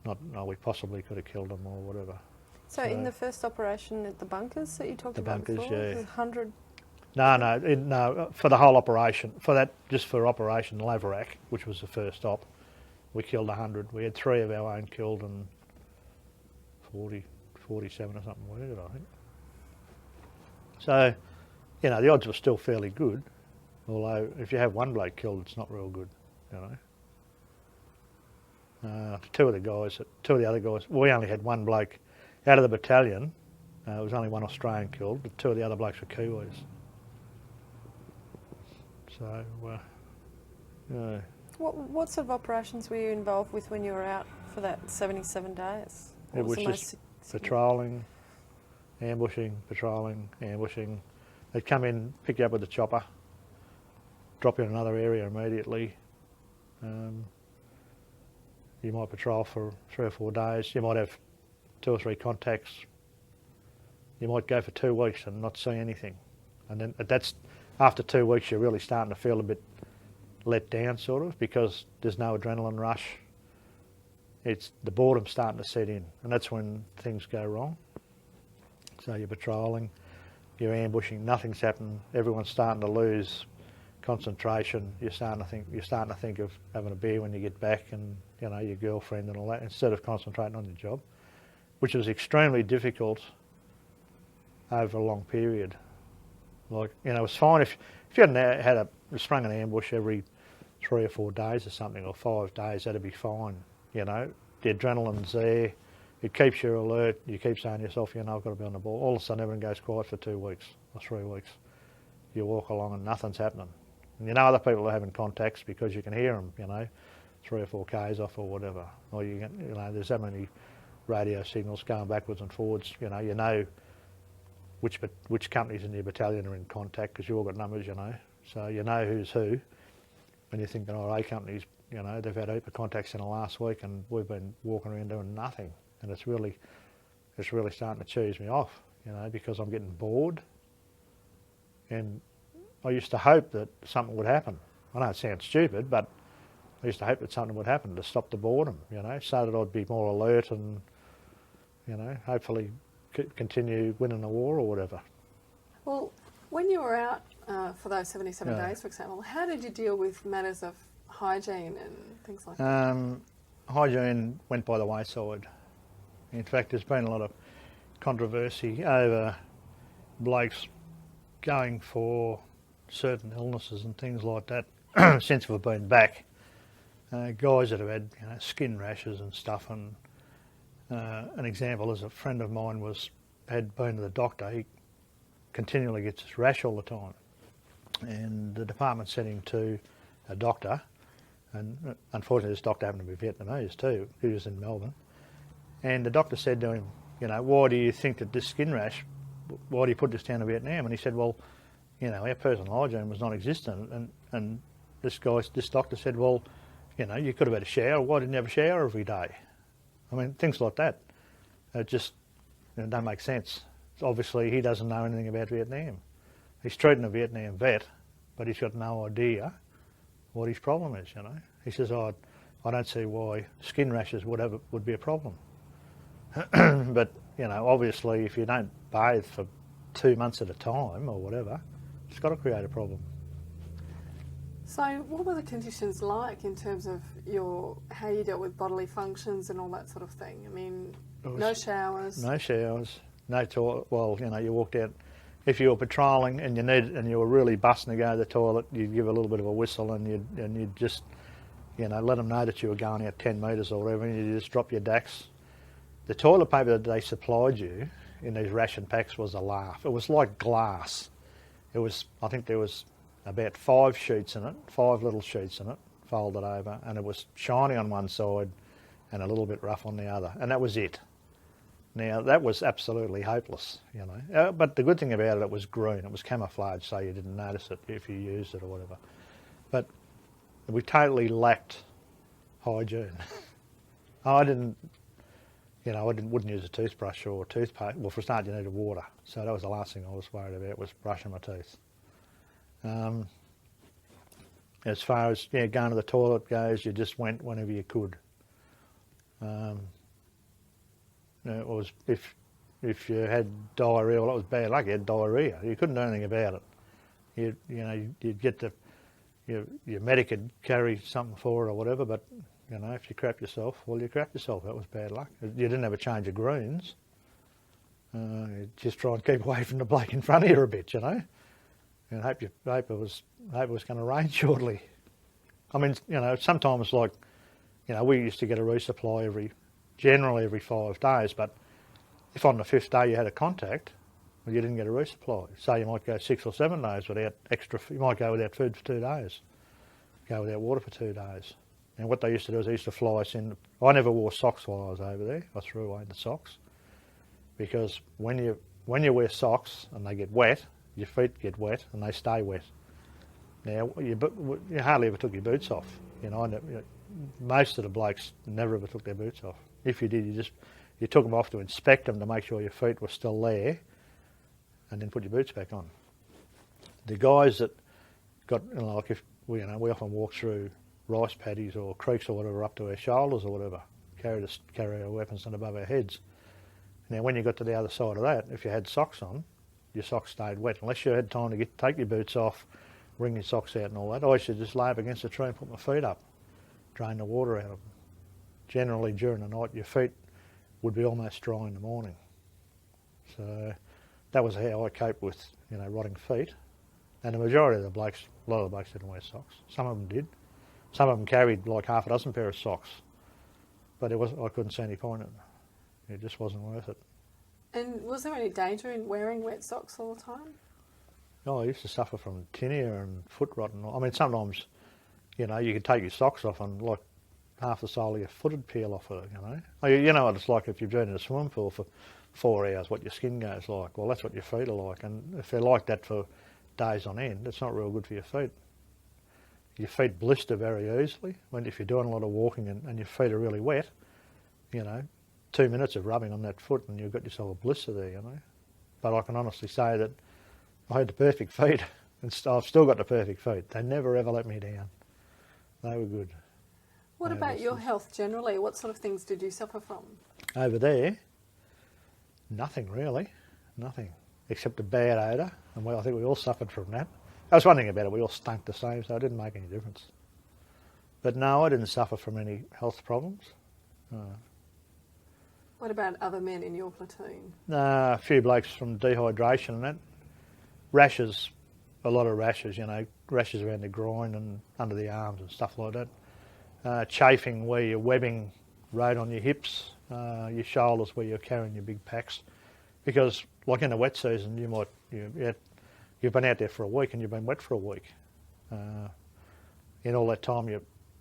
Speaker 1: Not, no, we possibly could have killed them or whatever.
Speaker 3: So in the first operation at the bunkers that you talked about
Speaker 1: before? The bunkers, yeah.
Speaker 3: 100?
Speaker 1: No, for the whole operation, for that, just for Operation Laverack, which was the first op, we killed 100. We had 3 of our own killed and 47 or something wounded, I think. So, you know, the odds were still fairly good, although if you have 1 bloke killed, it's not real good, you know. 2 of the other guys, we only had 1 bloke out of the battalion. There was only 1 Australian killed, but 2 of the other blokes were Kiwis. So, yeah.
Speaker 3: What sort of operations were you involved with when you were out for that 77 days?
Speaker 1: It was just patrolling, ambushing, patrolling, ambushing. They'd come in, pick you up with the chopper, drop you in another area immediately. You might patrol for 3 or 4 days. You might have 2 or 3 contacts. You might go for 2 weeks and not see anything. And then that's, after 2 weeks, you're really starting to feel a bit let down, sort of, because there's no adrenaline rush. It's the boredom starting to set in, and that's when things go wrong. So you're patrolling, you're ambushing, nothing's happening. Everyone's starting to lose concentration. You're starting to think of having a beer when you get back, and, you know, your girlfriend and all that, instead of concentrating on your job, which was extremely difficult over a long period. Like, you know, it was fine if you hadn't sprung an ambush every 3 or 4 days or something, or 5 days, that'd be fine. You know, the adrenaline's there, it keeps you alert, you keep saying to yourself, you know, I've got to be on the ball. All of a sudden everyone goes quiet for 2 weeks or 3 weeks. You walk along and nothing's happening. And you know other people are having contacts because you can hear them, you know, 3 or 4 k's off or whatever. Or you know, there's that many radio signals going backwards and forwards. You know which companies in your battalion are in contact because you all got numbers, you know. So you know who's who. And you're thinking, oh, A companies, you know, they've had a heap of contacts in the last week and we've been walking around doing nothing. And it's really starting to cheese me off, you know, because I'm getting bored. And I used to hope that something would happen. I know it sounds stupid, but I used to hope that something would happen to stop the boredom, you know, so that I'd be more alert and, you know, hopefully continue winning the war or whatever.
Speaker 2: Well, when you were out for those 77
Speaker 1: Yeah.
Speaker 2: days, for example, how did you deal with matters of hygiene and things like that?
Speaker 1: Hygiene went by the wayside. In fact, there's been a lot of controversy over blokes going for certain illnesses and things like that since we've been back. Guys that have had skin rashes and stuff, and an example is a friend of mine had been to the doctor. He continually gets this rash all the time, and the department sent him to a doctor, and unfortunately this doctor happened to be Vietnamese too. He was in Melbourne, and the doctor said to him, why do you think that this skin rash, why do you put this down to Vietnam? And he said, well, our personal hygiene was non-existent, and this doctor said, well, you could have had a shower. Why didn't you have a shower every day? I mean, things like that. It just don't make sense. Obviously, he doesn't know anything about Vietnam. He's treating a Vietnam vet, but he's got no idea what his problem is. He says, I don't see why skin rashes would be a problem. But obviously, if you don't bathe for 2 months at a time or whatever, it's got to create a problem.
Speaker 2: So what were the conditions like in terms of how you dealt with bodily functions and all that sort of thing? I mean, no showers.
Speaker 1: No showers, no toilet. Well, you walked out. If you were patrolling and you were really busting to go to the toilet, you'd give a little bit of a whistle and you'd just, let them know that you were going out 10 metres or whatever, and you just drop your dacks. The toilet paper that they supplied you in these ration packs was a laugh. It was like glass. I think there was about 5 sheets in it, 5 little sheets in it, folded over, and it was shiny on one side and a little bit rough on the other, and that was it. Now, that was absolutely hopeless, but the good thing about it was green. It was camouflage, so you didn't notice it if you used it or whatever. But we totally lacked hygiene. I wouldn't use a toothbrush or toothpaste. Well, for a start, you needed water, so that was the last thing I was worried about, was brushing my teeth. As far as going to the toilet goes, you just went whenever you could. It was if you had diarrhea, well, that was bad luck. You had diarrhea. You couldn't do anything about it. You'd get your medic would carry something for it or whatever. But if you crap yourself, well, you crap yourself. That was bad luck. You didn't have a change of greens. You just try and keep away from the bloke in front of you a bit, and hope it was going to rain shortly. I mean, sometimes we used to get a resupply generally every 5 days, but if on the 5th day you had a contact, well, you didn't get a resupply. So you might go 6 or 7 days without you might go without food for 2 days, go without water for 2 days. And what they used to do is they used to fly us in. I never wore socks while I was over there. I threw away the socks, because when you wear socks and they get wet, your feet get wet and they stay wet. Now, you hardly ever took your boots off. Most of the blokes never ever took their boots off. If you did, you took them off to inspect them to make sure your feet were still there, and then put your boots back on. The guys that got, if we often walk through rice paddies or creeks or whatever up to our shoulders or whatever, carry our weapons and above our heads. Now, when you got to the other side of that, if you had socks on, your socks stayed wet. Unless you had time to take your boots off, wring your socks out and all that, I used to just lay up against a tree and put my feet up, drain the water out of them. Generally, during the night, your feet would be almost dry in the morning. So that was how I coped with, rotting feet. And the majority of the blokes, a lot of the blokes didn't wear socks. Some of them did. Some of them carried like half a dozen pair of socks. But I couldn't see any point in it. It just wasn't worth it.
Speaker 2: And was there any danger in wearing wet socks all the time?
Speaker 1: Oh, I used to suffer from tinea and foot rot and all. I mean, sometimes, you could take your socks off and half the sole of your foot would peel off of it, You know what it's like if you've been in a swimming pool for 4 hours, what your skin goes like. Well, that's what your feet are like. And if they're like that for days on end, it's not real good for your feet. Your feet blister very easily. If you're doing a lot of walking and your feet are really wet, 2 minutes of rubbing on that foot and you've got yourself a blister there, But I can honestly say that I had the perfect feet, and I've still got the perfect feet. They never ever let me down. They were good.
Speaker 2: What about your health generally? What sort of things did you suffer from?
Speaker 1: Over there, Nothing really, nothing, except a bad odour, and I think we all suffered from that. That was one thing about it, we all stunk the same, so it didn't make any difference. But no, I didn't suffer from any health problems.
Speaker 2: What about other men in your platoon?
Speaker 1: A few blokes from dehydration and that. Rashes, a lot of rashes, you know, rashes around the groin and under the arms and stuff like that. Chafing where your webbing rode on your hips, your shoulders where you're carrying your big packs. Because like in the wet season, you've been out there for a week and you've been wet for a week. In all that time,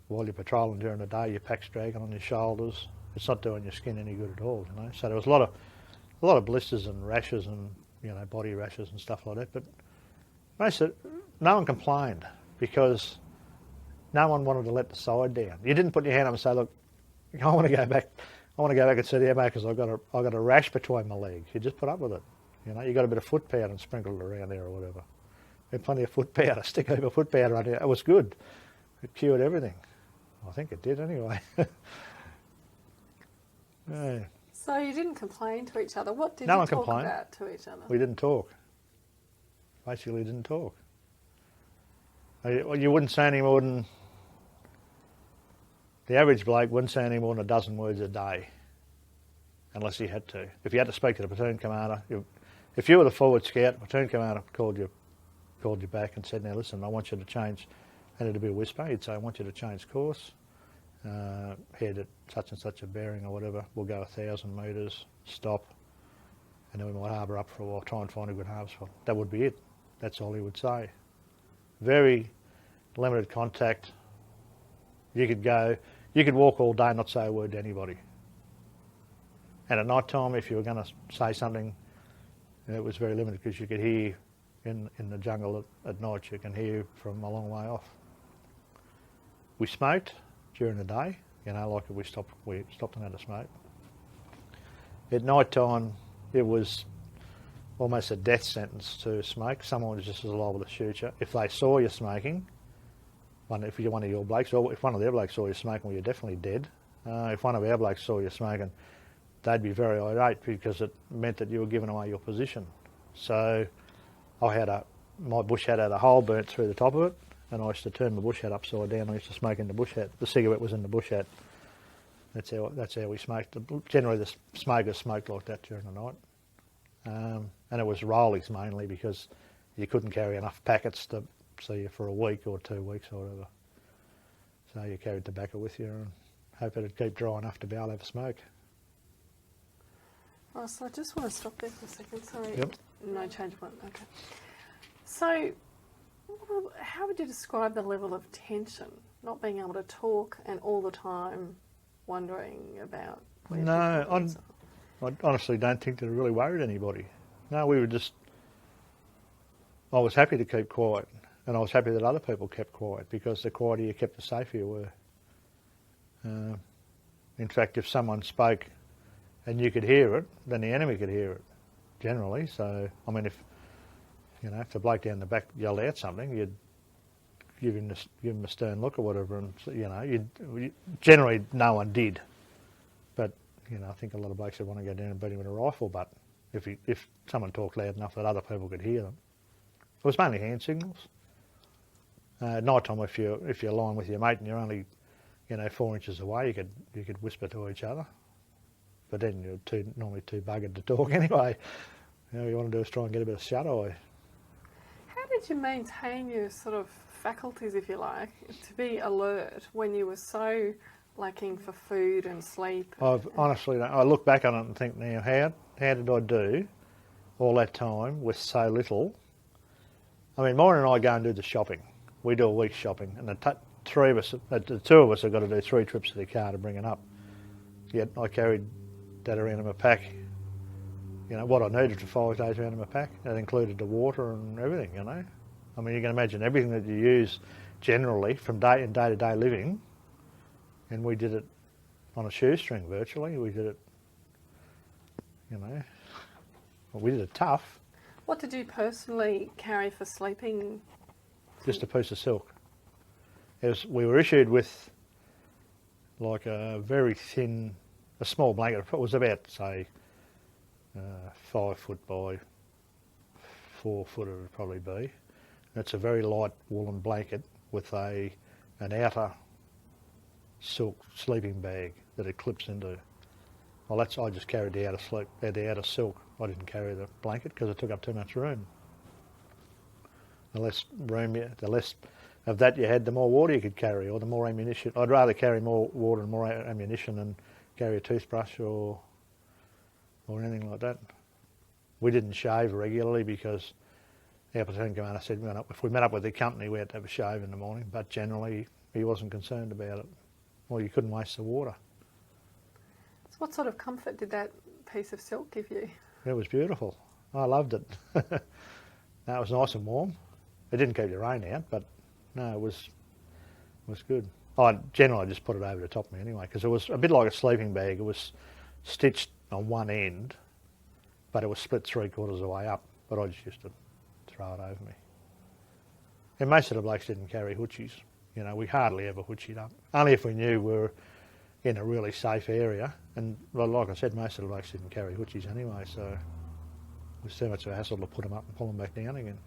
Speaker 1: while you're patrolling during the day, your pack's dragging on your shoulders. It's not doing your skin any good at all, you know. So there was a lot of blisters and rashes and, you know, body rashes and stuff like that. But no one complained because no one wanted to let the side down. You didn't put your hand up and say, look, I want to go back and see the MO because I've got a rash between my legs. You just put up with it. You know, you got a bit of foot powder and sprinkle it around there or whatever. We had plenty of foot powder, stick over foot powder on it. It was good. It cured everything. I think it did anyway. Yeah.
Speaker 2: So you didn't complain to each other. What did
Speaker 1: No
Speaker 2: you
Speaker 1: one
Speaker 2: talk
Speaker 1: complained.
Speaker 2: about to each other?
Speaker 1: We didn't talk. Basically didn't talk. You wouldn't say any more than, the average bloke wouldn't say any more than a dozen words a day, unless he had to. If you had to speak to the platoon commander, if you were the forward scout, the platoon commander called you back and said, now listen, I want you to change, and it'd be a whisper, he'd say, I want you to change course, head at such and such a bearing or whatever, we'll go 1,000 metres, stop, and then we might harbour up for a while, try and find a good harbour spot. That would be it. That's all he would say. Very limited contact. You could walk all day and not say a word to anybody. And at night time, if you were going to say something, it was very limited because you could hear in the jungle at night, you can hear from a long way off. We smoked during the day, you know, like we stopped and had a smoke. At night time, it was almost a death sentence to smoke. Someone was just as liable to shoot you. If they saw you smoking, if you're one of your blokes, or if one of their blokes saw you smoking, well, you're definitely dead. If one of our blokes saw you smoking, they'd be very irate because it meant that you were giving away your position. So my bush hat had a hole burnt through the top of it, and I used to turn my bush hat upside down. I used to smoke in the bush hat. The cigarette was in the bush hat. That's how we smoked. Generally, the smokers smoked like that during the night. And it was rollies mainly because you couldn't carry enough packets to see you for a week or 2 weeks or whatever. So you carried tobacco with you and hope it'd keep dry enough to be able to have a smoke.
Speaker 2: Oh, so I just want to stop there for a second. Sorry.
Speaker 1: Yep.
Speaker 2: No change one. Okay. So, how would you describe the level of tension? Not being able to talk and all the time wondering about where
Speaker 1: No, I honestly don't think that it really worried anybody. No, I was happy to keep quiet, and I was happy that other people kept quiet because the quieter you kept, the safer you were. In fact, if someone spoke and you could hear it, then the enemy could hear it, generally. So, I mean, if the bloke down the back yelled out something, you'd give him a stern look or whatever, and generally no one did. But I think a lot of blokes would want to go down and beat him with a rifle butt if someone talked loud enough that other people could hear them. It was mainly hand signals. At night time, if you're lying with your mate and you're only 4 inches away, you could whisper to each other. But then you're normally too buggered to talk anyway. You want to do is try and get a bit of shut eye.
Speaker 2: How did you maintain your sort of faculties, if you like, to be alert when you were so lacking for food and sleep? I look back on it and think now, how did I do all that time with so little? I mean, Maureen and I go and do the shopping. We do a week's shopping, and the two of us have got to do 3 trips to the car to bring it up. Yet I carried that around in my pack. What I needed for 5 days around in my pack. That included the water and everything, I mean, you can imagine everything that you use generally from day-to-day living, and we did it on a shoestring virtually. We did it, we did it tough. What did you personally carry for sleeping?
Speaker 1: Just a piece of silk. We were issued with like a very thin, a small blanket. It was about, say, 5 foot by 4 foot it would probably be. It's a very light woolen blanket with an outer silk sleeping bag that it clips into. Well, I just carried the outer silk. I didn't carry the blanket because it took up too much room. The less of that you had, the more water you could carry, or the more ammunition. I'd rather carry more water and more ammunition than carry a toothbrush or anything like that. We didn't shave regularly because our platoon commander said if we met up with the company we had to have a shave in the morning, but generally he wasn't concerned about it. Well, you couldn't waste the water.
Speaker 2: So what sort of comfort did that piece of silk give you?
Speaker 1: It was beautiful. I loved it. No, it was nice and warm. It didn't keep the rain out, but no, it was good. I generally just put it over the top of me anyway, because it was a bit like a sleeping bag. It was stitched on one end, but it was split 3/4 of the way up, but I just used to throw it over me. And most of the blokes didn't carry hoochies. You know, we hardly ever hoochied up. Only if we knew we were in a really safe area. And well, like I said, most of the blokes didn't carry hoochies anyway, so it was too much of a hassle to put them up and pull them back down again.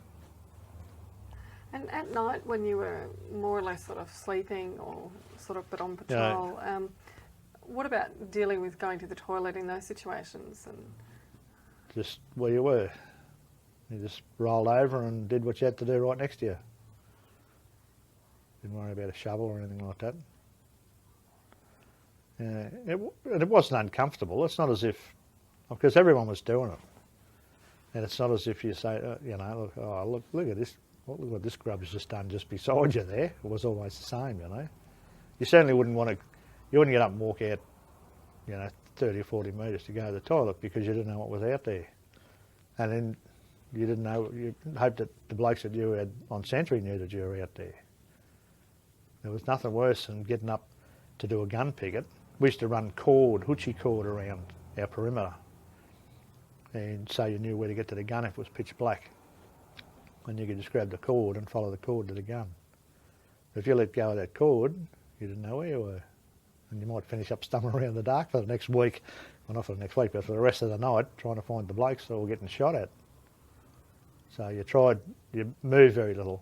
Speaker 2: And at night, when you were more or less sort of sleeping or sort of but on patrol, what about dealing with going to the toilet in those situations? And
Speaker 1: just where you were. You just rolled over and did what you had to do right next to you. Didn't worry about a shovel or anything like that. It wasn't uncomfortable. It's not as if, because everyone was doing it. And it's not as if you say, look at this. Look what this grub has just done just beside you there. It was always the same, you know. You certainly wouldn't get up and walk out, 30 or 40 metres to go to the toilet because you didn't know what was out there. And then you didn't know, you hoped that the blokes that you had on sentry knew that you were out there. There was nothing worse than getting up to do a gun picket. We used to run hoochie cord around our perimeter. And so you knew where to get to the gun if it was pitch black. And you could just grab the cord and follow the cord to the gun. If you let go of that cord, you didn't know where you were. And you might finish up stumbling around in the dark for the next week, well not for the next week, but for the rest of the night, trying to find the blokes that were getting shot at. So you moved very little.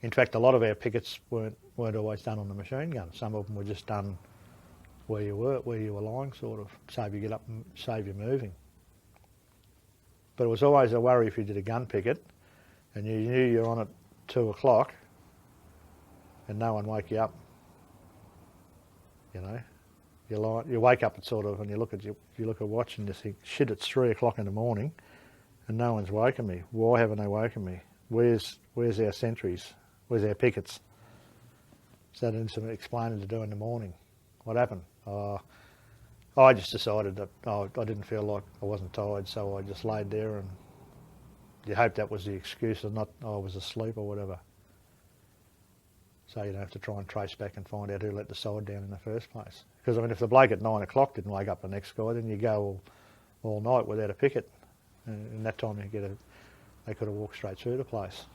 Speaker 1: In fact, a lot of our pickets weren't always done on the machine gun. Some of them were just done where you were lying, sort of, save you get up and save you moving. But it was always a worry if you did a gun picket and you knew you're on at 2 o'clock and no one woke you up. You know, you wake up at sort of, and you look at watch and you think, shit, it's 3 o'clock in the morning and no one's woken me. Why haven't they woken me? Where's our sentries? Where's our pickets? So then some explaining to do in the morning. What happened? I just decided that I didn't feel like I wasn't tired, so I just laid there, and you hope that was the excuse and not I was asleep or whatever. So you don't have to try and trace back and find out who let the side down in the first place. Because I mean, if the bloke at 9 o'clock didn't wake up the next guy, then you go all night without a picket. And that time they could have walked straight through the place.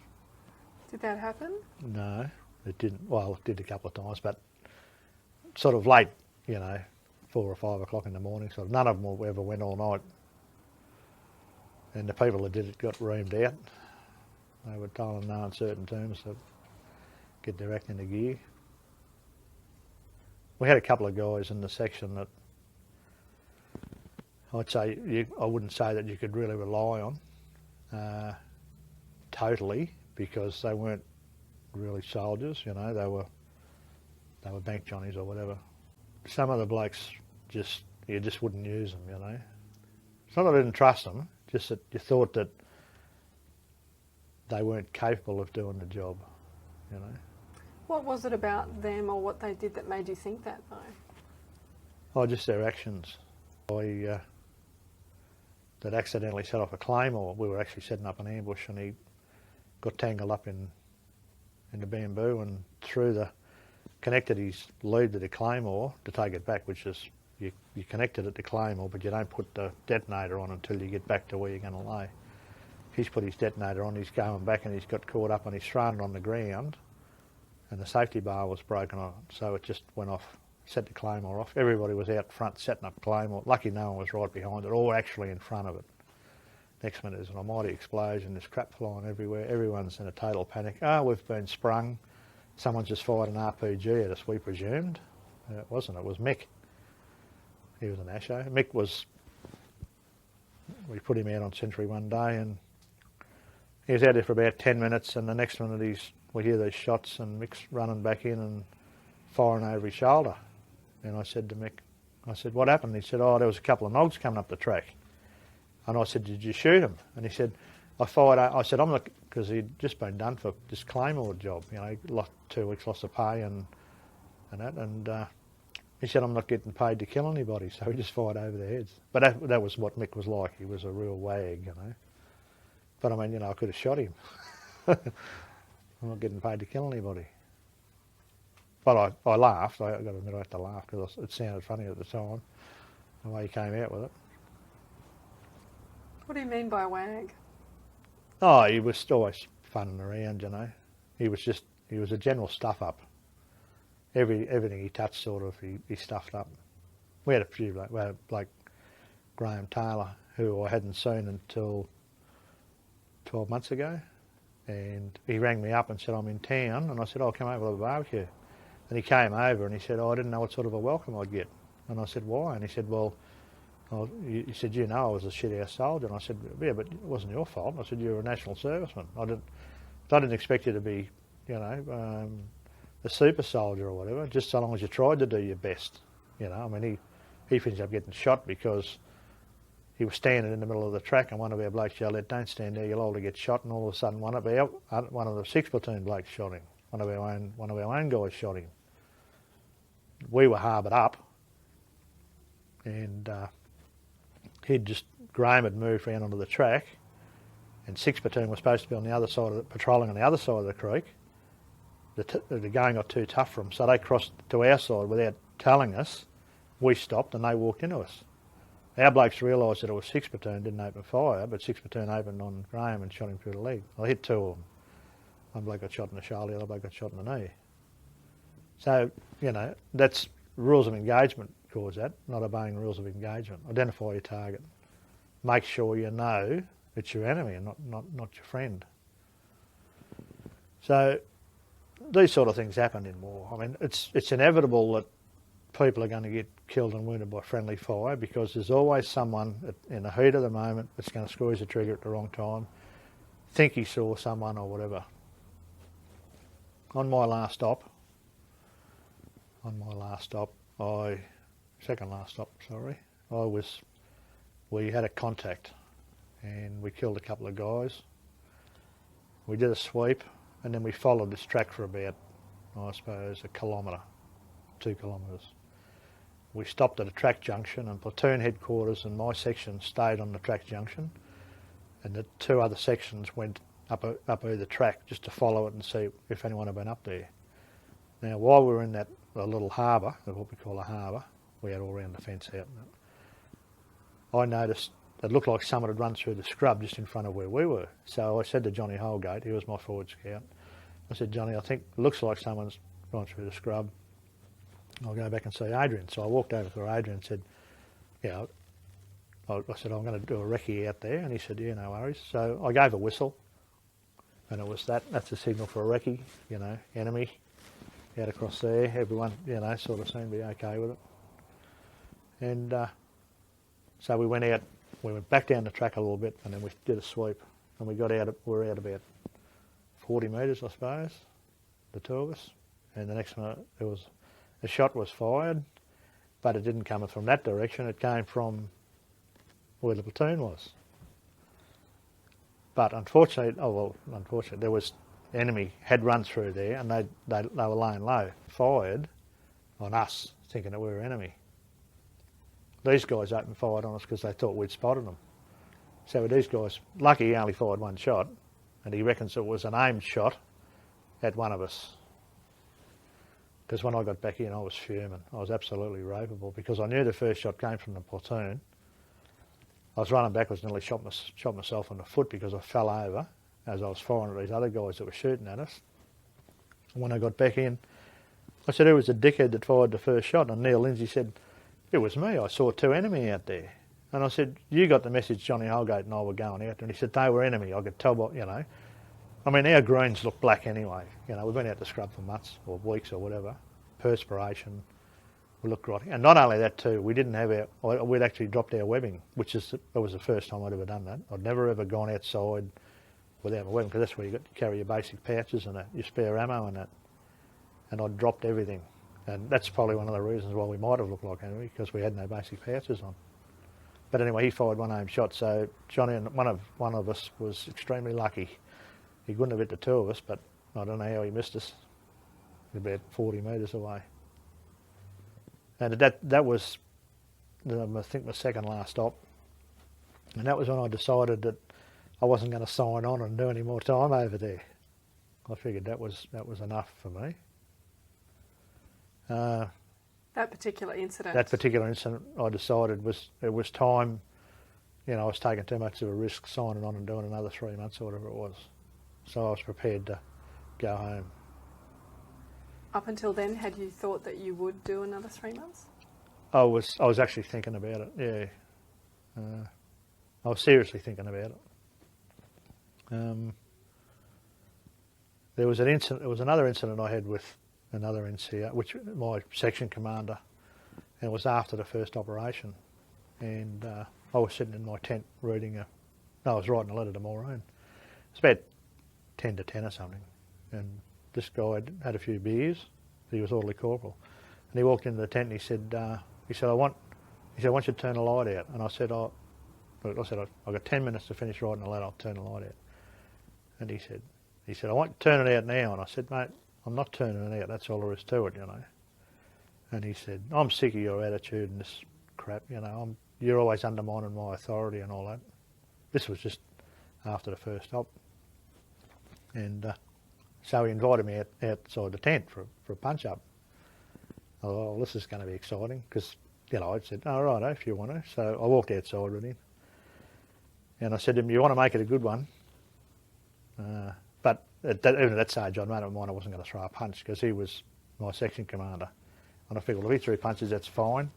Speaker 2: did that happen?
Speaker 1: No, it didn't. Well, it did a couple of times, but sort of late, 4 or 5 o'clock in the morning. So none of them ever went all night. And the people that did it got reamed out. They were told in no uncertain terms to get their act into gear. We had a couple of guys in the section that I wouldn't say that you could really rely on totally, because they weren't really soldiers, they were bank johnnies or whatever. Some of the blokes you just wouldn't use them, It's not that I didn't trust them, just that you thought that they weren't capable of doing the job,
Speaker 2: What was it about them or what they did that made you think that, though?
Speaker 1: Oh, just their actions. That accidentally set off a claymore. We were actually setting up an ambush, and he got tangled up in the bamboo and connected his lead to the claymore to take it back, which is you connected it to claymore, but you don't put the detonator on until you get back to where you're going to lay. He's put his detonator on, he's going back, and he's got caught up, and he's thrown it on the ground, and the safety bar was broken on it, so it just went off set the claymore off. Everybody was out front setting up claymore. Lucky no one was right behind it or actually in front of it. Next minute there's an almighty explosion, there's crap flying everywhere. Everyone's in a total panic. Oh, we've been sprung. Someone's just fired an RPG at us, we presumed. It wasn't, it was Mick. He was an Asho. Mick was, we put him out on sentry one day and he was out there for about 10 minutes and the next minute we hear these shots and Mick's running back in and firing over his shoulder. And I said to Mick, I said, what happened? He said, oh, there was a couple of nogs coming up the track. And I said, did you shoot him? And he said, I fired, I said, I'm not, because he'd just been done for this claymore job, you know, lost 2 weeks loss of pay and that. And he said, I'm not getting paid to kill anybody. So he just fired over their heads. But that was what Mick was like. He was a real wag, you know. But I mean, you know, I could have shot him. I'm not getting paid to kill anybody. But I laughed. I got to admit I had to laugh because it sounded funny at the time, the way he came out with it.
Speaker 2: What do you mean by wag?
Speaker 1: Oh, he was always funning around, you know. He was a general stuff-up. Everything he touched sort of, he stuffed up. We had a few, we had like Graham Taylor, who I hadn't seen until 12 months ago. And he rang me up and said, I'm in town. And I said, I'll come over to the barbecue. And he came over and he said, oh, I didn't know what sort of a welcome I'd get. And I said, why? And he said, well, he said, you know I was a shit-house soldier. And I said, yeah, but it wasn't your fault. And I said, you're a national serviceman. I didn't expect you to be, you know, a super soldier or whatever, just so long as you tried to do your best. You know, I mean, he finished up getting shot because he was standing in the middle of the track and one of our blokes yelled out, don't stand there, you'll all get shot. And all of a sudden one of the 6th platoon blokes shot him. One of our own guys shot him. We were harboured up and Graham had moved round onto the track and 6th platoon was supposed to be on the other side patrolling on the other side of the creek. The going got too tough for them, so they crossed to our side without telling us. We stopped and they walked into us. Our blokes realised that it was 6th platoon, didn't open fire, but 6th platoon opened on Graham and shot him through the leg. I hit 2 of them. One bloke got shot in the shoulder, the other bloke got shot in the knee. So, you know, that's rules of engagement cause that, not obeying rules of engagement. Identify your target. Make sure you know it's your enemy and not your friend. So these sort of things happen in war. I mean, it's inevitable that people are going to get killed and wounded by friendly fire because there's always someone in the heat of the moment that's going to squeeze the trigger at the wrong time, think he saw someone or whatever. On my last stop, we had a contact and we killed a couple of guys. We did a sweep and then we followed this track for about, I suppose, 1 kilometre, 2 kilometres. We stopped at a track junction and platoon headquarters and my section stayed on the track junction and the 2 other sections went up either track just to follow it and see if anyone had been up there. Now, while we were in that little harbour, what we call a harbour, we had all round the fence out. I noticed it looked like someone had run through the scrub just in front of where we were. So I said to Johnny Holgate, he was my forward scout, I said, Johnny, I think it looks like someone's gone through the scrub. I'll go back and see Adrian. So I walked over to Adrian and said, yeah, I said, I'm going to do a recce out there. And he said, yeah, no worries. So I gave a whistle and it was that's a signal for a recce, you know, enemy out across there. Everyone, you know, sort of seemed to be okay with it. And so we went out, we went back down the track a little bit and then we did a sweep and we were out about 40 metres, I suppose, the 2 of us. And the next minute a shot was fired, but it didn't come from that direction, it came from where the platoon was. But unfortunately, there was enemy had run through there and they were laying low, fired on us, thinking that we were enemy. These guys opened fire on us because they thought we'd spotted them. So with these guys, lucky he only fired 1 shot, and he reckons it was an aimed shot at one of us. Because when I got back in, I was fuming. I was absolutely rapeable because I knew the first shot came from the platoon. I was running backwards, nearly shot myself in the foot because I fell over as I was firing at these other guys that were shooting at us. And when I got back in, I said, who was the dickhead that fired the first shot? And Neil Lindsay said, it was me. I saw 2 enemy out there. And I said, you got the message Johnny Holgate and I were going out. And he said, they were enemy. I could tell, you know. I mean, our greens look black anyway. You know, we've been out to scrub for months or weeks or whatever. Perspiration. We looked right. And not only that too, we didn't have we'd actually dropped our webbing, that was the first time I'd ever done that. I'd never ever gone outside without my webbing, because that's where you got to carry your basic pouches and that, your spare ammo and that. And I'd dropped everything. And that's probably one of the reasons why we might have looked like enemy, because we had no basic pouches on. But anyway, he fired one aim shot, so Johnny and one of us was extremely lucky. He couldn't have hit the 2 of us, but I don't know how he missed us. About 40 metres away. And that was, I think, my second last stop. And that was when I decided that I wasn't going to sign on and do any more time over there. I figured that was enough for me.
Speaker 2: That particular incident,
Speaker 1: I decided it was time. You know, I was taking too much of a risk signing on and doing another 3 months or whatever it was. So I was prepared to go home.
Speaker 2: Up until then, had you thought that you would do another 3 months?
Speaker 1: I was actually thinking about it. Yeah, I was seriously thinking about it. There was another incident I had with another NCO, which my section commander, and it was after the first operation, and I was sitting in my tent I was writing a letter to Maureen. It's about 10 to 10 or something, and this guy had a few beers. He was orderly corporal, and he walked into the tent and he said, I want you to turn the light out. And I said, I've got 10 minutes to finish writing the letter. I'll turn the light out. And he said, I want you to turn it out now. And I said, mate, I'm not turning it out. That's all there is to it, you know. And he said, I'm sick of your attitude and this crap. You know, you're always undermining my authority and all that. This was just after the first stop. And so he invited me outside the tent for a punch-up. I thought, well, this is going to be exciting, because, you know, I said, oh, righto, if you want to. So I walked outside with him. And I said to him, you want to make it a good one? But even at that stage, I'd made up my mind I wasn't going to throw a punch, because he was my section commander. And I figured, well, if he threw punches, that's fine.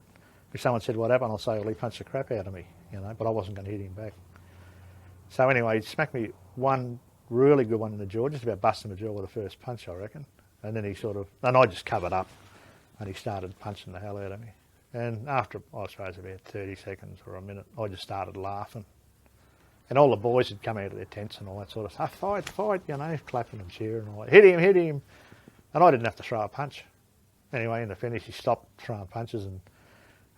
Speaker 1: If someone said what happened, I'll say, well, he punched the crap out of me, you know, but I wasn't going to hit him back. So anyway, he smacked me one really good one in the jaw, just about busting the jaw with the first punch, I reckon. And then and I just covered up, and he started punching the hell out of me. And after, I suppose, about 30 seconds or a minute, I just started laughing. And all the boys had come out of their tents and all that sort of stuff. Fight, you know, clapping and cheering and all that. Hit him. And I didn't have to throw a punch. Anyway, in the finish, he stopped throwing punches, and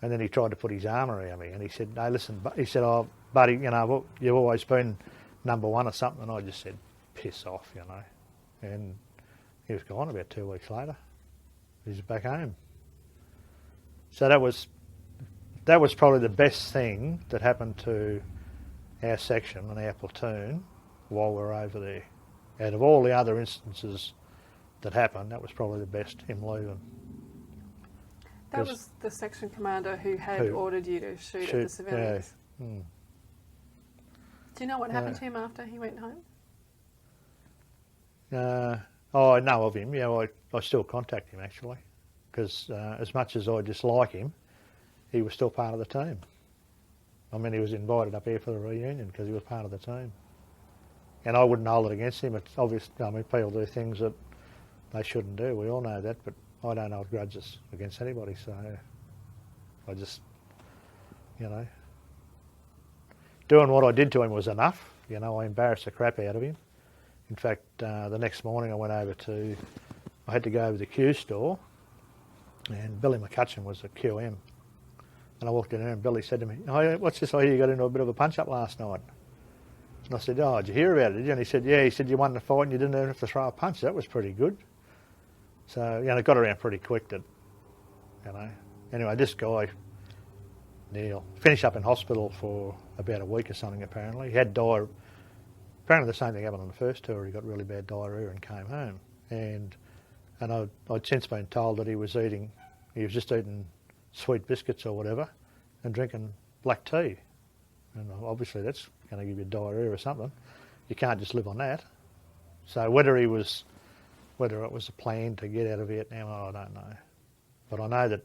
Speaker 1: then he tried to put his arm around me. And he said, no, listen, he said, oh, buddy, you know, you've always been number one or something. And I just said, piss off, you know. And he was gone about 2 weeks later. He's back home. So that was probably the best thing that happened to our section and our platoon while we were over there. Out of all the other instances that happened, that was probably the best, him leaving.
Speaker 2: That was the section commander who ordered you to shoot at the civilians. Yeah. Mm. Do you know what happened to him after he went home?
Speaker 1: I know of him. Yeah, I still contact him actually, because as much as I dislike him, he was still part of the team. I mean, he was invited up here for the reunion because he was part of the team. And I wouldn't hold it against him. It's obvious, I mean, people do things that they shouldn't do. We all know that, but I don't hold grudges against anybody, so I just, you know, doing what I did to him was enough. You know, I embarrassed the crap out of him. In fact, the next morning I had to go over to the Q store, and Billy McCutcheon was a QM. And I walked in there and Billy said to me, oh, what's this? I hear you got into a bit of a punch-up last night. And I said, oh, did you hear about it, did you? And he said, yeah. He said, you won the fight and you didn't even have to throw a punch. That was pretty good. So, you know, it got around pretty quick that, you know. Anyway, this guy, Neil, finished up in hospital for about a week or something apparently. He had diarrhea. Apparently the same thing happened on the first tour. He got really bad diarrhea and came home. And I'd since been told that he was just eating sweet biscuits or whatever and drinking black tea. And obviously that's going to give you diarrhea or something. You can't just live on that. So whether he was whether it was a plan to get out of Vietnam, I don't know. But I know that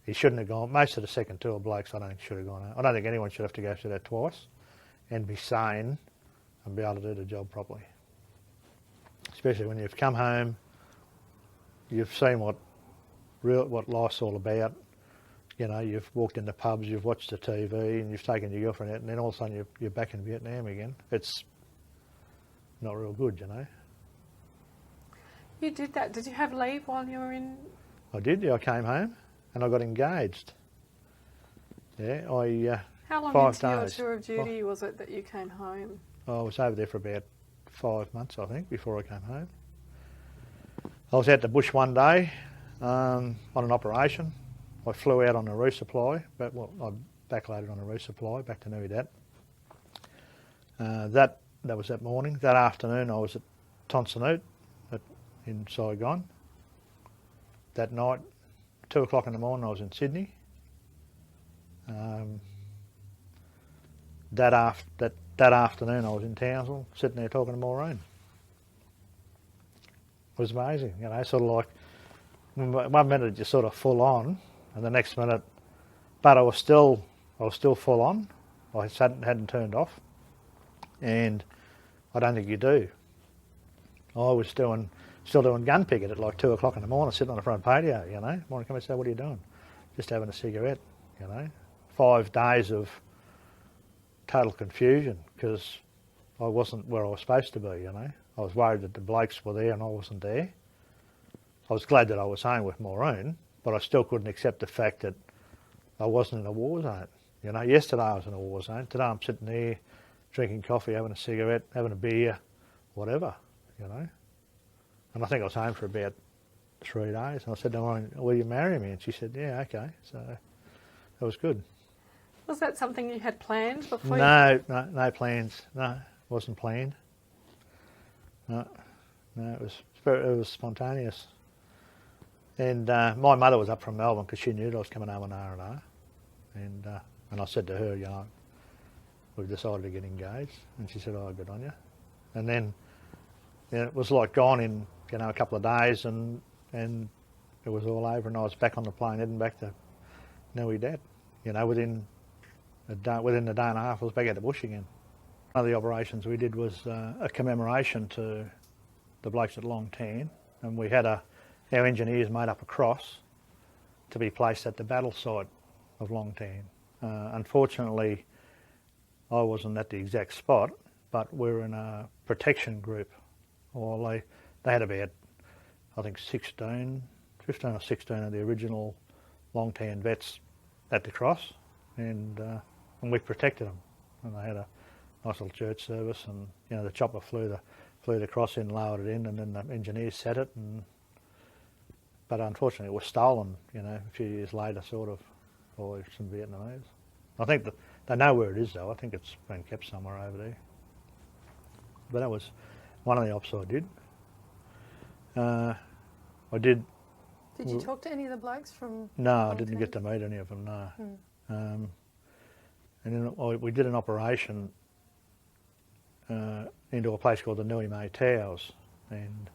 Speaker 1: he shouldn't have gone. Most of the second tour blokes, I don't think, should have gone out. I don't think anyone should have to go through that twice and be sane and be able to do the job properly. Especially when you've come home, you've seen what life's all about. You know, you've walked in the pubs, you've watched the TV, and you've taken your girlfriend out, and then all of a sudden you're back in Vietnam again. It's not real good, you know.
Speaker 2: You did that. Did you have leave while you were in?
Speaker 1: I did. Yeah, I came home and I got engaged. Yeah,
Speaker 2: How long
Speaker 1: 5
Speaker 2: into your
Speaker 1: days.
Speaker 2: tour of duty was it that you came home?
Speaker 1: I was over there for about 5 months, I think, before I came home. I was out the bush one day on an operation. I flew out on a resupply, but I backloaded on a resupply back to Nui Dat. That was that morning. That afternoon I was at Tonsanut in Saigon. That night, 2 o'clock in the morning, I was in Sydney. That afternoon I was in Townsville, sitting there talking to Maureen. It was amazing, you know, sort of like, one minute you're sort of full on, and the next minute, but I was still full on. I hadn't turned off, and I don't think you do. I was still doing gun picket at like 2 o'clock in the morning, sitting on the front patio, you know. Morning, come and say, what are you doing? Just having a cigarette, you know. 5 days of total confusion because I wasn't where I was supposed to be, you know. I was worried that the blokes were there and I wasn't there. I was glad that I was home with Maureen, but I still couldn't accept the fact that I wasn't in a war zone. You know, yesterday I was in a war zone. Today I'm sitting there drinking coffee, having a cigarette, having a beer, whatever, you know. And I think I was home for about 3 days. And I said to Maureen, will you marry me? And she said, yeah, okay. So that was good.
Speaker 2: Was that something you had planned before?
Speaker 1: No plans. No, wasn't planned. No, it was spontaneous. And my mother was up from Melbourne because she knew that I was coming home on R&R. And I said to her, you know, we've decided to get engaged. And she said, oh, good on you. And then it was like gone in, you know, a couple of days and it was all over and I was back on the plane heading back to Nui Dat. You know, within the day and a half I was back at the bush again. One of the operations we did was a commemoration to the blokes at Long Tan, and we had our engineers made up a cross to be placed at the battle site of Long Tan. Unfortunately, I wasn't at the exact spot, but we were in a protection group. Well, they had about, I think, 15 or 16 of the original Long Tan vets at the cross, and we protected them. And they had a nice little church service, and you know the chopper flew the cross in, lowered it in, and then the engineers set it. But unfortunately, it was stolen. You know, a few years later, sort of, by some Vietnamese. I think that they know where it is, though. I think it's been kept somewhere over there. But that was one of the ops I did. I did.
Speaker 3: Did you talk to any of the blokes from?
Speaker 1: No, I didn't get to meet any of them. No. And then we did an operation into a place called the Nui Towers, and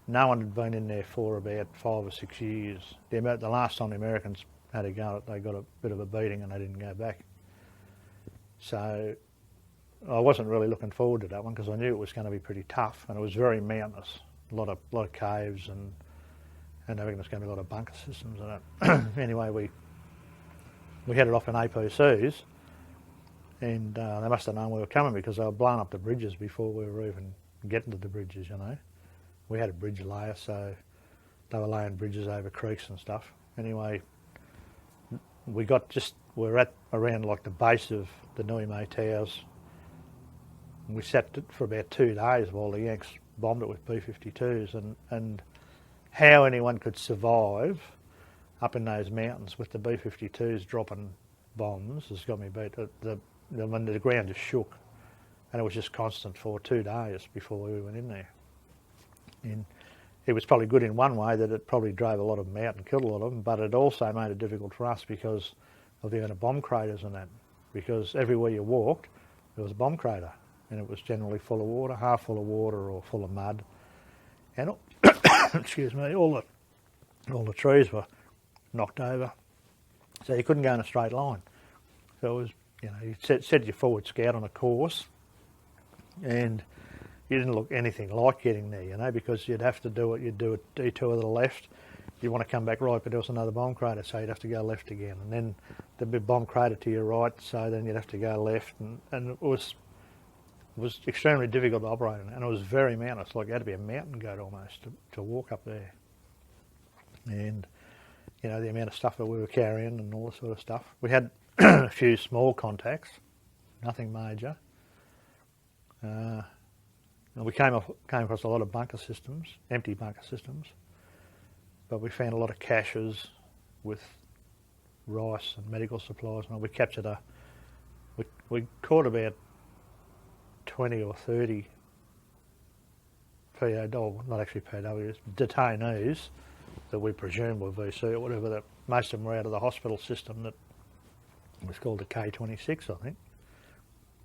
Speaker 1: no one had been in there for about 5 or 6 years. The last time the Americans had a go, they got a bit of a beating and they didn't go back. So I wasn't really looking forward to that one because I knew it was going to be pretty tough, and it was very mountainous, a lot of caves, and I reckon there's going to be a lot of bunker systems in it. Anyway, we headed off in APCs, and they must have known we were coming because they were blowing up the bridges before we were even getting to the bridges, you know. We had a bridge layer, so they were laying bridges over creeks and stuff. Anyway, we were at around like the base of the Nui Towers, and we sat for about 2 days while the Yanks bombed it with B-52s, and how anyone could survive up in those mountains with the B-52s dropping bombs has got me beat. The ground just shook, and it was just constant for 2 days before we went in there. And it was probably good in one way that it probably drove a lot of them out and killed a lot of them, but it also made it difficult for us because of the amount of bomb craters and that. Because everywhere you walked, there was a bomb crater, and it was generally full of water, half full of water or full of mud. And excuse me, all the trees were knocked over, so you couldn't go in a straight line. So it was, you set your forward scout on a course, and you didn't look anything like getting there, because you'd have to do it. You'd do a detour to the left. You want to come back right, but there was another bomb crater, so you'd have to go left again, and then there'd be a bomb crater to your right, so then you'd have to go left, and it was extremely difficult to operate in, and it was very mountainous. Like you had to be a mountain goat almost to walk up there, and the amount of stuff that we were carrying and all this sort of stuff. We had a few small contacts, nothing major. And we came across a lot of bunker systems, empty bunker systems, but we found a lot of caches with rice and medical supplies. And we captured we caught about 20 or 30 not actually POWs, detainees that we presume were VC or whatever. That most of them were out of the hospital system that was called the K26, I think.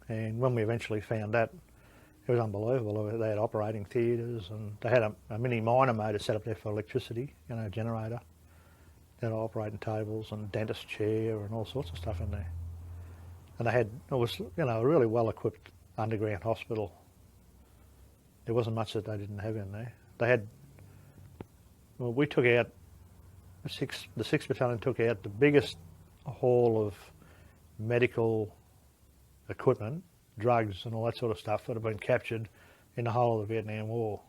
Speaker 1: And when we eventually found that, it was unbelievable. They had operating theatres, and they had a mini miner motor set up there for electricity, generator. They had operating tables and dentist chair and all sorts of stuff in there. And it was a really well-equipped underground hospital. There wasn't much that they didn't have in there. They had, we took out, the 6th Battalion took out the biggest haul of medical equipment, drugs and all that sort of stuff that had been captured in the whole of the Vietnam War.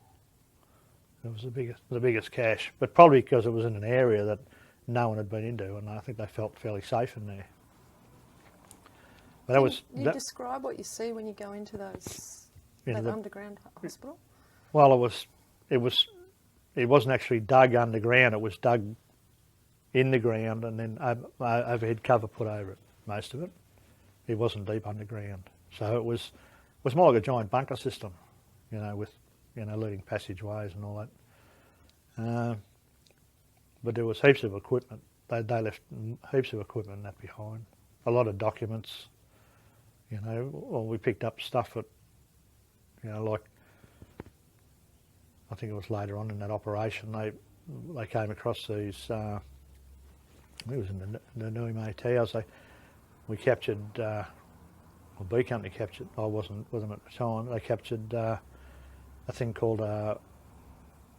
Speaker 1: It was the biggest cache, but probably because it was in an area that no one had been into, and I think they felt fairly safe in there. But
Speaker 3: you describe what you see when you go into that underground hospital?
Speaker 1: Well, it wasn't actually dug underground. It was dug in the ground and then overhead cover put over it. Most of it. It wasn't deep underground, so it was more like a giant bunker system, with leading passageways and all that. But there was heaps of equipment. They left heaps of equipment in that behind. A lot of documents. We picked up stuff that, like, I think it was later on in that operation, they came across these, it was in the Nui Towers. We captured, B Company captured, I wasn't at the time, they captured a thing called a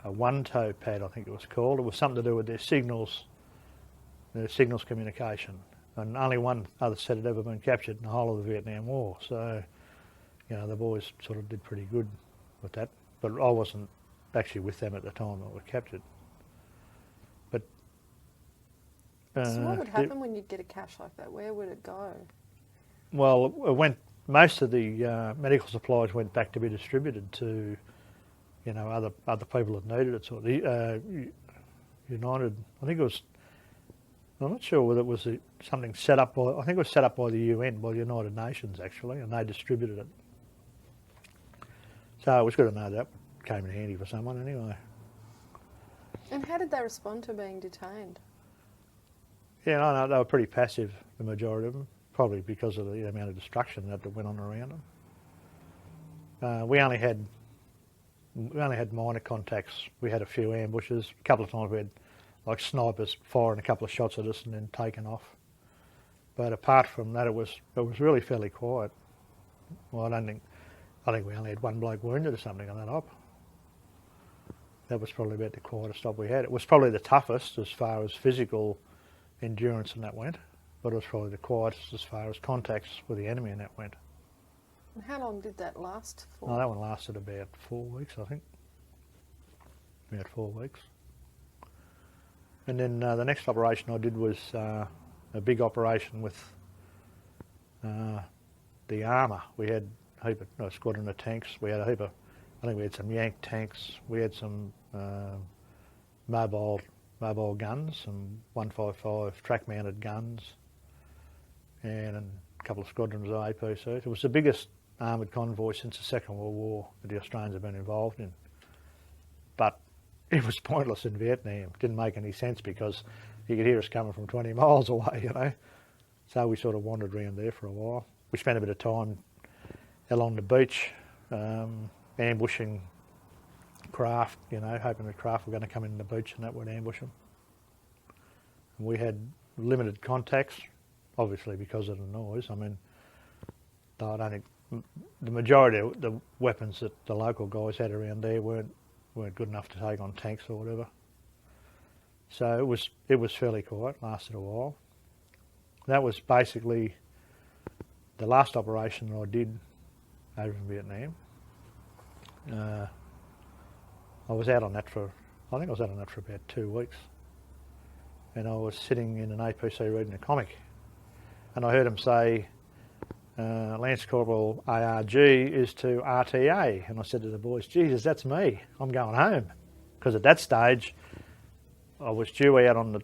Speaker 1: one-toe pad, I think it was called. It was something to do with their signals communication. And only one other set had ever been captured in the whole of the Vietnam War. So, the boys sort of did pretty good with that. But I wasn't actually with them at the time that were captured. But
Speaker 3: so what would happen when you get a cache like that? Where would it go?
Speaker 1: Well, most of the medical supplies went back to be distributed to, other people that needed it. So the United, I think it was. I'm not sure whether it was something set up by, I think it was set up by the UN, by the United Nations actually, and they distributed it. So it was good to know that came in handy for someone anyway.
Speaker 3: And how did they respond to being detained?
Speaker 1: Yeah, no, they were pretty passive, the majority of them, probably because of the amount of destruction that went on around them. We only had minor contacts. We had a few ambushes. A couple of times we had like snipers firing a couple of shots at us and then taking off. But apart from that, it was really fairly quiet. Well, I think we only had one bloke wounded or something on that op. That was probably about the quietest op we had. It was probably the toughest as far as physical endurance and that went, but it was probably the quietest as far as contacts with the enemy and that went.
Speaker 3: And how long did that last for?
Speaker 1: Oh, that one lasted about 4 weeks, I think. About 4 weeks. And then the next operation I did was a big operation with the armour. We had a squadron of tanks. We had I think we had some Yank tanks. We had some mobile guns, some 155 track-mounted guns, and a couple of squadrons of APCs. It was the biggest armoured convoy since the Second World War that the Australians have been involved in. But it was pointless in Vietnam. It didn't make any sense because you could hear us coming from 20 miles away, So we sort of wandered around there for a while. We spent a bit of time along the beach, ambushing craft, you know, hoping the craft were going to come in the beach and that would ambush them. And we had limited contacts, obviously because of the noise. I mean, I don't think the majority of the weapons that the local guys had around there weren't good enough to take on tanks or whatever. So it was fairly quiet, lasted a while. That was basically the last operation that I did over in Vietnam. I was out on that for about 2 weeks. And I was sitting in an APC reading a comic. And I heard him say, Lance Corporal ARG is to RTA. And I said to the boys, Jesus, that's me. I'm going home. Because at that stage, I was due out on the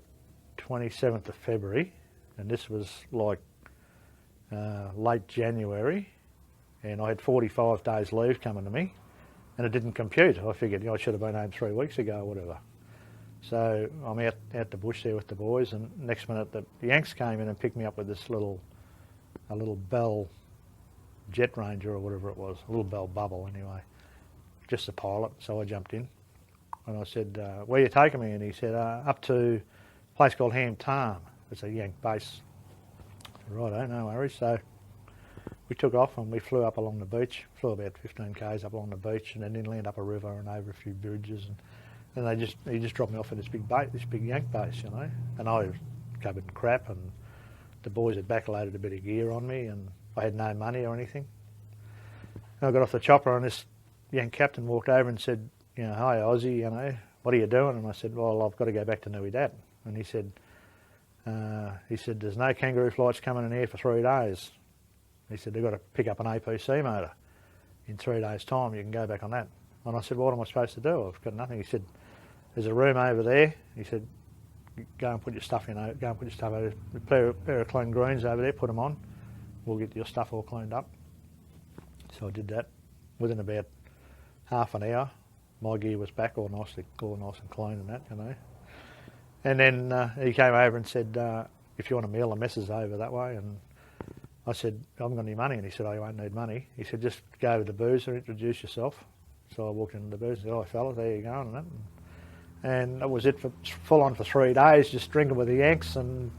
Speaker 1: 27th of February. And this was like late January. And I had 45 days leave coming to me. And it didn't compute. I figured, you know, I should have been home 3 weeks ago or whatever. So I'm out the bush there with the boys, and next minute the Yanks came in and picked me up with a little Bell Jet Ranger or whatever it was, a little Bell Bubble anyway, just a pilot. So I jumped in, and I said, where are you taking me? And he said, up to a place called Ham Tarn. It's a Yank base. Righto, no worries. So we took off and we flew up along the beach, flew about 15 k's up along the beach, and then inland up a river and over a few bridges, and he just dropped me off at this big Yank base, you know. And I was covered in crap, and the boys had backloaded a bit of gear on me, and I had no money or anything. And I got off the chopper, and this Yank captain walked over and said, you know, hi Aussie, you know, what are you doing? And I said, well, I've got to go back to Nui Dat. And he said, there's no kangaroo flights coming in here for 3 days. He said, they've got to pick up an APC motor. In 3 days' time, you can go back on that. And I said, well, what am I supposed to do? I've got nothing. He said, there's a room over there. He said, go and put your stuff in. Go and put your stuff over. A pair of clean greens over there, put them on. We'll get your stuff all cleaned up. So I did that. Within about half an hour, my gear was back all nice and clean and that, you know. And then he came over and said, if you want a meal, the mess is over that way. And I said, I haven't got any money. And he said, oh, you won't need money. He said, just go to the boozer, introduce yourself. So I walked into the boozer and said, oh, fellas, there you go, and that. And that was it for full on for 3 days, just drinking with the Yanks and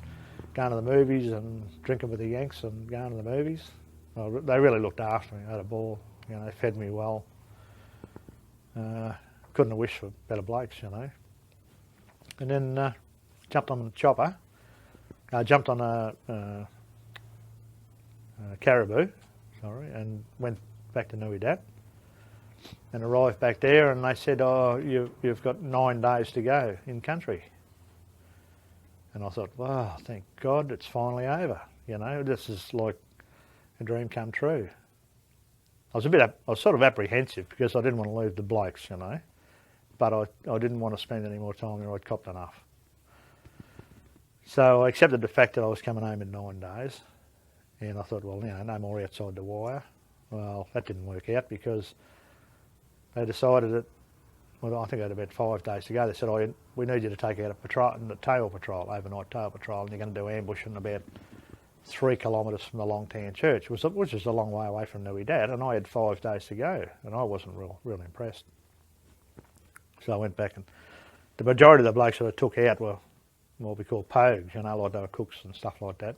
Speaker 1: going to the movies and drinking with the Yanks and going to the movies. Well, they really looked after me. I had a ball, you know, they fed me well. Couldn't have wished for better blokes, you know. And then jumped on the chopper. Jumped on a caribou, and went back to Nui Dat. And arrived back there, and they said, oh, you've got 9 days to go in country. And I thought, wow, thank God it's finally over. You know, this is like a dream come true. I was sort of apprehensive because I didn't want to leave the blokes, you know, but I didn't want to spend any more time there. I'd copped enough. So I accepted the fact that I was coming home in 9 days, and I thought, well, you know, no more outside the wire. Well, that didn't work out because they decided that, well, I think I had about 5 days to go. They said, oh, we need you to take out a patrol, tail patrol, overnight tail patrol, and you're going to do ambushing about 3 kilometres from the Long Tan Church, which is a long way away from Nui Dat, and I had 5 days to go, and I wasn't real impressed. So I went back, and the majority of the blokes that I took out were what we call pogues, you know, like they were cooks and stuff like that.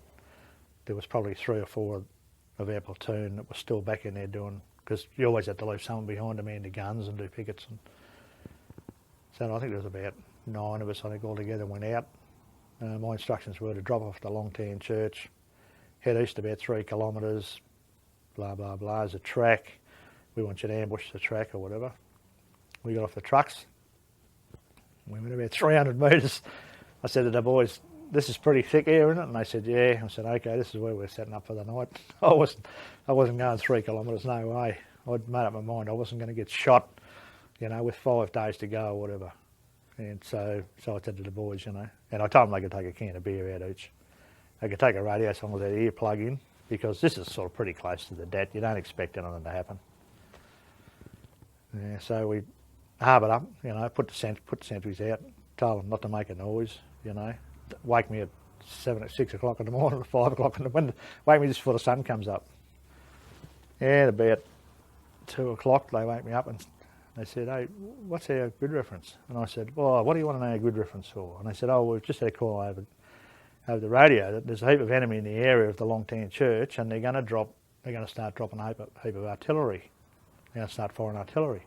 Speaker 1: There was probably 3 or 4 of our platoon that was still back in there doing, because you always had to leave someone behind to man the guns and do pickets. And so I think there was about 9 of us, I think, altogether went out. My instructions were to drop off the Long Tan Church, head east about 3 kilometres, blah, blah, blah, as a track. We want you to ambush the track or whatever. We got off the trucks. We went about 300 metres. I said to the boys, this is pretty thick here, isn't it? And they said, yeah. I said, okay, this is where we're setting up for the night. I wasn't going 3 kilometres, no way. I'd made up my mind I wasn't going to get shot, you know, with 5 days to go or whatever. And so I said to the boys, you know, and I told them they could take a can of beer out each. They could take a radio as long as they had an earplug in, because this is sort of pretty close to the Dat. You don't expect anything to happen. Yeah, so we harboured up, you know, put the sentries out, told them not to make a noise, you know, wake me at 6 o'clock in the morning or 5 o'clock in the morning, wake me just before the sun comes up. And about 2 o'clock they wake me up and They said, hey, what's our good reference? And I said, well, what do you want to know our good reference for? And they said, oh, we've just had a call over the radio that there's a heap of enemy in the area of the Long Tan Church, and they're going to start dropping a heap of artillery. They're going to start firing artillery.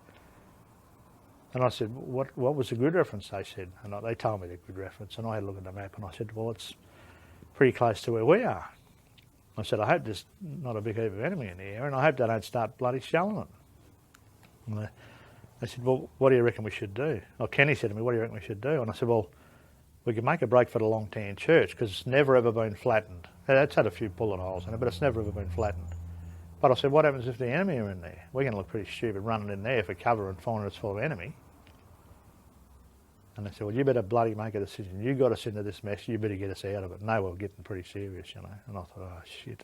Speaker 1: And I said, what was the good reference? They said, and they told me the good reference, and I had a look at the map, and I said, well, it's pretty close to where we are. I said, I hope there's not a big heap of enemy in the area, and I hope they don't start bloody shelling it. And they said, well, what do you reckon we should do? Well, Kenny said to me, what do you reckon we should do? And I said, well, we could make a break for the Long Tan Church because it's never ever been flattened. It's had a few bullet holes in it, but it's never ever been flattened. But I said, what happens if the enemy are in there? We're going to look pretty stupid running in there for cover and finding it's full of enemy. And they said, well, you better bloody make a decision. You got us into this mess, you better get us out of it. And they were getting pretty serious, you know. And I thought, oh, shit.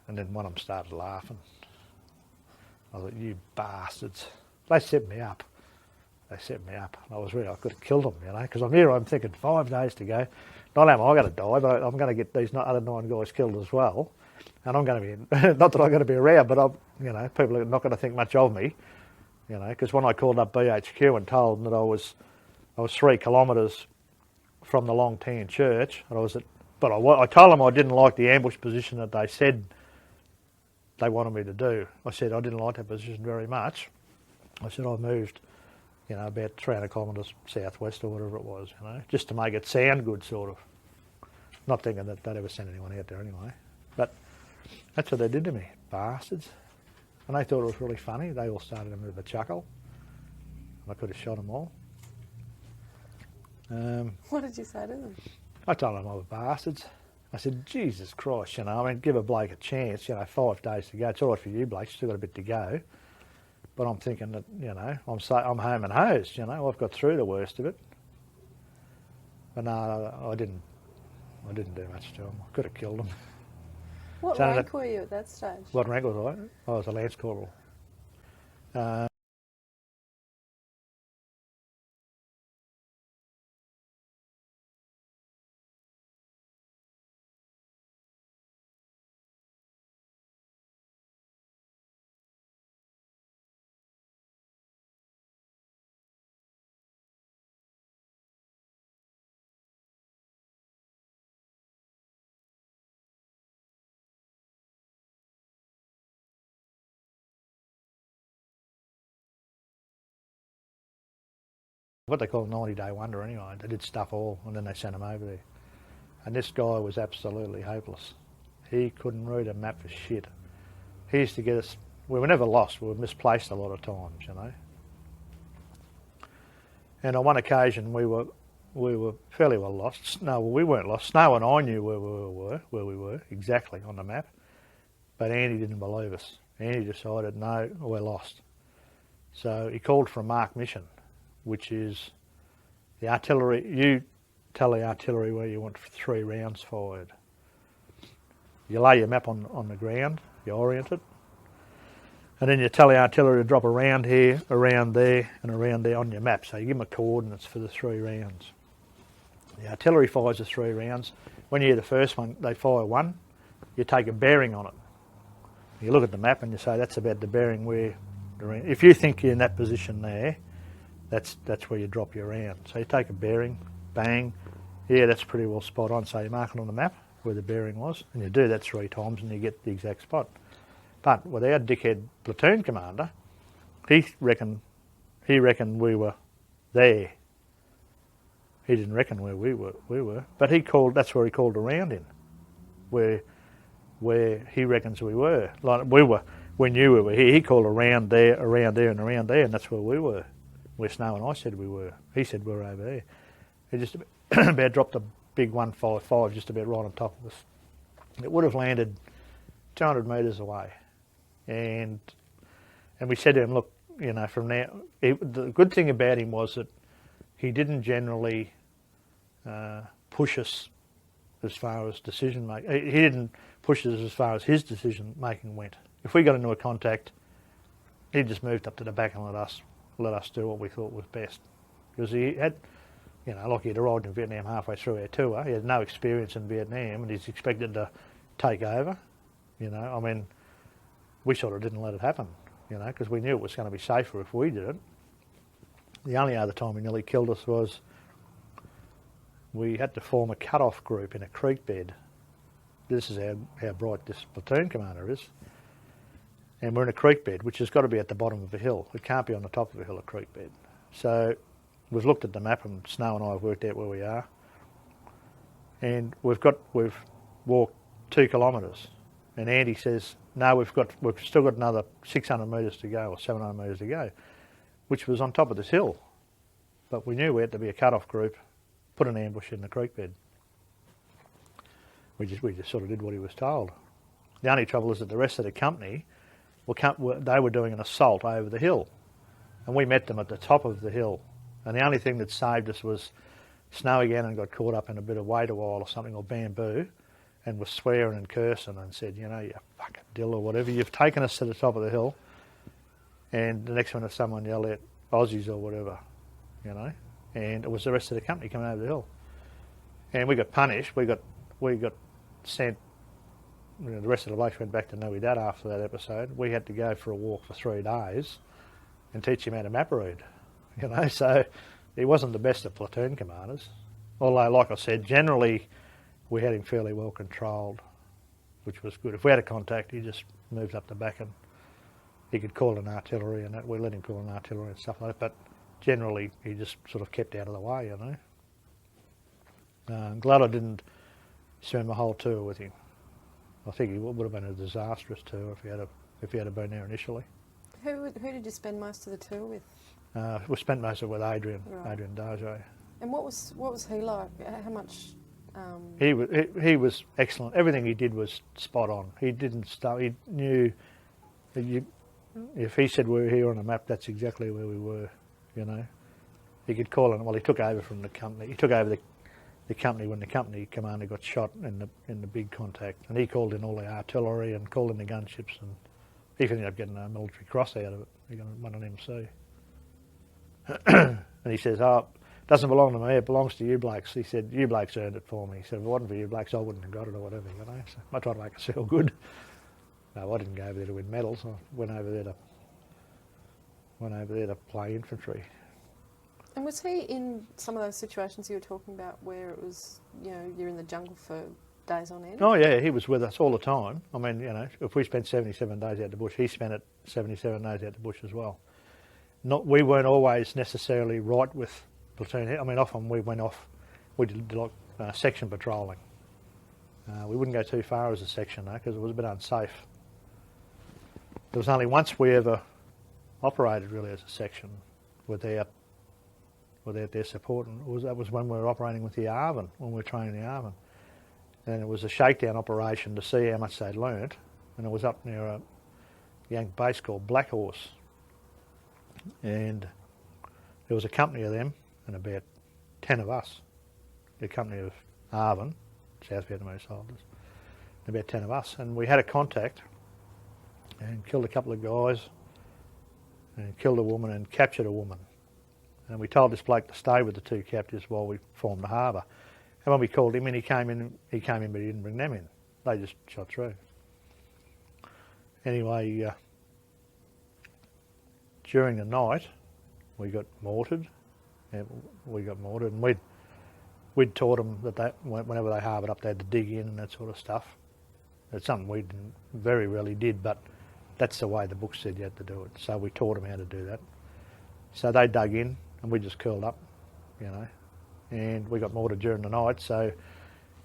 Speaker 1: And then one of them started laughing. I thought, you bastards. They set me up. They set me up. I could have killed them, you know, because I'm thinking 5 days to go. Not only am I going to die, but I'm going to get these other 9 guys killed as well. And I'm going to be, not that I'm going to be around, but people are not going to think much of me, you know, because when I called up BHQ and told them that I was 3 kilometres from the Long Tan Church, and I told them I didn't like the ambush position that they said they wanted me to do. I said I didn't like that position very much. I said I moved, you know, about 300 kilometres southwest or whatever it was, you know, just to make it sound good, sort of. Not thinking that they'd ever send anyone out there anyway. But that's what they did to me, bastards. And they thought it was really funny. They all started a bit of a chuckle. I could have shot them all.
Speaker 2: What did you say to them?
Speaker 1: I told them I was bastards. I said, Jesus Christ, you know, I mean, give a bloke a chance, you know, 5 days to go. It's all right for you blokes, you've still got a bit to go. But I'm thinking that, you know, I'm home and hosed, you know, I've got through the worst of it. But no, I didn't do much to them. I could have killed them.
Speaker 2: What rank were you at that stage?
Speaker 1: What rank was I? I was a Lance Corporal. What they call a 90-day wonder anyway. They did stuff all and then they sent him over there. And this guy was absolutely hopeless. He couldn't read a map for shit. He used to get us, we were never lost, we were misplaced a lot of times, you know. And on one occasion we were fairly well lost. No, we weren't lost. Snow and I knew where we were, exactly on the map. But Andy didn't believe us. Andy decided, no, we're lost. So he called for a marked mission, which is the artillery. You tell the artillery where you want 3 rounds fired. You lay your map on the ground, you orient it, and then you tell the artillery to drop around here, around there, and around there on your map. So you give them the coordinates for the 3 rounds. The artillery fires the 3 rounds. When you hear the first one, they fire 1, you take a bearing on it. You look at the map and you say, that's about the bearing where, if you think you're in that position there, that's where you drop your round. So you take a bearing, bang, yeah, that's pretty well spot on. So you mark it on the map where the bearing was, and you do that 3 times and you get the exact spot. But with our dickhead platoon commander, he reckoned we were there. He didn't reckon where we were. But that's where he called a round in, where he reckons we were. Like we knew we were here. He called around there, and around there, and that's where we were. Where Snow and I said we were. He said we were over there. He just about dropped a big 155 just about right on top of us. It would have landed 200 metres away. And we said to him, look, you know, from now, the good thing about him was that he didn't generally push us as far as decision making. He didn't push us as far as his decision making went. If we got into a contact, he just moved up to the back and let us do what we thought was best. Because he had, you know, like he'd arrived in Vietnam halfway through our tour. He had no experience in Vietnam and he's expected to take over. You know, I mean, we sort of didn't let it happen. you know, because we knew it was going to be safer if we did it. The only other time he nearly killed us was we had to form a cut-off group in a creek bed. This is how bright this platoon commander is. And we're in a creek bed, which has got to be at the bottom of a hill. It can't be on the top of a hill, a creek bed. So we've looked at the map, and Snow and I have worked out where we are. And we've walked 2 kilometres. And Andy says, no, we've still got another 600 metres to go, or 700 metres to go, which was on top of this hill. But we knew we had to be a cut-off group, put an ambush in the creek bed. We just sort of did what he was told. The only trouble is that the rest of the company, they were doing an assault over the hill, and we met them at the top of the hill. And the only thing that saved us was Snow again and got caught up in a bit of wader wire or something, or bamboo, and was swearing and cursing and said, you know, you fucking dill or whatever, you've taken us to the top of the hill. And the next minute someone yelled out Aussies or whatever, you know, and it was the rest of the company coming over the hill. And we got punished. We got sent, you know, the rest of the blokes went back to Nui Dat after that episode. We had to go for a walk for 3 days and teach him how to map read, you know, so he wasn't the best of platoon commanders. Although, like I said, generally we had him fairly well controlled, which was good. If we had a contact, he just moved up the back and he could call in artillery and that. We let him call in artillery and stuff like that, but generally he just sort of kept out of the way, you know. I'm glad I didn't spend the whole tour with him. I think it would have been a disastrous tour if he had been there initially.
Speaker 3: Who did you spend most of the tour with?
Speaker 1: We spent most of it with Adrian,
Speaker 3: right.
Speaker 1: Adrian Darjo.
Speaker 3: And what was he like? How much?
Speaker 1: He was excellent. Everything he did was spot on. He didn't stop. He knew that if he said we were here on a map, that's exactly where we were. You know, he could call in. Well, he took over from the company. He took over the company when the company commander got shot in the big contact, and he called in all the artillery and called in the gunships, and he ended up getting a military cross out of it. He won an MC. And he says, "Oh, it doesn't belong to me, it belongs to you blokes." He said, "You blokes earned it for me." He said, "If it wasn't for you blokes, I wouldn't have got it," or whatever, you know. So I tried to make it feel good. No, I didn't go over there to win medals. I went over there to play infantry.
Speaker 3: And was he in some of those situations you were talking about where it was, you know, you're in the jungle for days on end?
Speaker 1: Oh yeah, he was with us all the time. I mean, you know, if we spent 77 days out the bush, he spent 77 days out the bush as well. We weren't always necessarily right with platoon. I mean, often we went off, we did like section patrolling. We wouldn't go too far as a section though, because it was a bit unsafe. There was only once we ever operated really as a section without their support, and that was when we were operating with the ARVN, when we were training the ARVN. And it was a shakedown operation to see how much they'd learnt, and it was up near a young base called Black Horse. And there was a company of them and about 10 of us, a company of ARVN, South Vietnamese soldiers, and about 10 of us. And we had a contact and killed a couple of guys and killed a woman and captured a woman. And we told this bloke to stay with the 2 captives while we formed the harbour. And when we called him in, he came in, but he didn't bring them in. They just shot through. Anyway, during the night, we got mortared. And we'd taught them that whenever they harboured up, they had to dig in and that sort of stuff. It's something we very rarely did, but that's the way the book said you had to do it. So we taught them how to do that. So they dug in, and we just curled up, you know. And we got mortared during the night, so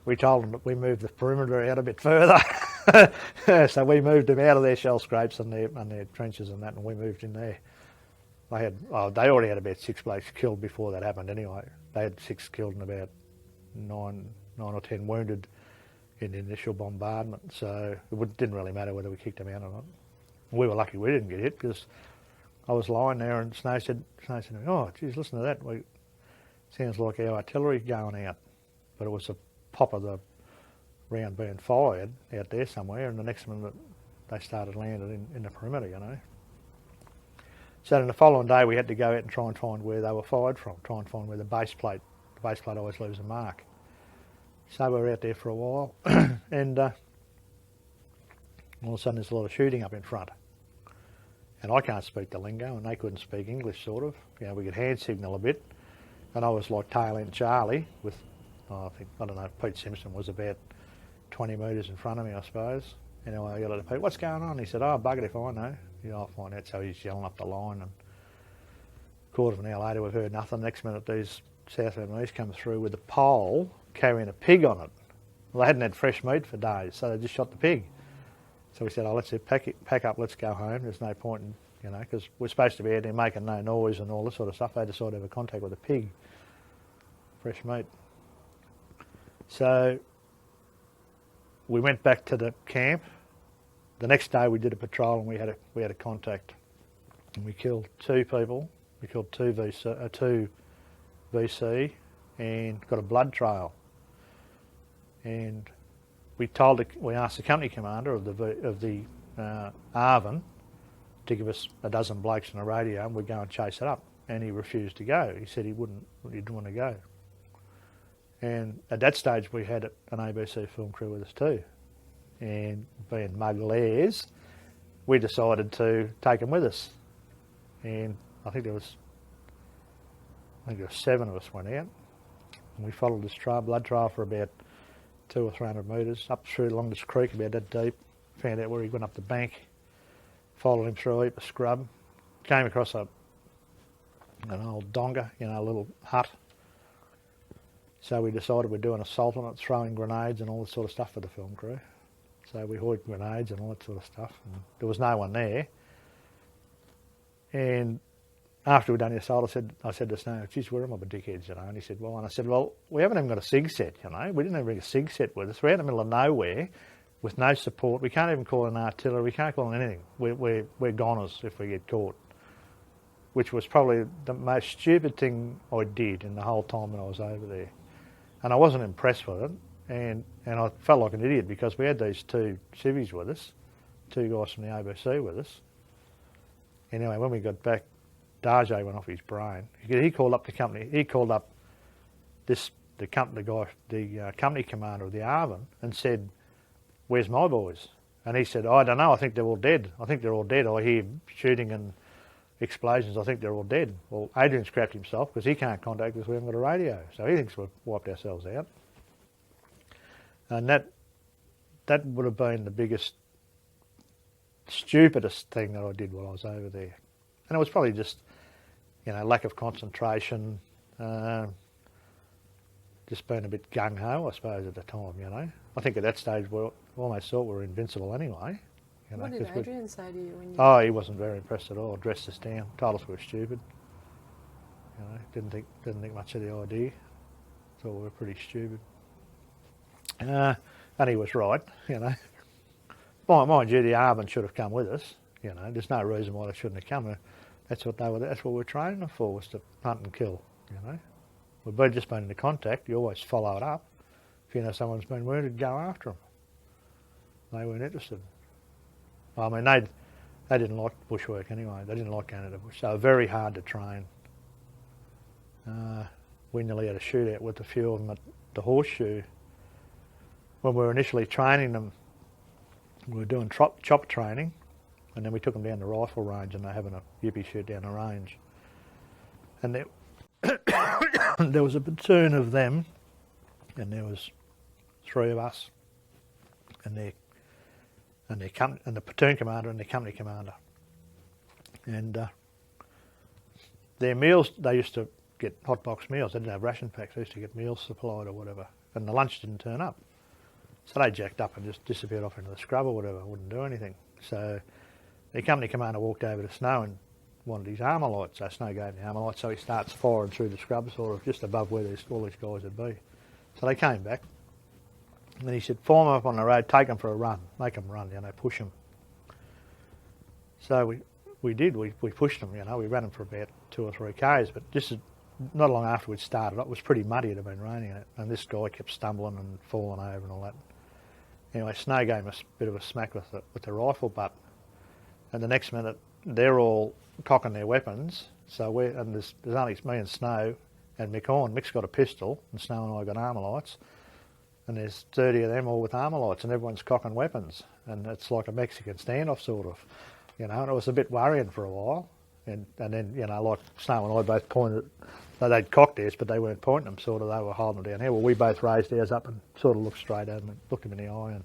Speaker 1: we told them that we moved the perimeter out a bit further. So we moved them out of their shell scrapes and their trenches and that, and we moved in there. They already had about 6 blokes killed before that happened anyway. They had 6 killed and about 9 or 10 wounded in the initial bombardment, so it didn't really matter whether we kicked them out or not. We were lucky we didn't get hit, because I was lying there and Snow said to me, "Oh, geez, listen to that. Sounds like our artillery going out." But it was a pop of the round being fired out there somewhere, and the next minute they started landing in the perimeter, you know. So then the following day we had to go out and try and find where they were fired from, try and find where the base plate always leaves a mark. So we were out there for a while, and all of a sudden there's a lot of shooting up in front. And I can't speak the lingo, and they couldn't speak English, sort of. You know, we could hand signal a bit. And I was like tail end Charlie with, I don't know, Pete Simpson was about 20 metres in front of me, I suppose. Anyway, I yelled at Pete, what's going on? He said, oh, bugger if I know. You know, I'll find out. So he's yelling up the line, and a quarter of an hour later we've heard nothing. Next minute these South Vietnamese come through with a pole carrying a pig on it. Well, they hadn't had fresh meat for days, so they just shot the pig. So we said, oh, let's pack up, let's go home. There's no point in, you know, because we're supposed to be out there making no noise and all this sort of stuff. They decided to have a contact with a pig, fresh meat. So we went back to the camp. The next day we did a patrol and we had a contact, and we killed 2 people. We killed 2 VC and got a blood trail. And we asked the company commander of the ARVN to give us a dozen blokes on a radio, and we'd go and chase it up. And he refused to go. He said he didn't want to go. And at that stage we had an ABC film crew with us too. And being mugglares, we decided to take them with us. And I think there was 7 of us went out. And we followed this blood trail for about 200 or 300 metres, up through along this creek about that deep, found out where he went up the bank, followed him through a heap of scrub, came across an old donga, you know, a little hut. So we decided we'd do an assault on it, throwing grenades and all this sort of stuff for the film crew. So we hoiked grenades and all that sort of stuff, and there was no one there. And after we'd done the assault, I said to Snow, geez, we're up a dickheads, you know. And he said, well, and I said, well, we haven't even got a SIG set, you know. We didn't even bring a SIG set with us. We're out in the middle of nowhere with no support. We can't even call an artillery. We can't call in anything. We're goners if we get caught, which was probably the most stupid thing I did in the whole time when I was over there. And I wasn't impressed with it. And I felt like an idiot because we had these 2 civvies with us, 2 guys from the ABC with us. Anyway, when we got back, Darjay went off his brain. He called up the company. He called up the company commander of the ARVN and said, "Where's my boys?" And he said, "I don't know. I think they're all dead. I hear shooting and explosions. I think they're all dead." Well, Adrian's crapped himself because he can't contact us. We haven't got a radio, so he thinks we've wiped ourselves out. And that would have been the biggest, stupidest thing that I did while I was over there. And it was probably just, you know, lack of concentration, just being a bit gung-ho, I suppose, at the time, you know. I think at that stage we almost thought we were invincible anyway. You know,
Speaker 3: what did Adrian say to you when you...
Speaker 1: Oh, he wasn't very impressed at all. Dressed us down, told us we were stupid. You know, didn't think much of the idea. Thought we were pretty stupid. And he was right, you know. Mind you, the ARVN should have come with us. You know, there's no reason why they shouldn't have come. That's what we're training them for, was to hunt and kill. You know, we've just been in contact. You always follow it up. If you know someone's been wounded, go after them. They weren't interested. I mean, they didn't like bushwork anyway. They didn't like going to the bush. So very hard to train. We nearly had a shootout with a few of them at the Horseshoe. When we were initially training them, we were doing chop training, and then we took them down the rifle range and they're having a yippee shoot down the range. And there was a platoon of them, and there was 3 of us, and the platoon commander and the company commander. And their meals, they used to get hot box meals. They didn't have ration packs. They used to get meals supplied or whatever. And the lunch didn't turn up. So they jacked up and just disappeared off into the scrub or whatever, wouldn't do anything. So the company commander walked over to Snow and wanted his armour light. So Snow gave him the armour light, so he starts firing through the scrub sort of just above where all these guys would be. So they came back, and then he said, form them up on the road, take them for a run, make them run, you know, push them. So we did, we pushed them, you know, we ran them for about 2 or 3 Ks, but just not long after we'd started, it was pretty muddy, it had been raining, and this guy kept stumbling and falling over and all that. Anyway, Snow gave us a bit of a smack with the rifle butt, and the next minute they're all cocking their weapons. So there's only me and Snow and Mick on. Mick's got a pistol, and Snow and I got armour lights, and there's 30 of them all with armour lights, and everyone's cocking weapons, and it's like a Mexican standoff sort of. you know, and it was a bit worrying for a while. And then, you know, like Snow and I both pointed, they'd cocked theirs, but they weren't pointing them, sort of, they were holding them down here. Well, we both raised ours up and sort of looked straight at them and looked them in the eye,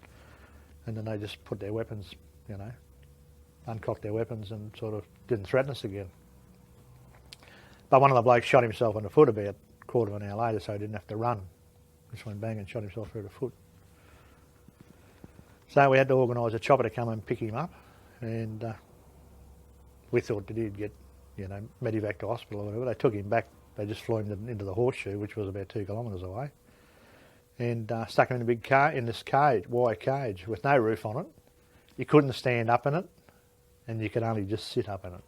Speaker 1: and then they just put their weapons, you know, uncocked their weapons and sort of didn't threaten us again. But one of the blokes shot himself in the foot about a quarter of an hour later, so he didn't have to run. Just went bang and shot himself through the foot. So we had to organise a chopper to come and pick him up, and we thought that he'd get, you know, medevac to hospital or whatever. They took him back. They just flew him into the Horseshoe, which was about 2 kilometres away, and stuck him in a big car, in this cage, wire cage with no roof on it. You couldn't stand up in it, and you could only just sit up in it.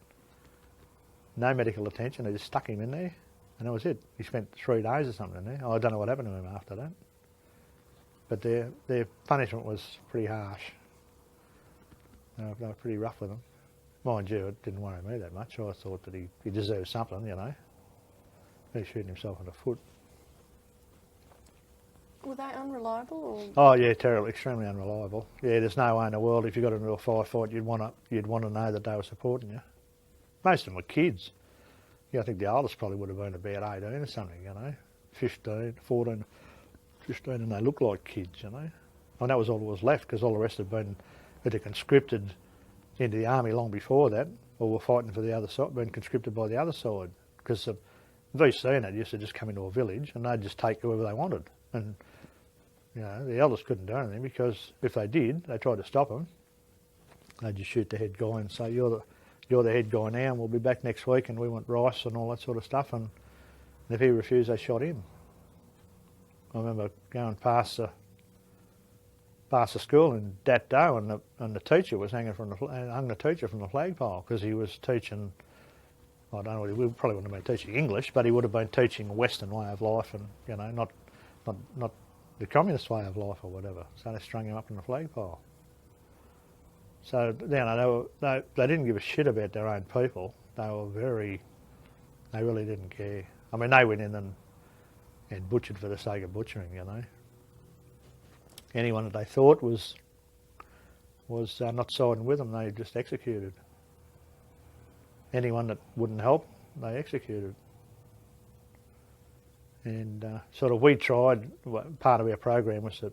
Speaker 1: No medical attention. They just stuck him in there, and that was it. He spent 3 days or something in there. I don't know what happened to him after that. But their punishment was pretty harsh. They were pretty rough with him. Mind you, it didn't worry me that much. I thought that he deserved something, you know. He shooting himself in the foot.
Speaker 3: Were they unreliable? Or?
Speaker 1: Oh yeah, terrible, extremely unreliable. Yeah, there's no way in the world if you got into a firefight you'd want to know that they were supporting you. Most of them were kids. Yeah, I think the oldest probably would have been about 18 or something, you know, 15, 14, 15, and they looked like kids, you know. And that was all that was left, because all the rest had been either conscripted into the army long before that, or were fighting for the other side, been conscripted by the other side. Because the VC and that used to just come into a village and they'd just take whoever they wanted. And, you know, the elders couldn't do anything, because if they did, they tried to stop them. They'd just shoot the head guy and say, you're the head guy now, and we'll be back next week, and we want rice and all that sort of stuff. And if he refused, they shot him. I remember going past the school in Dat Doe, and the teacher was hung the teacher from the flagpole, because he was teaching, I don't know, we probably wouldn't have been teaching English, but he would have been teaching a Western way of life, and, you know, not the communist way of life or whatever. So they strung him up in the flagpole. So, you know, they didn't give a shit about their own people. They really didn't care. I mean, they went in and butchered for the sake of butchering, you know. Anyone that they thought was not siding with them, they just executed. Anyone that wouldn't help, they executed. And sort of we tried, part of our program was that,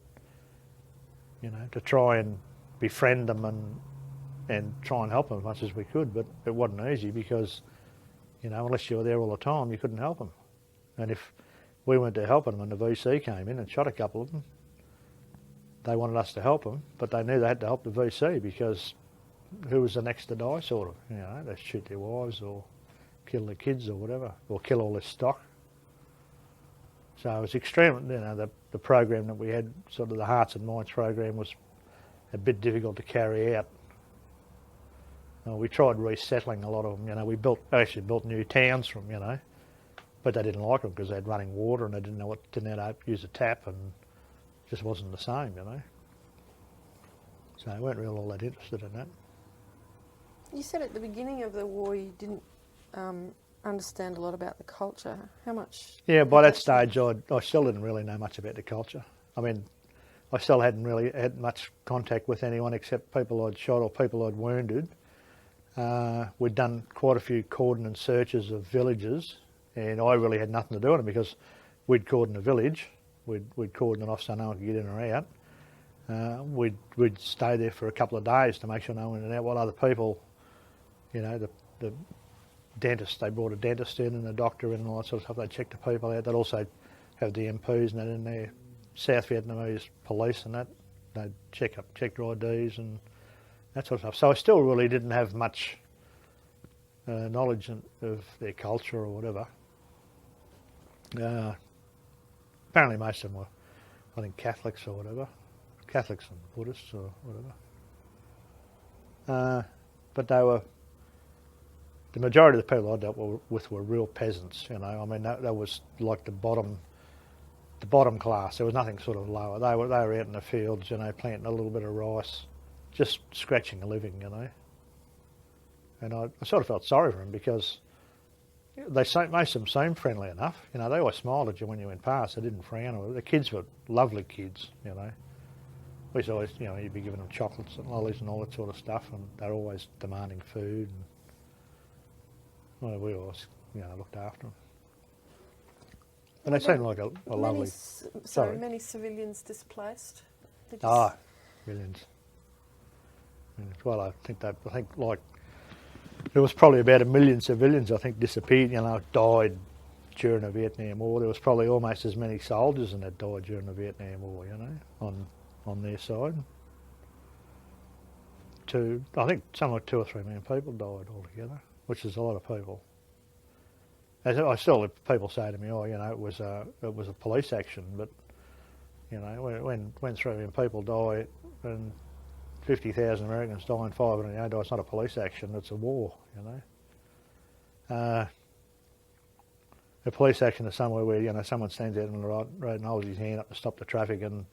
Speaker 1: you know, to try and befriend them and try and help them as much as we could, but it wasn't easy, because, you know, unless you were there all the time, you couldn't help them. And if we went to help them and the VC came in and shot a couple of them, they wanted us to help them, but they knew they had to help the VC, because who was the next to die, sort of, you know, they'd shoot their wives or kill their kids or whatever, or kill all their stock. So it was extreme, you know, the program that we had, sort of the Hearts and Minds program, was a bit difficult to carry out. We tried resettling a lot of them, you know, we actually built new towns from, you know, but they didn't like them because they had running water and they didn't know how to use a tap, and it just wasn't the same, you know. So they weren't really all that interested in that.
Speaker 3: You said at the beginning of the war you didn't understand a lot about the culture. How much?
Speaker 1: Yeah, by that stage I still didn't really know much about the culture. I mean, I still hadn't really had much contact with anyone except people I'd shot or people I'd wounded. We'd done quite a few cordon and searches of villages, and I really had nothing to do with them, because we'd cordon a village, we'd cordon it off so no one could get in or out. We'd stay there for a couple of days to make sure no one went in and out, while other people, you know, the dentist, they brought a dentist in and a doctor in and all that sort of stuff. They'd check the people out. They'd also have the MPs and that in there, South Vietnamese police and that. They'd check their IDs and that sort of stuff. So I still really didn't have much knowledge of their culture or whatever. Apparently most of them were, I think, Catholics or whatever. Catholics and Buddhists or whatever. But they were, the majority of the people I dealt with were real peasants, you know. I mean, that was like the bottom class. There was nothing sort of lower. They were out in the fields, you know, planting a little bit of rice, just scratching a living, you know. And I sort of felt sorry for them, because most of them seemed friendly enough. You know, they always smiled at you when you went past. They didn't frown. The kids were lovely kids, you know. we used to always, you know, you'd be giving them chocolates and lollies and all that sort of stuff, and they're always demanding food. And, well, we always, you know, looked after them. And they seemed like a lovely...
Speaker 3: Many civilians displaced?
Speaker 1: Millions. Well, I think like there was probably about 1 million civilians, I think, disappeared, you know, died during the Vietnam War. There was probably almost as many soldiers that died during the Vietnam War, you know, on their side. I think something like 2 or 3 million people died altogether, which is a lot of people. I still have people say to me, oh, you know, it was a police action, but, you know, when 3 million people die and 50,000 Americans die and 500 die, it's not a police action, it's a war, you know. A police action is somewhere where, you know, someone stands out on the road and holds his hand up to stop the traffic and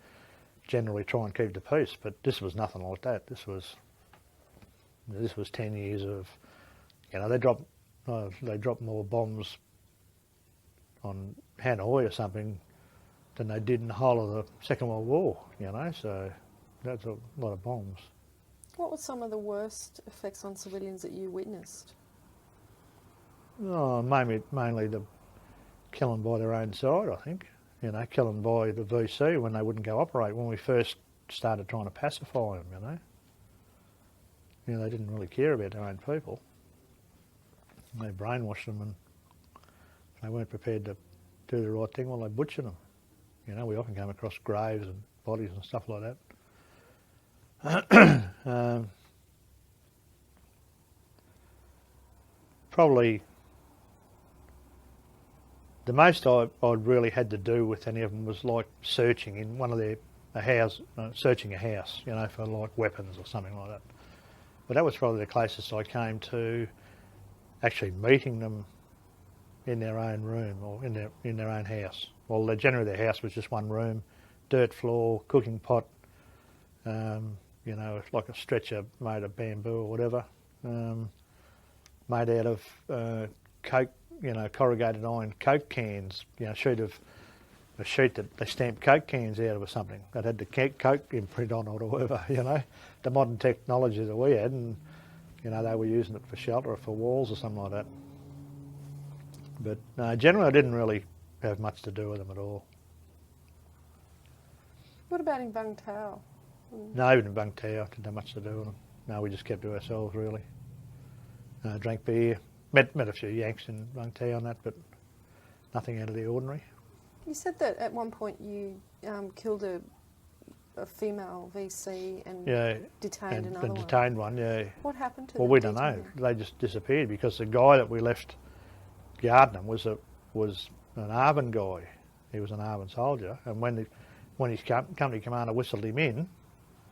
Speaker 1: generally try and keep the peace, but this was nothing like that. This was 10 years of, you know, they dropped more bombs on Hanoi or something than they did in the whole of the Second World War, you know, so that's a lot of bombs.
Speaker 3: What were some of the worst effects on civilians that you witnessed?
Speaker 1: Oh, mainly the killing by their own side, I think. You know, killing by the VC when they wouldn't go operate, when we first started trying to pacify them, you know. You know, they didn't really care about their own people. And they brainwashed them, and if they weren't prepared to do the right thing, well, they butchered them. You know, we often came across graves and bodies and stuff like that. Probably the most I'd really had to do with any of them was like searching in one of searching a house, you know, for like weapons or something like that. But that was probably the closest I came to actually meeting them in their own room or in their own house. Well, generally their house was just one room, dirt floor, cooking pot, you know, like a stretcher made of bamboo or whatever, made out of Coke, you know, corrugated iron Coke cans, you know, a sheet that they stamped Coke cans out of or something that had the Coke imprint on it or whatever, you know, the modern technology that we had, and, you know, they were using it for shelter or for walls or something like that. But generally I didn't really have much to do with them at all.
Speaker 3: What about in Vung Tau?
Speaker 1: No, even in Vung Tau, didn't have much to do with them. No, we just kept to ourselves, really. Drank beer. Met a few Yanks in Vung Tau on that, but nothing out of the ordinary.
Speaker 3: You said that at one point you killed a female VC and detained another one.
Speaker 1: Detained one, yeah.
Speaker 3: What happened to them?
Speaker 1: Well, we don't know. They just disappeared because the guy that we left guarding them was an ARVN guy. He was an ARVN soldier, and when his company commander whistled him in,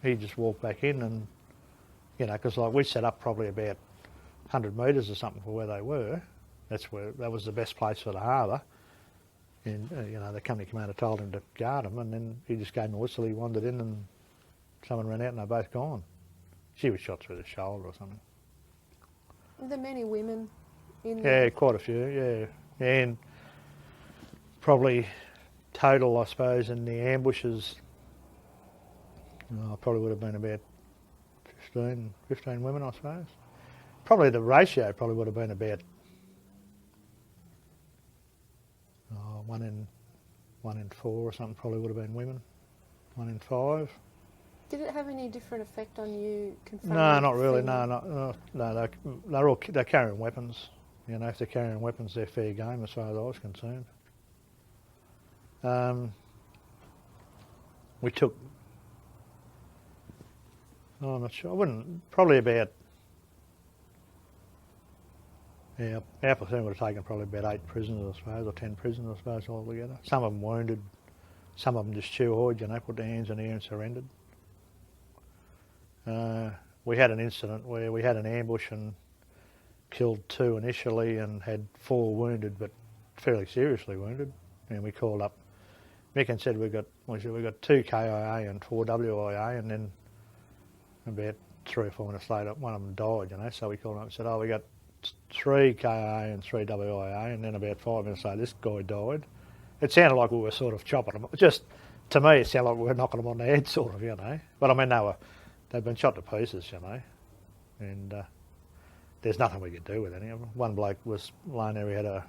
Speaker 1: he just walked back in, and, you know, because like we set up probably about 100 metres or something for where they were. That was the best place for the harbour. And, you know, the company commander told him to guard him, and then he just gave him a whistle, he wandered in, and someone ran out and they're both gone. She was shot through the shoulder or something.
Speaker 3: Are there many women in there?
Speaker 1: Yeah, quite a few, yeah. And probably total, I suppose, in the ambushes, probably would have been about 15 women, I suppose. Probably the ratio probably would have been about 1 in 4 or something, probably would have been women. 1 in 5.
Speaker 3: Did it have any different effect on you?
Speaker 1: No, not really. No. They're carrying weapons. You know, if they're carrying weapons, they're fair game as far as I was concerned. We took, I'm not sure, probably about, our platoon would have taken probably about 8 prisoners, I suppose, or 10 prisoners, I suppose, altogether. Some of them wounded, some of them just chewed, you know, put their hands in the air and surrendered. We had an incident where we had an ambush and killed 2 initially and had 4 wounded, but fairly seriously wounded. And we called up Mick and said we got 2 KIA and 4 WIA, and then about 3 or 4 minutes later, one of them died, you know. So we called up and said, we got 3 KIA and 3 WIA, and then about 5 minutes later, this guy died. It sounded like we were sort of chopping them, just to me, it sounded like we were knocking them on the head, sort of, you know. But I mean, they'd been shot to pieces, you know, and there's nothing we could do with any of them. One bloke was lying there,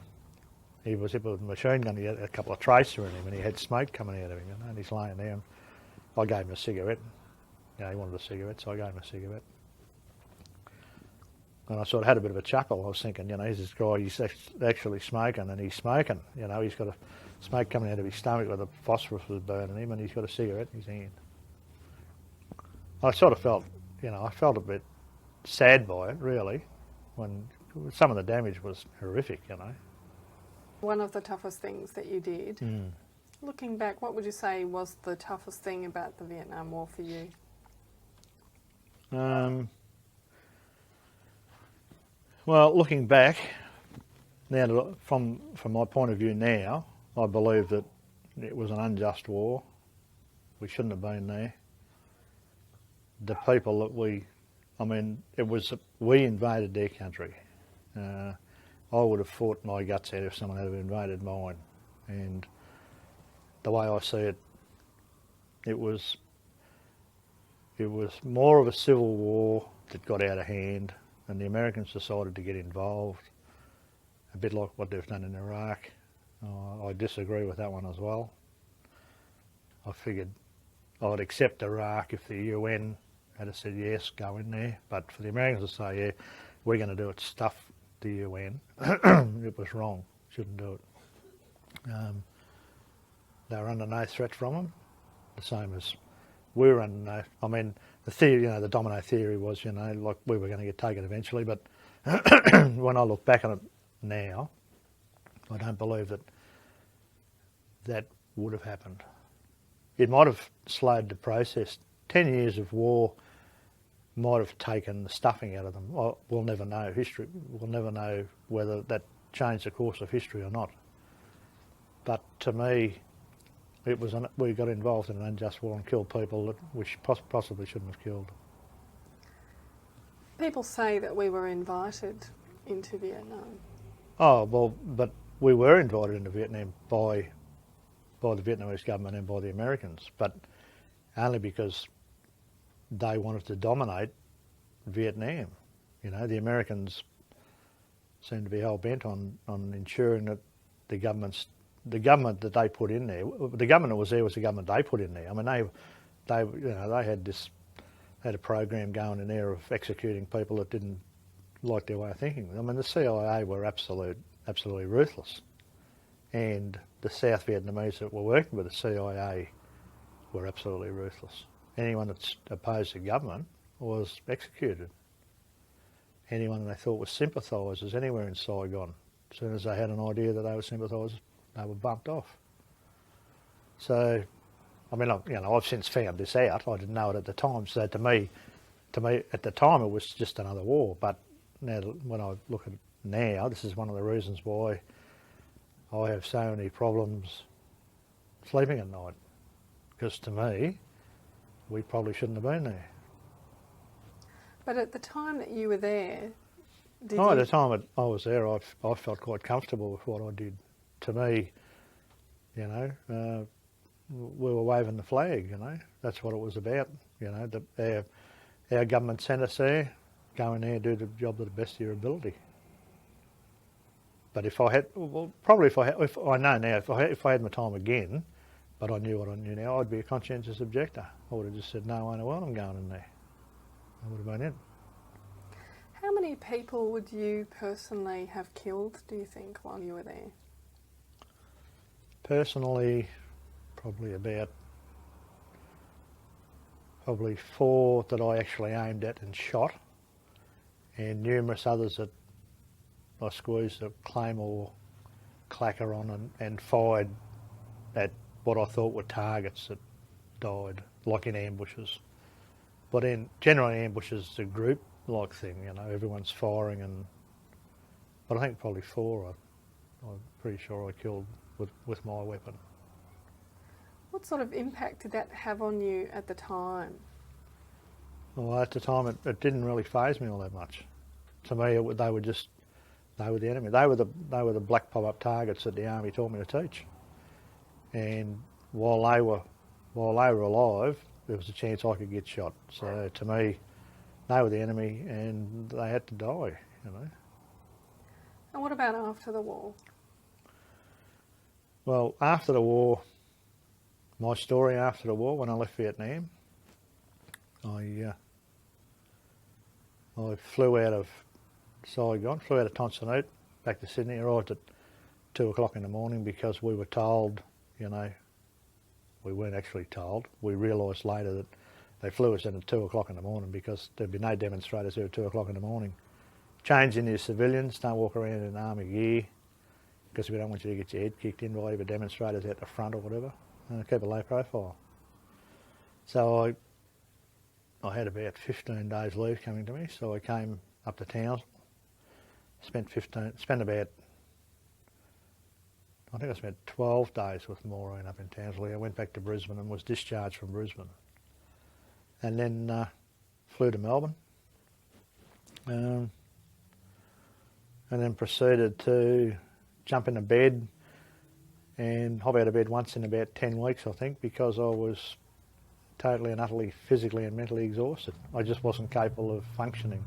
Speaker 1: he was hit with a machine gun, he had a couple of tracer in him, and he had smoke coming out of him, you know, and he's laying there, and I gave him a cigarette. You know, he wanted a cigarette, so I gave him a cigarette. And I sort of had a bit of a chuckle. I was thinking, you know, here's this guy, he's actually smoking, and he's smoking. You know, he's got a smoke coming out of his stomach where the phosphorus was burning him, and he's got a cigarette in his hand. I sort of felt, you know, I felt a bit sad by it, really, when some of the damage was horrific, you know.
Speaker 2: One of the toughest things that you did, looking back, what would you say was the toughest thing about the Vietnam War for you?
Speaker 1: Well, looking back, now from my point of view now, I believe that it was an unjust war. We shouldn't have been there. The people that we invaded their country. I would have fought my guts out if someone had invaded mine. And the way I see it, it was more of a civil war that got out of hand, and the Americans decided to get involved, a bit like what they've done in Iraq. I disagree with that one as well. I figured I would accept Iraq if the UN had said yes, go in there, but for the Americans to say, yeah, we're going to do it, stuff the UN, it was wrong, shouldn't do it. They were under no threat from them, the same as we were under no, I mean, the theory, you know, the domino theory was, you know, like we were going to get taken eventually, but when I look back on it now, I don't believe that would have happened. It might have slowed the process. 10 years of war might have taken the stuffing out of them. We'll never know. History, we'll never know whether that changed the course of history or not. But to me, we got involved in an unjust war and killed people that we possibly shouldn't have killed.
Speaker 2: People say that we were invited into Vietnam.
Speaker 1: Oh, well, but we were invited into Vietnam by the Vietnamese government and by the Americans, but only because they wanted to dominate Vietnam. You know, the Americans seemed to be hell-bent on ensuring that the government that they put in there, the government that was there was the government they put in there. I mean, they had a program going in there of executing people that didn't like their way of thinking. I mean, the CIA were absolutely ruthless, and the South Vietnamese that were working with the CIA were absolutely ruthless. Anyone that opposed the government was executed. Anyone they thought was sympathisers anywhere in Saigon, as soon as they had an idea that they were sympathisers, they were bumped off. So, I mean, I've since found this out. I didn't know it at the time. So to me, at the time, it was just another war. But now, when I look at it now, this is one of the reasons why I have so many problems sleeping at night. Because to me, we probably shouldn't have been there.
Speaker 2: But at the time that you were there,
Speaker 1: at the time I was there, I felt quite comfortable with what I did. To me, you know, we were waving the flag, you know. That's what it was about, you know. Our government sent us there, go in there, do the job to the best of your ability. But if I had, well, probably if I know now, if I had my time again, but I knew what I knew now, I'd be a conscientious objector. I would have just said, no, I know what I'm going in there. I would have been in.
Speaker 2: How many people would you personally have killed, do you think, while you were there?
Speaker 1: Personally, probably 4 that I actually aimed at and shot, and numerous others that I squeezed a claymore clacker on and fired at what I thought were targets that died, like in ambushes. But generally ambushes is a group-like thing, you know, everyone's firing, but I think probably 4 I'm pretty sure I killed with my weapon.
Speaker 2: What sort of impact did that have on you at the time?
Speaker 1: Well, at the time it didn't really faze me all that much. To me, they were the enemy. They were the black pop-up targets that the army taught me to teach. And while they were while they were alive, there was a chance I could get shot. So to me, they were the enemy and they had to die, you know.
Speaker 2: And what about after the war?
Speaker 1: Well, after the war, my story after the war, when I left Vietnam, I flew out of Saigon, flew out of Tonsanut, back to Sydney, arrived at 2 o'clock in the morning because we were told, you know, we weren't actually told. We realised later that they flew us in at 2 o'clock in the morning because there'd be no demonstrators there at 2 o'clock in the morning. Change into your civilians, don't walk around in army gear because we don't want you to get your head kicked in by either demonstrators out the front or whatever. Keep a low profile. So I had about 15 days leave coming to me, so I came up to Townsville, spent about, I think I spent 12 days with Maureen up in Townsville. I went back to Brisbane and was discharged from Brisbane. And then flew to Melbourne. And then proceeded to jump into bed and hop out of bed once in about 10 weeks, I think, because I was totally and utterly physically and mentally exhausted. I just wasn't capable of functioning.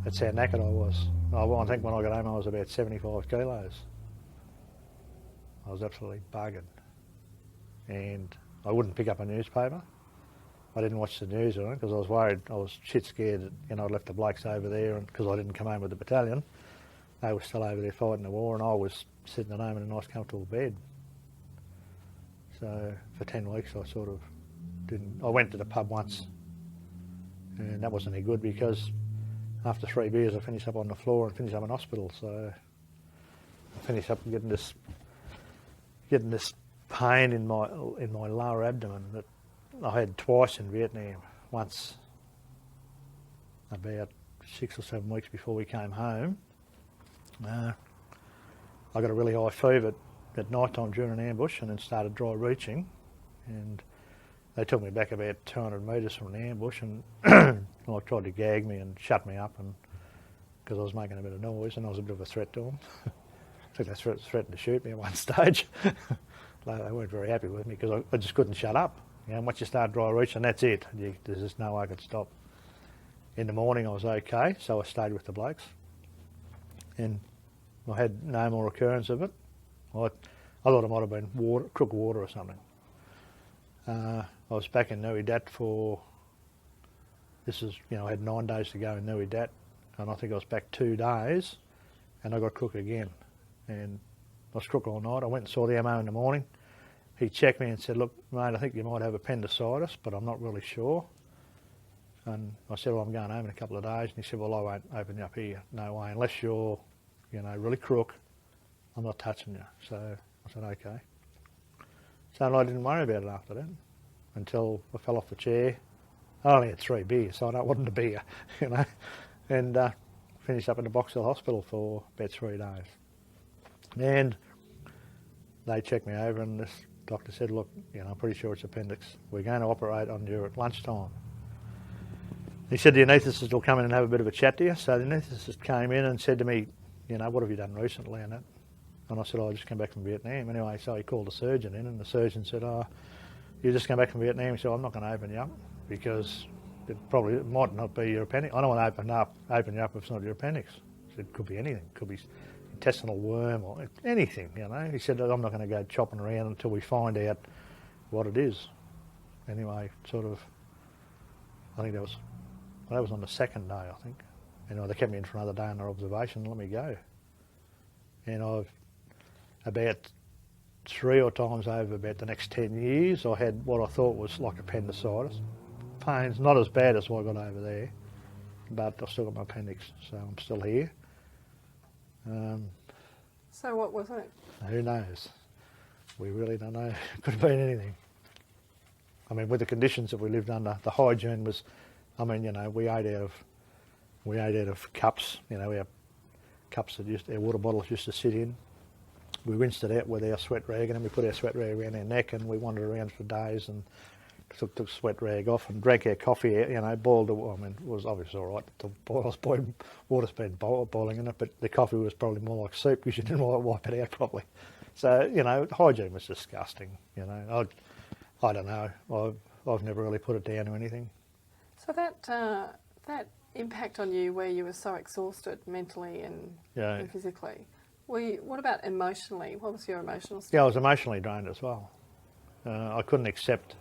Speaker 1: That's how knackered I was. I think when I got home I was about 75 kilos. I was absolutely buggered. And I wouldn't pick up a newspaper. I didn't watch the news or anything because I was worried, I was shit scared that, you know, I'd left the blokes over there and because I didn't come home with the battalion. They were still over there fighting the war and I was sitting at home in a nice comfortable bed. So for 10 weeks I sort of didn't, I went to the pub once and that wasn't any good because after 3 beers I finished up on the floor and finished up in hospital. So I finished up getting this pain in my lower abdomen that I had twice in Vietnam. Once about 6 or 7 weeks before we came home. I got a really high fever at night time during an ambush and then started dry reaching, and they took me back about 200 metres from an ambush and like tried to gag me and shut me up, and because I was making a bit of noise and I was a bit of a threat to them. I think they threatened to shoot me at one stage. They weren't very happy with me because I just couldn't shut up. You know, once you start dry reaching, that's it. There's just no way I could stop. In the morning I was okay, so I stayed with the blokes. And I had no more occurrence of it. I thought it might have been crook water or something. I was back in Nui Dat for, I had 9 days to go in Nui Dat, and I think I was back 2 days, and I got crook again. And I was crook all night. I went and saw the MO in the morning. He checked me and said, look, mate, I think you might have appendicitis, but I'm not really sure. And I said, well, I'm going home in a couple of days. And he said, well, I won't open you up here. No way, unless you're, really crook, I'm not touching you. So I said, okay. So I didn't worry about it after that until I fell off the chair. I only had 3 beers, so I wasn't a beer, and finished up in the Box Hill Hospital for about 3 days. And they checked me over and this doctor said, look, I'm pretty sure it's appendix. We're going to operate on you at lunchtime. He said the anaesthetist will come in and have a bit of a chat to you. So the anaesthetist came in and said to me, what have you done recently and that? And I said, I just came back from Vietnam. Anyway, so he called the surgeon in and the surgeon said, you just came back from Vietnam. He said, I'm not going to open you up because it might not be your appendix. I don't want to open you up if it's not your appendix. He said, it could be anything. It could be intestinal worm or anything, He said, I'm not going to go chopping around until we find out what it is. Anyway, I think that was on the 2nd day, I think. They kept me in for another day under observation and let me go. And I've, about 3 or times over about the next 10 years, I had what I thought was like appendicitis. Pains, not as bad as what I got over there, but I've still got my appendix, so I'm still here.
Speaker 2: So what was it? Who
Speaker 1: knows? We really don't know. It could have been anything. I mean, with the conditions that we lived under, the hygiene was, we ate out of cups. We had cups that our water bottles used to sit in. We rinsed it out with our sweat rag, and then we put our sweat rag around our neck, and we wandered around for days and took the sweat rag off and drank our coffee out, boiled it. It was obviously all right. The water's been boiling in it, but the coffee was probably more like soup because you didn't wipe it out properly. So, hygiene was disgusting, I don't know. I've never really put it down to anything.
Speaker 2: So that impact on you, where you were so exhausted mentally and physically, what about emotionally? What was your emotional state?
Speaker 1: Yeah, I was emotionally drained as well. I couldn't accept,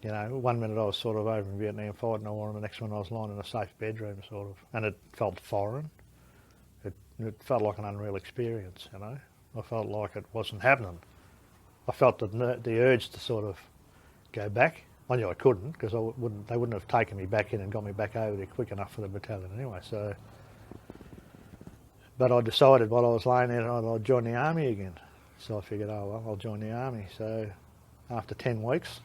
Speaker 1: you know, one minute I was sort of over in Vietnam fighting a war, and the next one I was lying in a safe bedroom, sort of, and it felt foreign. It felt like an unreal experience, you know. I felt like it wasn't happening. I felt the urge to sort of go back. I knew I couldn't, because they wouldn't have taken me back in and got me back over there quick enough for the battalion anyway. So, but I decided while I was laying there I'd join the army again. So I figured, oh well, I'll join the army. So after 10 weeks,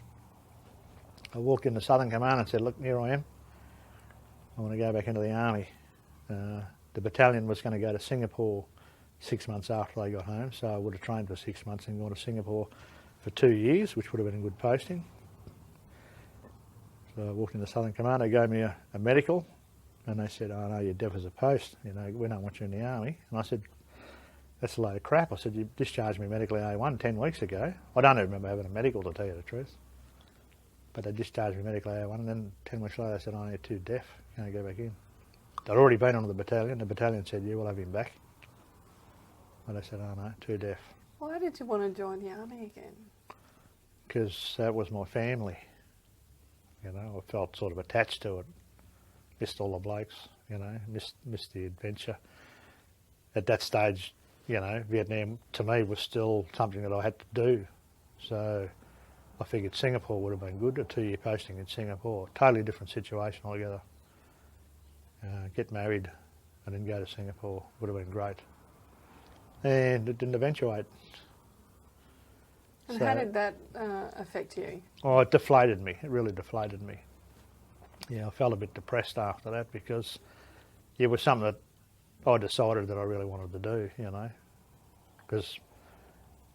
Speaker 1: I walked into Southern Command and said, look, here I am. I want to go back into the army. The battalion was going to go to Singapore 6 months after they got home, so I would have trained for 6 months and gone to Singapore for 2 years, which would have been a good posting. So I walked into Southern Command, they gave me a medical, and they said, oh no, you're deaf as a post, you know, we don't want you in the army. And I said, that's a load of crap. I said, you discharged me medically A1 10 weeks ago. I don't even remember having a medical, to tell you the truth. But they discharged me medically A1, and then 10 weeks later they said, oh, you're too deaf, can't go back in. They'd already been onto the battalion. The battalion said, yeah, we'll have him back. But I said, oh no, too deaf.
Speaker 2: Why did you want to join the army again?
Speaker 1: Because that was my family. You know, I felt sort of attached to it. Missed all the blokes, you know, missed the adventure. At that stage, you know, Vietnam to me was still something that I had to do. So I figured Singapore would have been good, a 2-year posting in Singapore. Totally different situation altogether. Get married and then go to Singapore would have been great. And it didn't eventuate.
Speaker 2: And how did that affect you?
Speaker 1: Oh, it deflated me. It really deflated me. Yeah, I felt a bit depressed after that, because it was something that I decided that I really wanted to do, you know. Because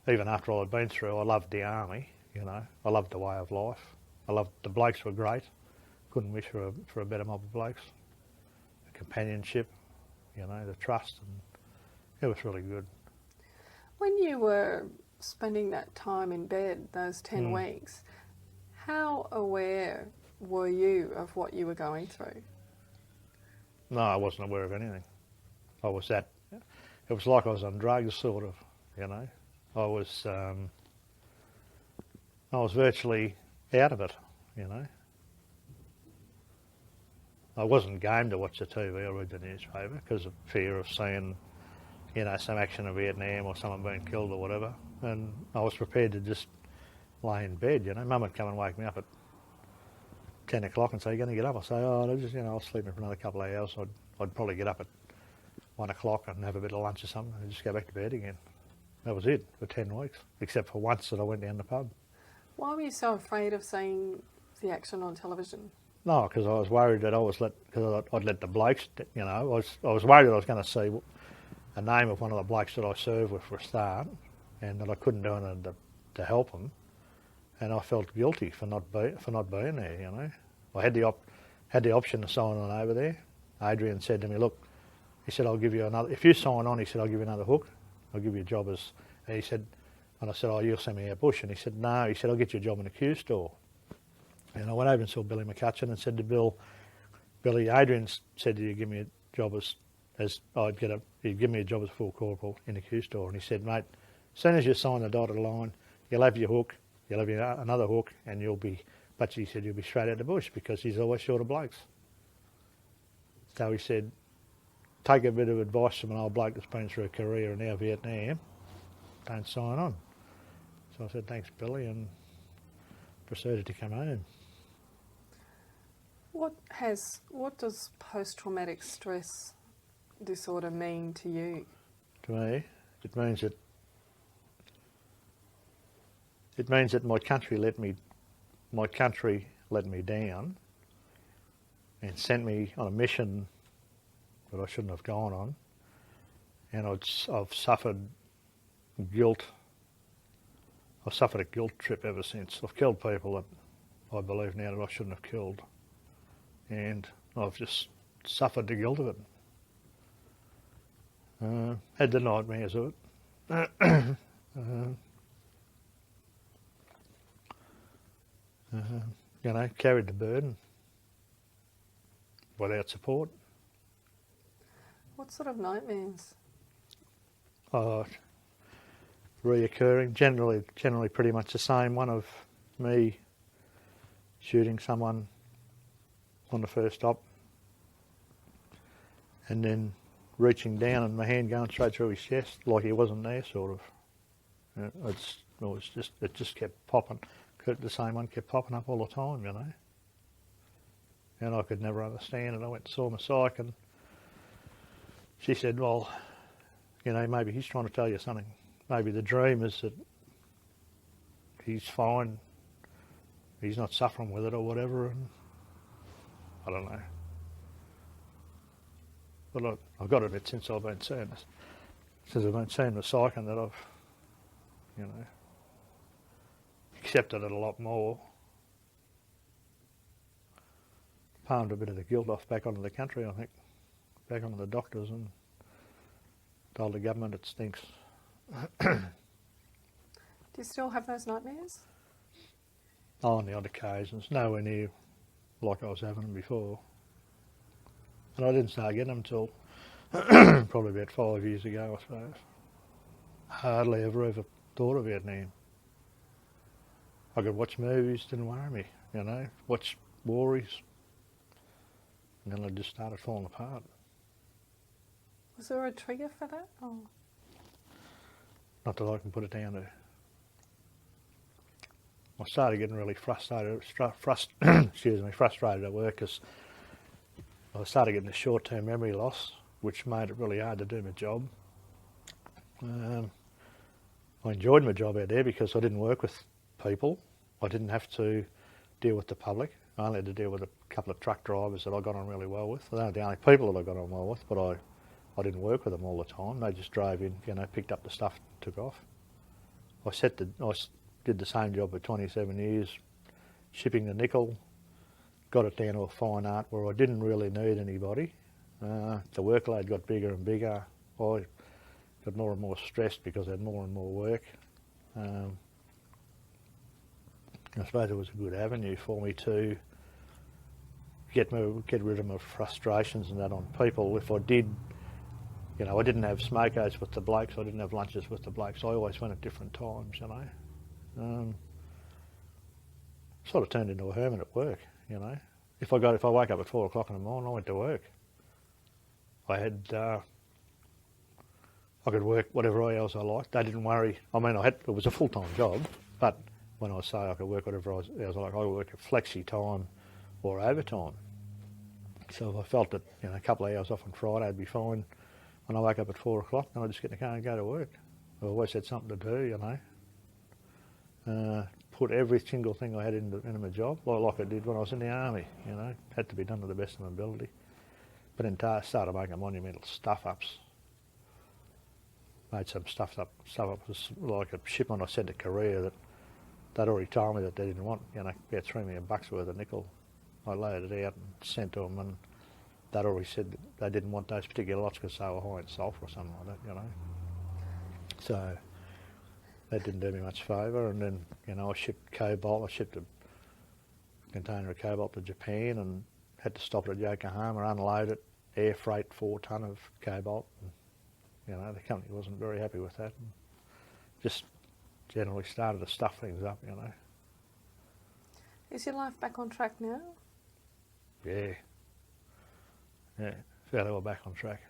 Speaker 1: even after all I'd been through, I loved the army, you know. I loved the way of life. The blokes were great. Couldn't wish for a better mob of blokes. The companionship, you know, the trust, and it was really good.
Speaker 2: When you were spending that time in bed, those 10 weeks, how aware were you of what you were going through?
Speaker 1: No, I wasn't aware of anything. It was like I was on drugs, sort of, you know. I was virtually out of it, you know. I wasn't game to watch the TV or read the newspaper because of fear of seeing, you know, some action in Vietnam or someone being killed or whatever. And I was prepared to just lay in bed, you know. Mum would come and wake me up at 10 o'clock and say, you're going to get up? I'd say, oh, I'll sleep for another couple of hours. I'd probably get up at 1 o'clock and have a bit of lunch or something and just go back to bed again. That was it for 10 weeks, except for once that I went down the pub.
Speaker 2: Why were you so afraid of seeing the action on television?
Speaker 1: No, because I was worried that I'd let the blokes, you know, I was worried that I was going to see a name of one of the blokes that I served with for a start, and that I couldn't do anything to help them, and I felt guilty for not being there, you know. I had the option to sign on over there. Adrian said to me, look, he said, I'll give you another, if you sign on, he said, I'll give you another hook. I'll give you a job as, and he said, and I said, oh, you'll send me out bush. And he said, no, he said, I'll get you a job in a Q store. And I went over and saw Billy McCutcheon and said to Billy, Adrian said, you give me a job he'd give me a job as full corporal in a Q store. And he said, mate, as soon as you sign the dotted line, you'll have your hook, you'll have another hook, and but he said, you'll be straight out the bush, because he's always short of blokes. So he said, take a bit of advice from an old bloke that's been through a career in our Vietnam, don't sign on. So I said, thanks, Billy, and proceeded to come home.
Speaker 2: What does post-traumatic stress disorder mean to you?
Speaker 1: To me, it means that my country let me down and sent me on a mission that I shouldn't have gone on, and I've suffered guilt. I've suffered a guilt trip ever since. I've killed people that I believe now that I shouldn't have killed, and I've just suffered the guilt of it. Had the nightmares of it. you know, carried the burden without support.
Speaker 2: What sort of nightmares?
Speaker 1: Reoccurring, generally pretty much the same. One of me shooting someone on the first stop, and then reaching down and my hand going straight through his chest like he wasn't there, sort of. It just kept popping. The same one kept popping up all the time, you know. And I could never understand it. I went and saw my psych, and she said, well, you know, maybe he's trying to tell you something. Maybe the dream is that he's fine, he's not suffering with it or whatever, and I don't know. But I've got a bit since I've been seeing this. Since I've been seeing the psych, and that I've, you know, accepted it a lot more. Palmed a bit of the guilt off back onto the country, I think. Back onto the doctors, and told the government it stinks.
Speaker 2: Do you still have those nightmares?
Speaker 1: Oh, on the odd occasions. Nowhere near like I was having them before. And I didn't start getting them until probably about 5 years ago, I suppose. Hardly ever thought of Vietnam. I could watch movies, didn't worry me, you know, watch Warries, and then I just started falling apart.
Speaker 2: Was there a trigger for that? Oh.
Speaker 1: Not that I can put it down to. I started getting really frustrated at work because I started getting a short-term memory loss, which made it really hard to do my job. I enjoyed my job out there because I didn't work with people. I didn't have to deal with the public. I only had to deal with a couple of truck drivers that I got on really well with. They were the only people that I got on well with, but I didn't work with them all the time. They just drove in, you know, picked up the stuff, took off. I did the same job for 27 years, shipping the nickel, got it down to a fine art where I didn't really need anybody. The workload got bigger and bigger. I got more and more stressed because I had more and more work. I suppose it was a good avenue for me to get rid of my frustrations and that on people. If I did, you know, I didn't have smokeouts with the blokes, I didn't have lunches with the blokes. I always went at different times, you know. Sort of turned into a hermit at work, you know. If I wake up at 4 o'clock in the morning, I went to work. I could work whatever else I liked. They didn't worry. I mean, it was a full-time job, but when I say I could work whatever else I like, I could work at flexi time or overtime. So if I felt that, you know, a couple of hours off on Friday would be fine. When I wake up at 4 o'clock, then I just get in the car and go to work. I always had something to do, you know. Put every single thing I had into my job, like I did when I was in the army, you know. Had to be done to the best of my ability. But then started making monumental stuff-ups. Made some stuff-ups like a shipment I sent to Korea that they'd already told me that they didn't want, you know, about $3 million worth of nickel. I loaded it out and sent to them, and they'd already said that they didn't want those particular lots because they were high in sulphur or something like that, you know. So that didn't do me much favour. And then, you know, I shipped cobalt. I shipped a container of cobalt to Japan and had to stop it at Yokohama, unload it, air freight 4 tonne of cobalt. And, you know, the company wasn't very happy with that. And just generally started to stuff things up, you know.
Speaker 2: Is your life back on track now?
Speaker 1: Yeah. Yeah, fairly well back on track.